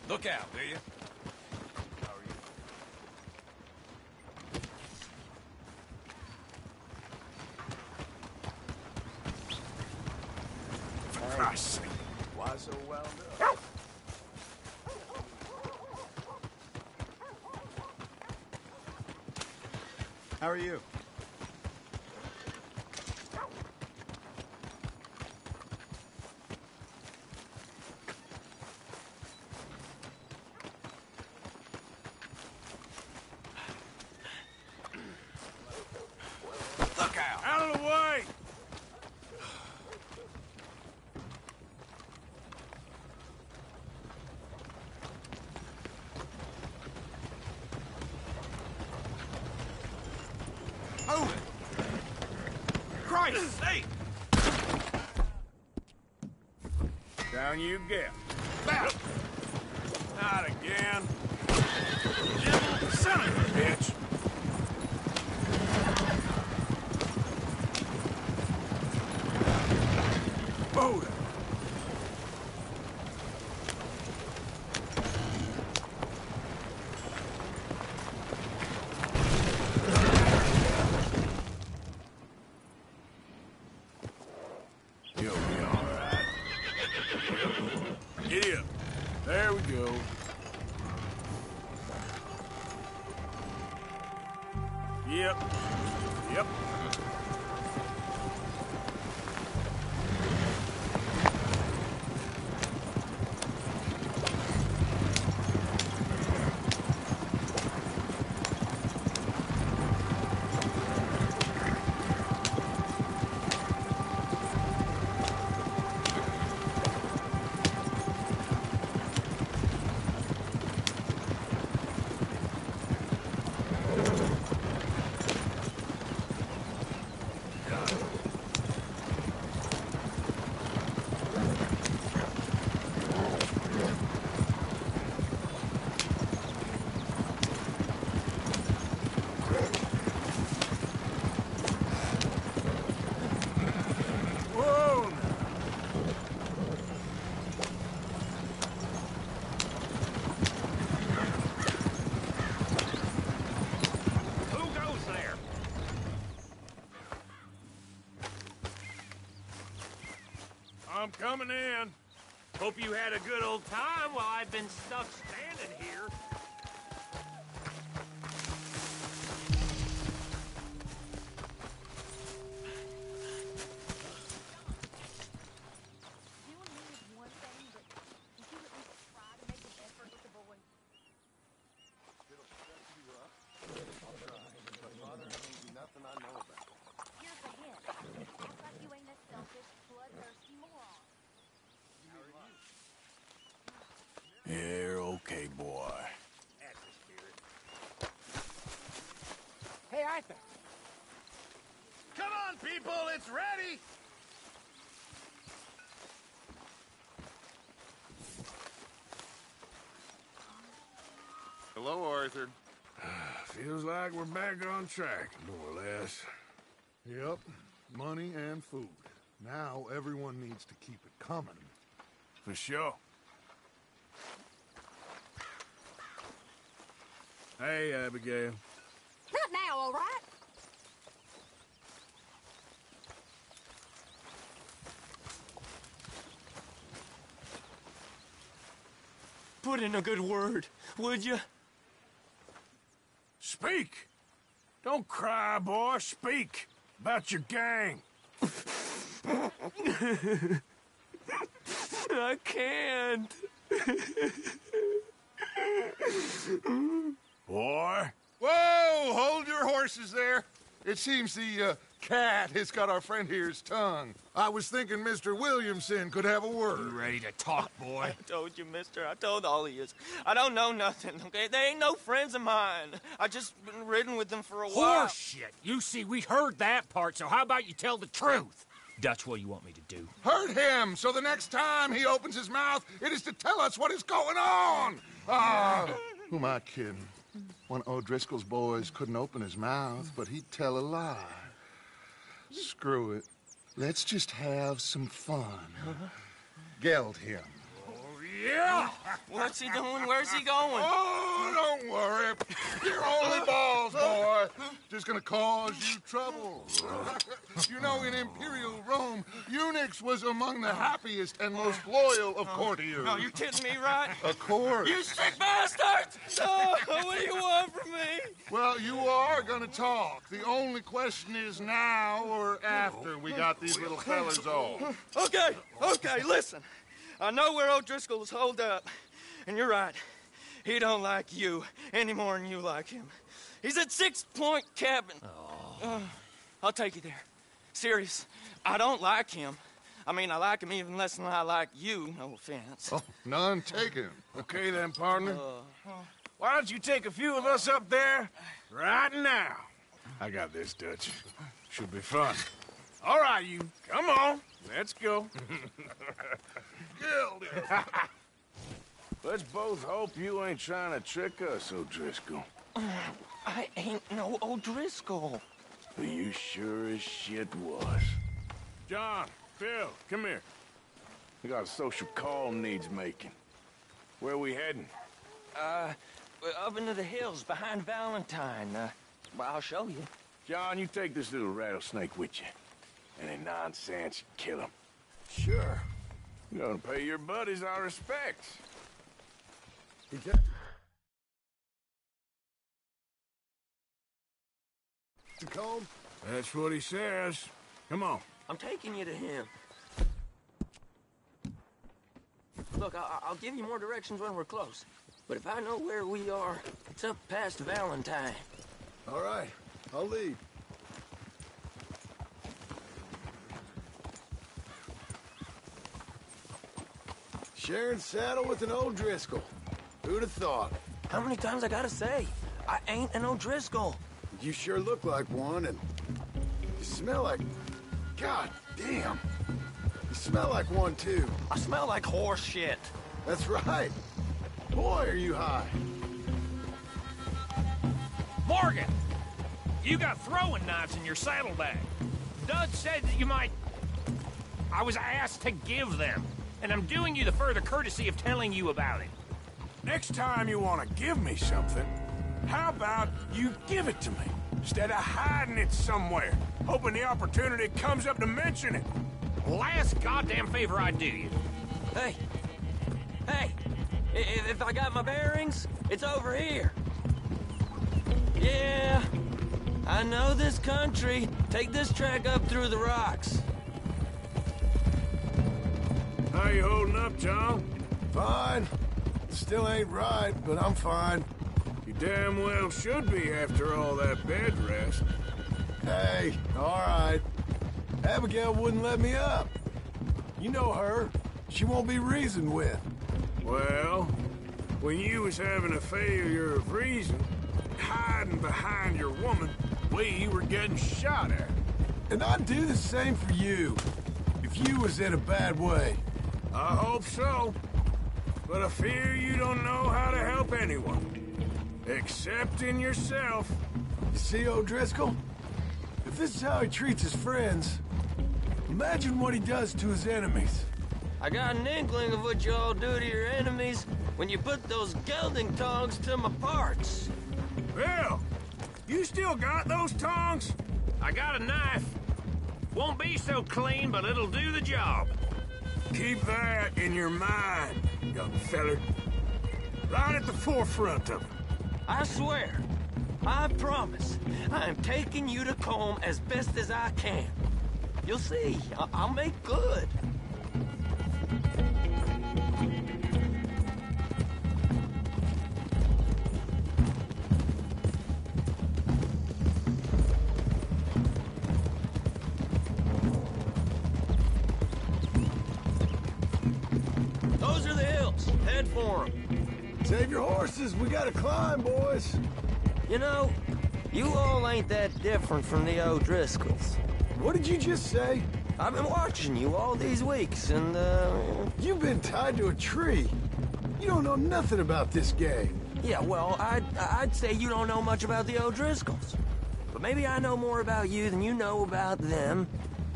Look out, will you? For Christ's sake. Why so wound up? How are you? Look out! Out of the way! Move it! Christ's sake! Down you get. Back! Not again. You son of a bitch! Boda! You'll be all right. Get up. There we go. Yep. Yep. Whoa! Who goes there? I'm coming in. Hope you had a good old time while I've been stuck standing here. You're okay, boy. Hey, Arthur. Come on, people, it's ready! Hello, Arthur. Feels like we're back on track, more or less. Yep, money and food. Now everyone needs to keep it coming. For sure. Hey, Abigail. Not now, all right? Put in a good word, would you? Speak! Don't cry, boy. Speak about your gang. I can't. Boy. Whoa! Hold your horses there. It seems the cat has got our friend here's tongue. I was thinking Mr. Williamson could have a word. You ready to talk, boy? I told you, mister. I told all of you. I don't know nothing, okay? They ain't no friends of mine. I just been ridden with them for a while. Horseshit. You see, we heard that part, so how about you tell the truth? Dutch, what do you want me to do? Hurt him, so the next time he opens his mouth, it is to tell us what is going on. Ah, who am I kidding? One of O'Driscoll's boys couldn't open his mouth, but he'd tell a lie. Screw it. Let's just have some fun. Geld him. Oh, Yeah! What's he doing? Where's he going? Oh, don't worry. You're only balls, boy. Just gonna cause you trouble. You know, in Imperial Rome, eunuchs was among the happiest and most loyal of courtiers. No, you're kidding me, right? Of course. You sick bastards! Oh, what do you want from me? Well, you are gonna talk. The only question is now or after we got these little fellas off. Okay, listen. I know where O'Driscoll's holed up, and you're right. He don't like you any more than you like him. He's at 6 Point Cabin. I'll take you there. Serious, I don't like him. I mean, I like him even less than I like you, no offense. Oh, none taken. Okay then, partner. Why don't you take a few of us up there right now? I got this, Dutch. Should be fun. All right, you. Come on. Let's go. Let's both hope you ain't trying to trick us, O'Driscoll. I ain't no O'Driscoll. But you sure as shit was. John, Phil, come here. We got a social call needs making. Where are we heading? Up into the hills behind Valentine. Well, I'll show you. John, you take this little rattlesnake with you. Any nonsense, kill him. Sure. You're gonna pay your buddies our respects. Comb? That's what he says. Come on. I'm taking you to him. Look, I'll give you more directions when we're close. But if I know where we are, it's up past Valentine. All right, I'll lead. Sharing saddle with an O'Driscoll. Who'd have thought? How many times I gotta say? I ain't an O'Driscoll. You sure look like one, and you smell like... God damn. You smell like one, too. I smell like horse shit. That's right. Boy, are you high. Morgan! You got throwing knives in your saddlebag. Dud said that you might... I was asked to give them, and I'm doing you the further courtesy of telling you about it. Next time you want to give me something, how about you give it to me, instead of hiding it somewhere, hoping the opportunity comes up to mention it? Last goddamn favor I'd do you. Hey! If I got my bearings, it's over here. Yeah, I know this country. Take this track up through the rocks. How you holding up, John? Fine. Still ain't right, but I'm fine. You damn well should be after all that bed rest. Hey, all right. Abigail wouldn't let me up. You know her. She won't be reasoned with. Well, when you was having a failure of reason, hiding behind your woman, we were getting shot at. And I'd do the same for you, if you was in a bad way. I hope so. But I fear you don't know how to help anyone. Except in yourself. You see, O'Driscoll? If this is how he treats his friends, imagine what he does to his enemies. I got an inkling of what you all do to your enemies when you put those gelding tongs to my parts. Bill, you still got those tongs? I got a knife. Won't be so clean, but it'll do the job. Keep that in your mind, young feller. Right at the forefront of it. I swear, I promise, I am taking you to Combe as best as I can. You'll see, I'll make good. Those are the hills. Head for them. Save your horses. We gotta climb, boys. You know, you all ain't that different from the O'Driscolls. What did you just say? I've been watching you all these weeks, and, You've been tied to a tree. You don't know nothing about this game. Yeah, well, I'd say you don't know much about the O'Driscolls. But maybe I know more about you than you know about them.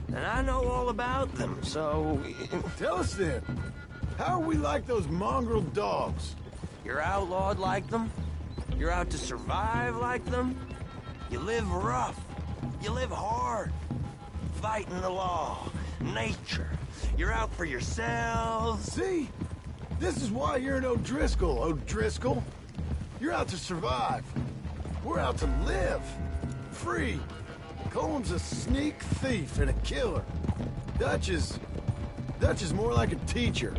And I know all about them, so... Tell us then. How are we like those mongrel dogs? You're outlawed like them? You're out to survive like them? You live rough. You live hard. Fighting the law, nature. You're out for yourselves. See? This is why you're an O'Driscoll, O'Driscoll. You're out to survive. We're out to live. Free. Coleman's a sneak thief and a killer. Dutch is more like a teacher.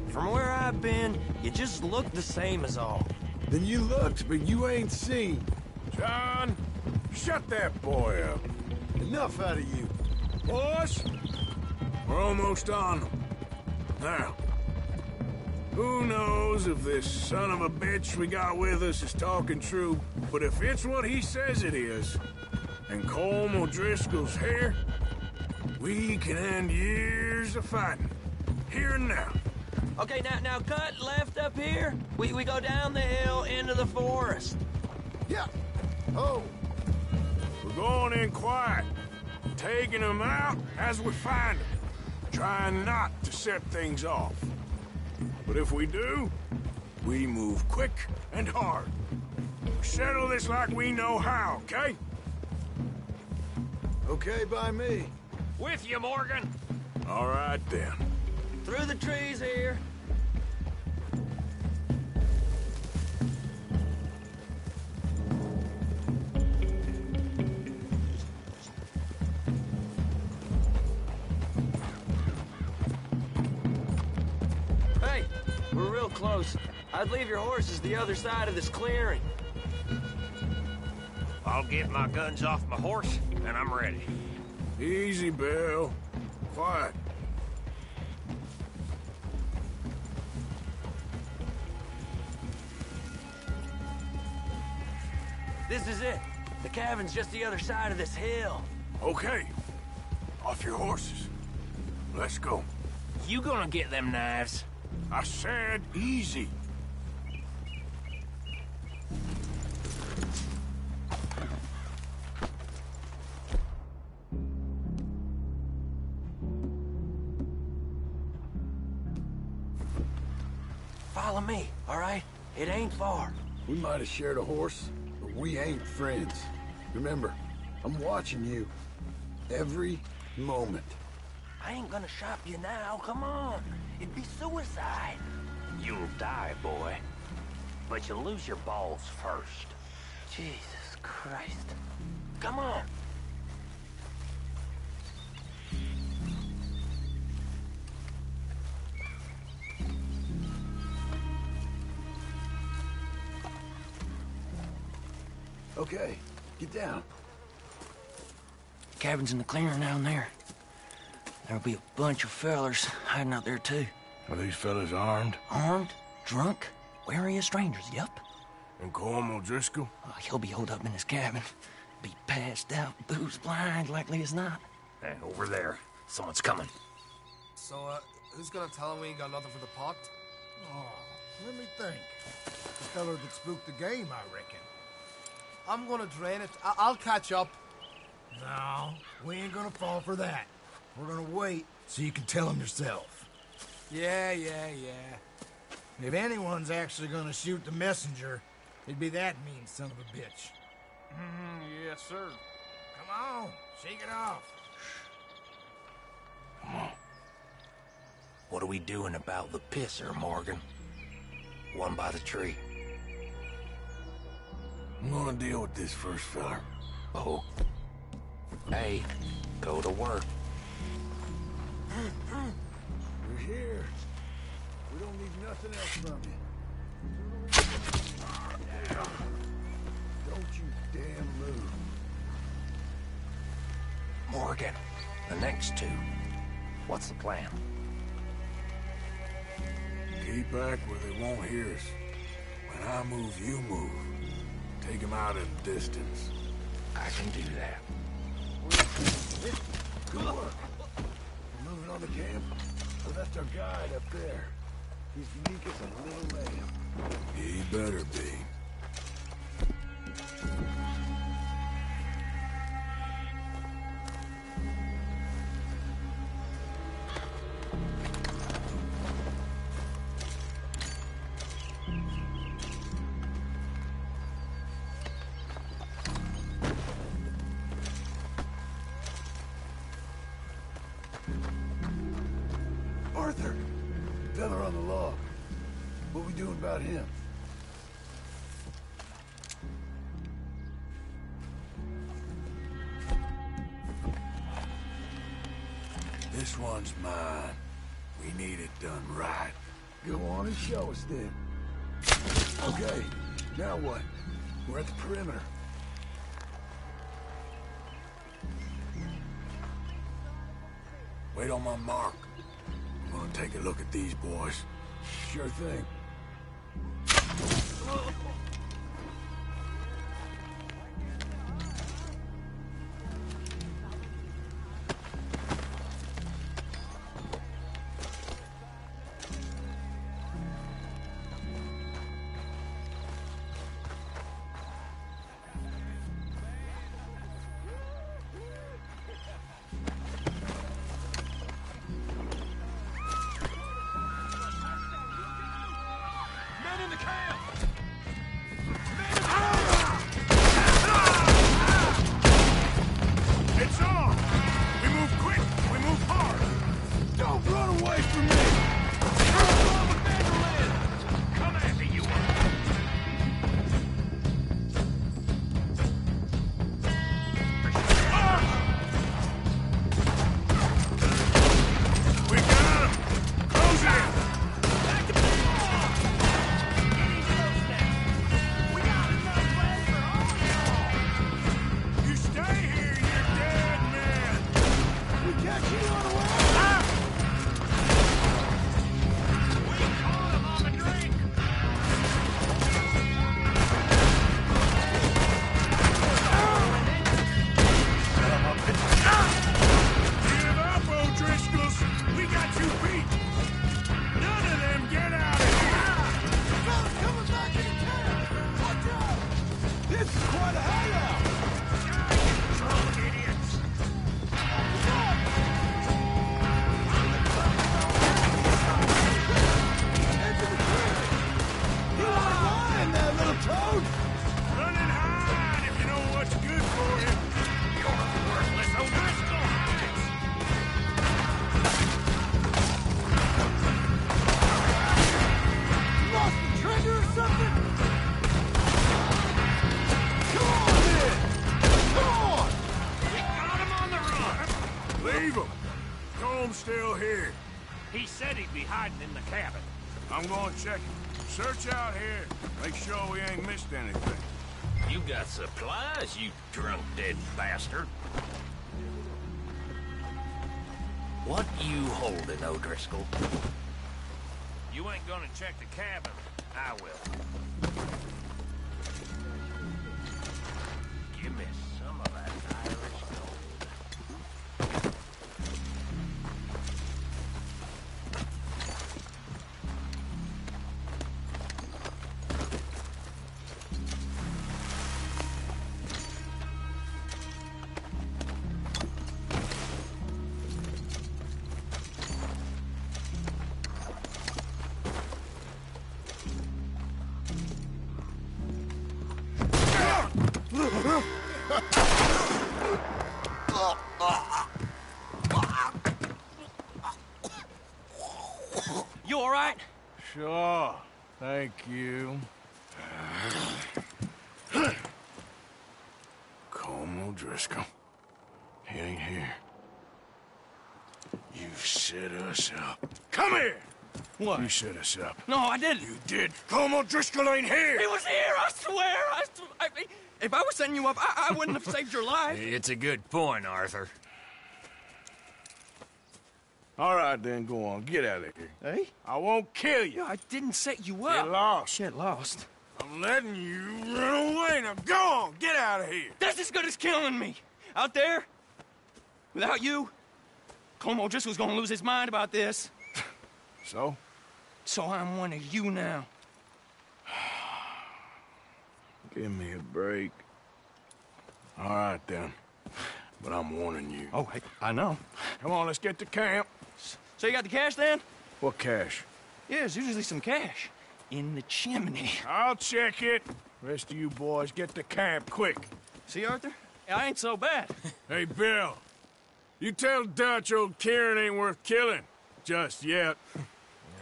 From where I've been, you just look the same as all. Then you looked, but you ain't seen. John, shut that boy up. Enough out of you. Boys, we're almost on them. Now, who knows if this son of a bitch we got with us is talking true, but if it's what he says it is, and Colm O'Driscoll's here, we can end years of fighting. Here and now. Okay, now cut left up here. We go down the hill into the forest. Yeah. Oh. We're going in quiet. Taking them out as we find them. Trying not to set things off. But if we do, we move quick and hard. We settle this like we know how, okay? Okay by me. With you, Morgan. All right, then. Through the trees here. Hey, we're real close. I'd leave your horses the other side of this clearing. I'll get my guns off my horse, and I'm ready. Easy, Bill. Quiet. This is it. The cabin's just the other side of this hill. Okay. Off your horses. Let's go. You gonna get them knives? I said easy. Follow me, all right? It ain't far. We might have shared a horse, but we ain't friends. Remember, I'm watching you. Every moment. I ain't gonna shop you now, come on. It'd be suicide. You'll die, boy. But you'll lose your balls first. Jesus Christ. Come on. Okay, get down. Cabin's in the clearing down there. There'll be a bunch of fellers hiding out there, too. Are these fellas armed? Armed? Drunk? Wary of strangers, yup. And Colm O'Driscoll? He'll be holed up in his cabin. Be passed out, booze blind, likely as not. Hey, over there. Someone's coming. So, who's gonna tell him we ain't got nothing for the pot? Oh, let me think. The feller that spooked the game, I reckon. I'm gonna drain it. I'll catch up. No, we ain't gonna fall for that. We're gonna wait so you can tell him yourself. Yeah. If anyone's actually gonna shoot the messenger, it'd be that mean son of a bitch. Yes, sir. Come on, shake it off. Come on. What are we doing about the pisser, Morgan? One by the tree. I'm gonna deal with this first fella. Oh. Hey, go to work. We're here. We don't need nothing else from you. Don't you damn move. Morgan, the next two. What's the plan? Keep back where they won't hear us. When I move, you move. Take him out at a distance. I can do that. Good work. We're moving on the camp. We left our guide up there. He's weak as a little lamb. He better be. about him? This one's mine. We need it done right. Go on and show us then. Okay, now what? We're at the perimeter. Wait on my mark. I'm gonna take a look at these boys. Sure thing. Still here. He said he'd be hiding in the cabin. I'm going to check it. Search out here. Make sure we ain't missed anything. You got supplies, you drunk dead bastard. What you holding, O'Driscoll? You ain't gonna check the cabin. I will. Give me some of that Irish gold. You all right? Sure. Thank you. Colm O'Driscoll. He ain't here. You set us up. Come here! What? You set us up. No, I didn't. You did. Colm O'Driscoll ain't here! He was here, I swear! If I was setting you up, I wouldn't have saved your life. It's a good point, Arthur. All right, then, go on. Get out of here. Hey? I won't kill you. No, I didn't set you up. Get lost. Shit, lost. I'm letting you run away. Now go on. Get out of here. That's as good as killing me. Out there, without you, Colm O'Driscoll's gonna lose his mind about this. So? So I'm one of you now. Give me a break. All right, then. But I'm warning you. Oh, hey, I know. Come on, let's get to camp. So you got the cash, then? What cash? Yeah, there's usually some cash. In the chimney. I'll check it. Rest of you boys, get to camp, quick. See, Arthur? I ain't so bad. Hey, Bill. You tell Dutch old Kieran ain't worth killing. Just yet. Yeah,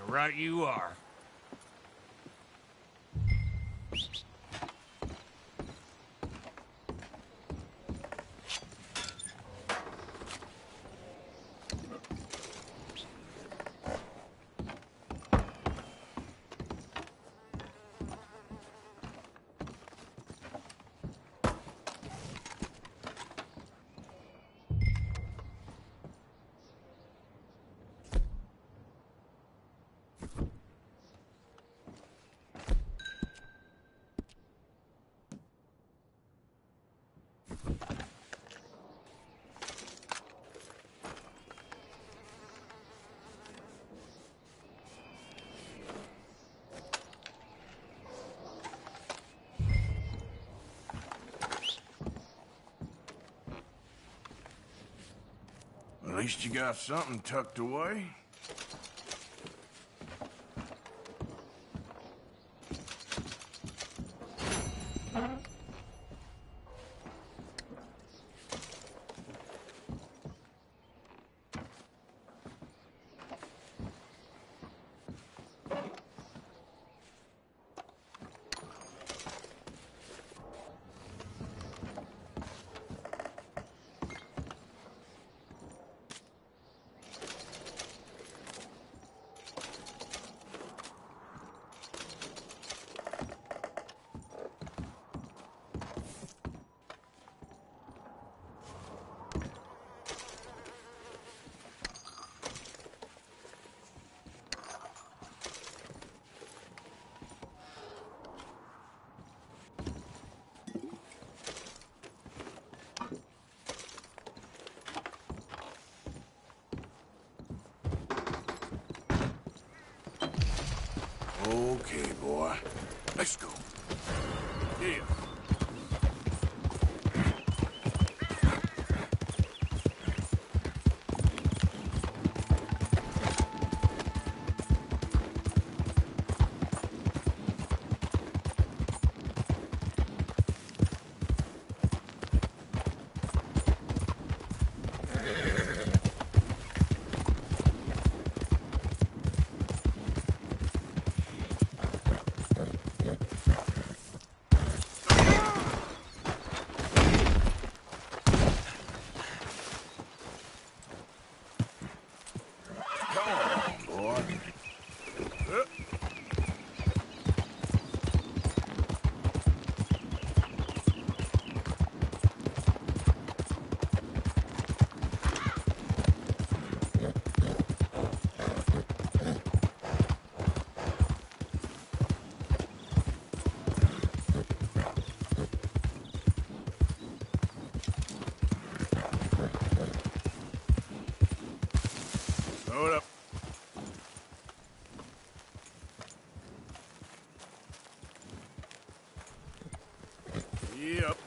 right you are. At least you got something tucked away. Okay, boy. Let's go. Yeah. Hold up. Yep.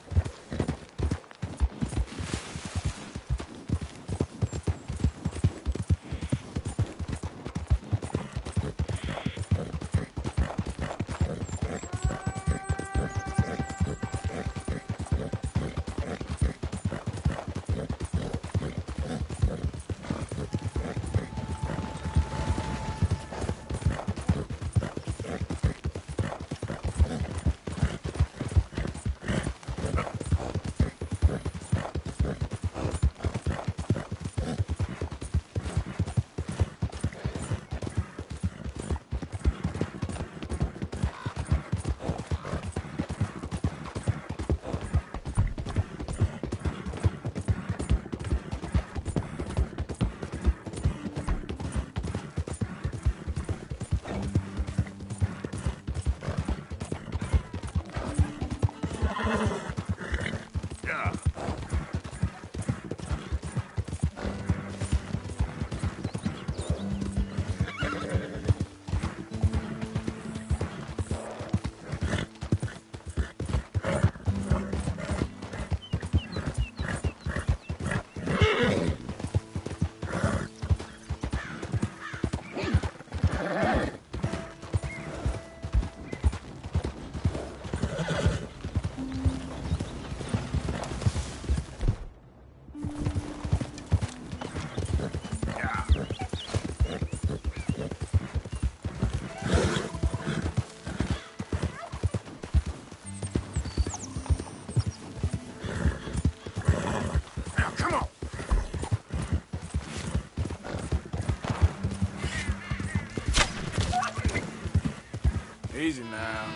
Easy now.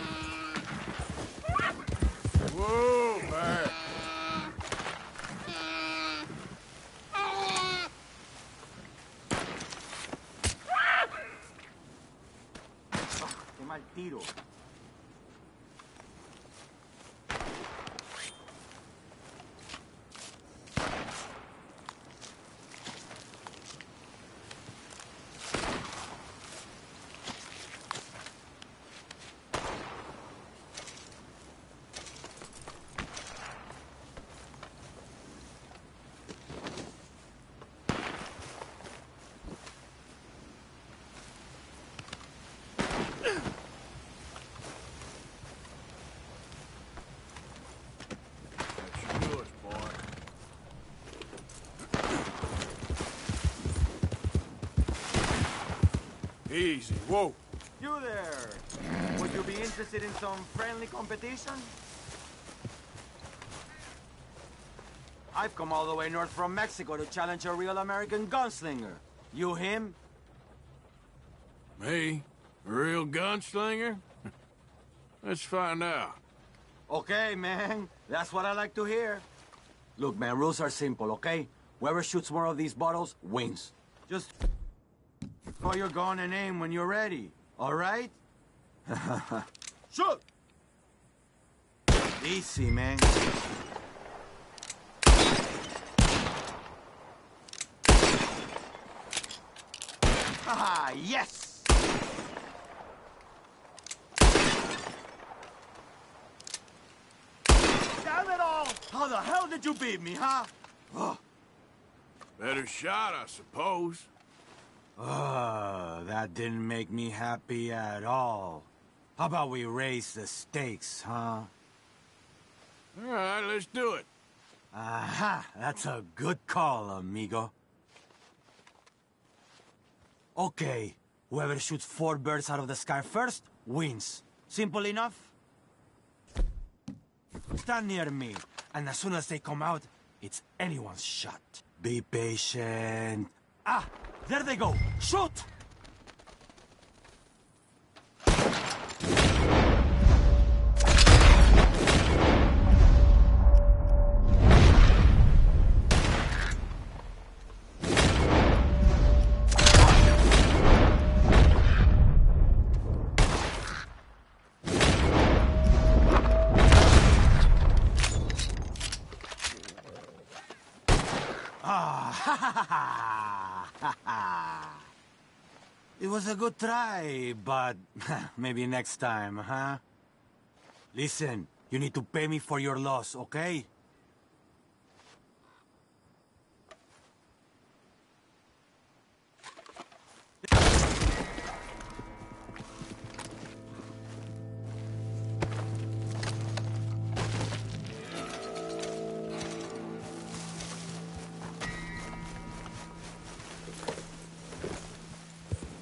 Whoa, man. Qué mal tiro. Easy, whoa. You there! Would you be interested in some friendly competition? I've come all the way north from Mexico to challenge a real American gunslinger. You him? Me? A real gunslinger? Let's find out. Okay, man. That's what I like to hear. Look, man, rules are simple, okay? Whoever shoots more of these bottles wins. Just draw your gun and aim when you're ready, all right? Shoot! Easy, man. Ah, yes! Damn it all! How the hell did you beat me, huh? Oh. Better shot, I suppose. That didn't make me happy at all. How about we raise the stakes, huh? All right, let's do it. Aha! That's a good call, amigo. Okay, whoever shoots 4 birds out of the sky first wins. Simple enough? Stand near me, and as soon as they come out, it's anyone's shot. Be patient. Ah! There they go! Shoot! It was a good try, but maybe next time, huh? Listen, you need to pay me for your loss, okay?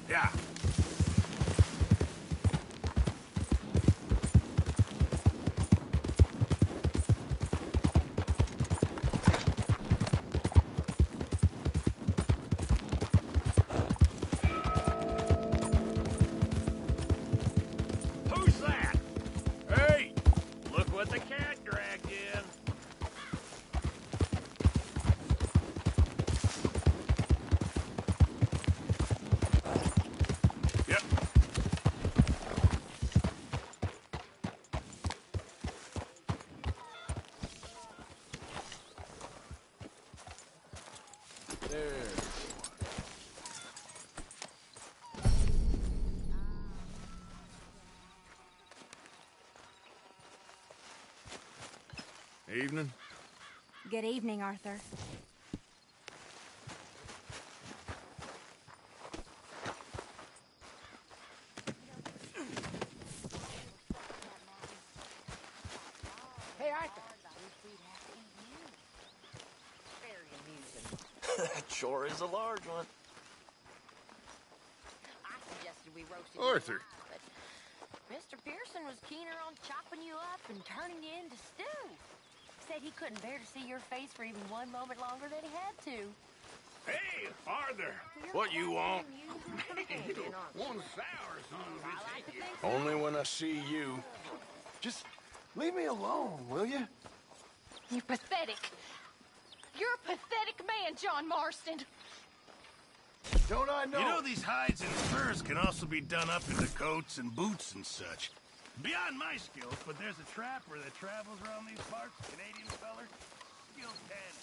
Yeah. Who's that? Hey, look what the cat dragged in. Yep. There. Evening. Good evening, Arthur. Hey, Arthur. Very amusing. That sure is a large one. I suggested we roasted Arthur. you, but Mr. Pearson was keener on chopping you up and turning you into stew. Said he couldn't bear to see your face for even one moment longer than he had to. Hey, Arthur. What you want? One sour Only when I see you. Just leave me alone, will you? You're pathetic. You're a pathetic man, John Marston. Don't I know? You know, these hides and furs can also be done up into coats and boots and such. Beyond my skills, but there's a trapper that travels around these parts, Canadian feller. Skilled tan.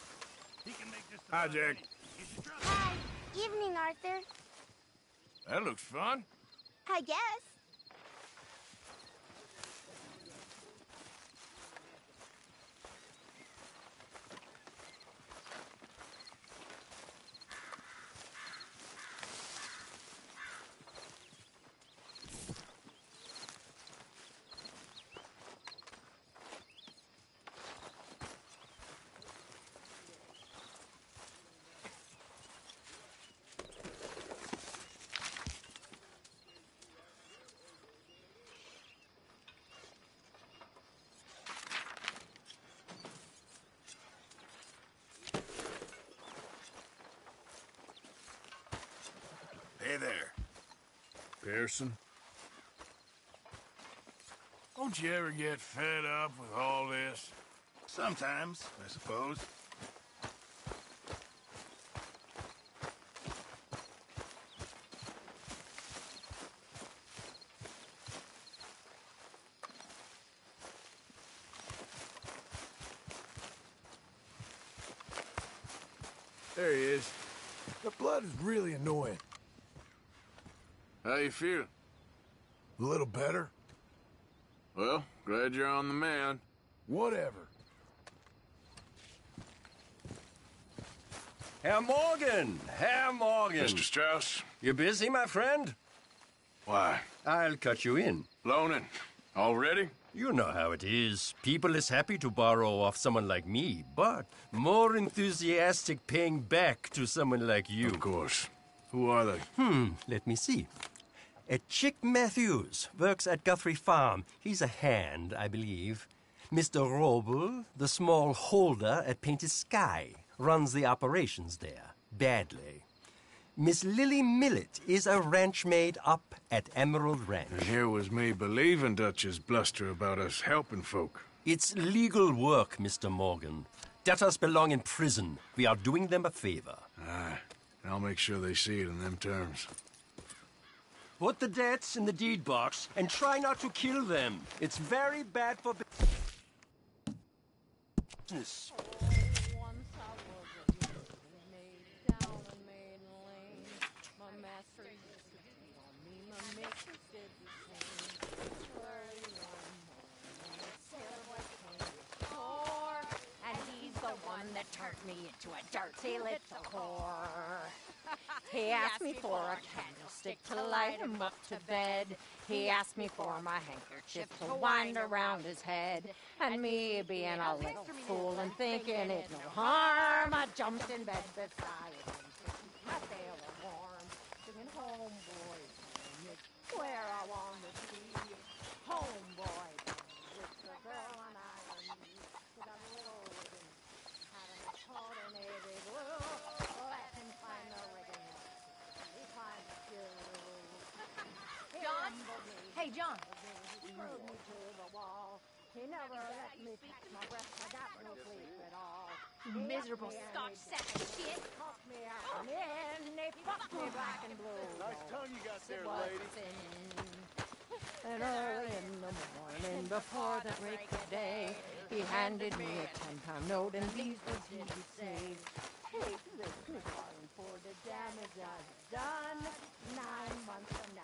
He can make just Hi, Jack. Hi. Evening, Arthur. That looks fun. I guess. Hey there. Pearson? Don't you ever get fed up with all this? Sometimes, I suppose. There he is. The blood is really annoying. How you feel? A little better? Well, glad you're on the man. Whatever. Herr Morgan! Herr Morgan! Mr. Strauss? You busy, my friend? Why? I'll cut you in. Loaning. Already? You know how it is. People is happy to borrow off someone like me, but more enthusiastic paying back to someone like you. Of course. Who are they? Let me see. Chick Matthews works at Guthrie Farm. He's a hand, I believe. Mr. Roble, the small holder at Painted Sky, runs the operations there, badly. Miss Lily Millet is a ranch maid up at Emerald Ranch. And here was me believing Dutch's bluster about us helping folk. It's legal work, Mr. Morgan. Debtors belong in prison. We are doing them a favor. Aye. I'll make sure they see it in them terms. Put the debts in the deed box and try not to kill them. It's very bad for business. That turned me into a dirty little whore. He asked me for a candlestick to light him up to bed. He asked me for my handkerchief to wind around his head. And me being a little fool and thinking it no harm, I jumped in bed beside him, my tail warm, singing homeboy, it's where I want to be. Homeboy, with the girl and I and me, with a little ribbon, having a coordinated glue. Let him find the ribbon, he finds the glue. John? Hey, John. He threw me to the wall. He never let me catch my breath. I got no sleep at all. Miserable Scotch sack of shit. Talked me out and in. They fucked me black and blue. Nice tongue you got there, lady. And early in the morning, before the break of day, he handed me a 10-pound note, and these words he would say: "Take this, Miss Warren, for the damage I've done. 9 months from now,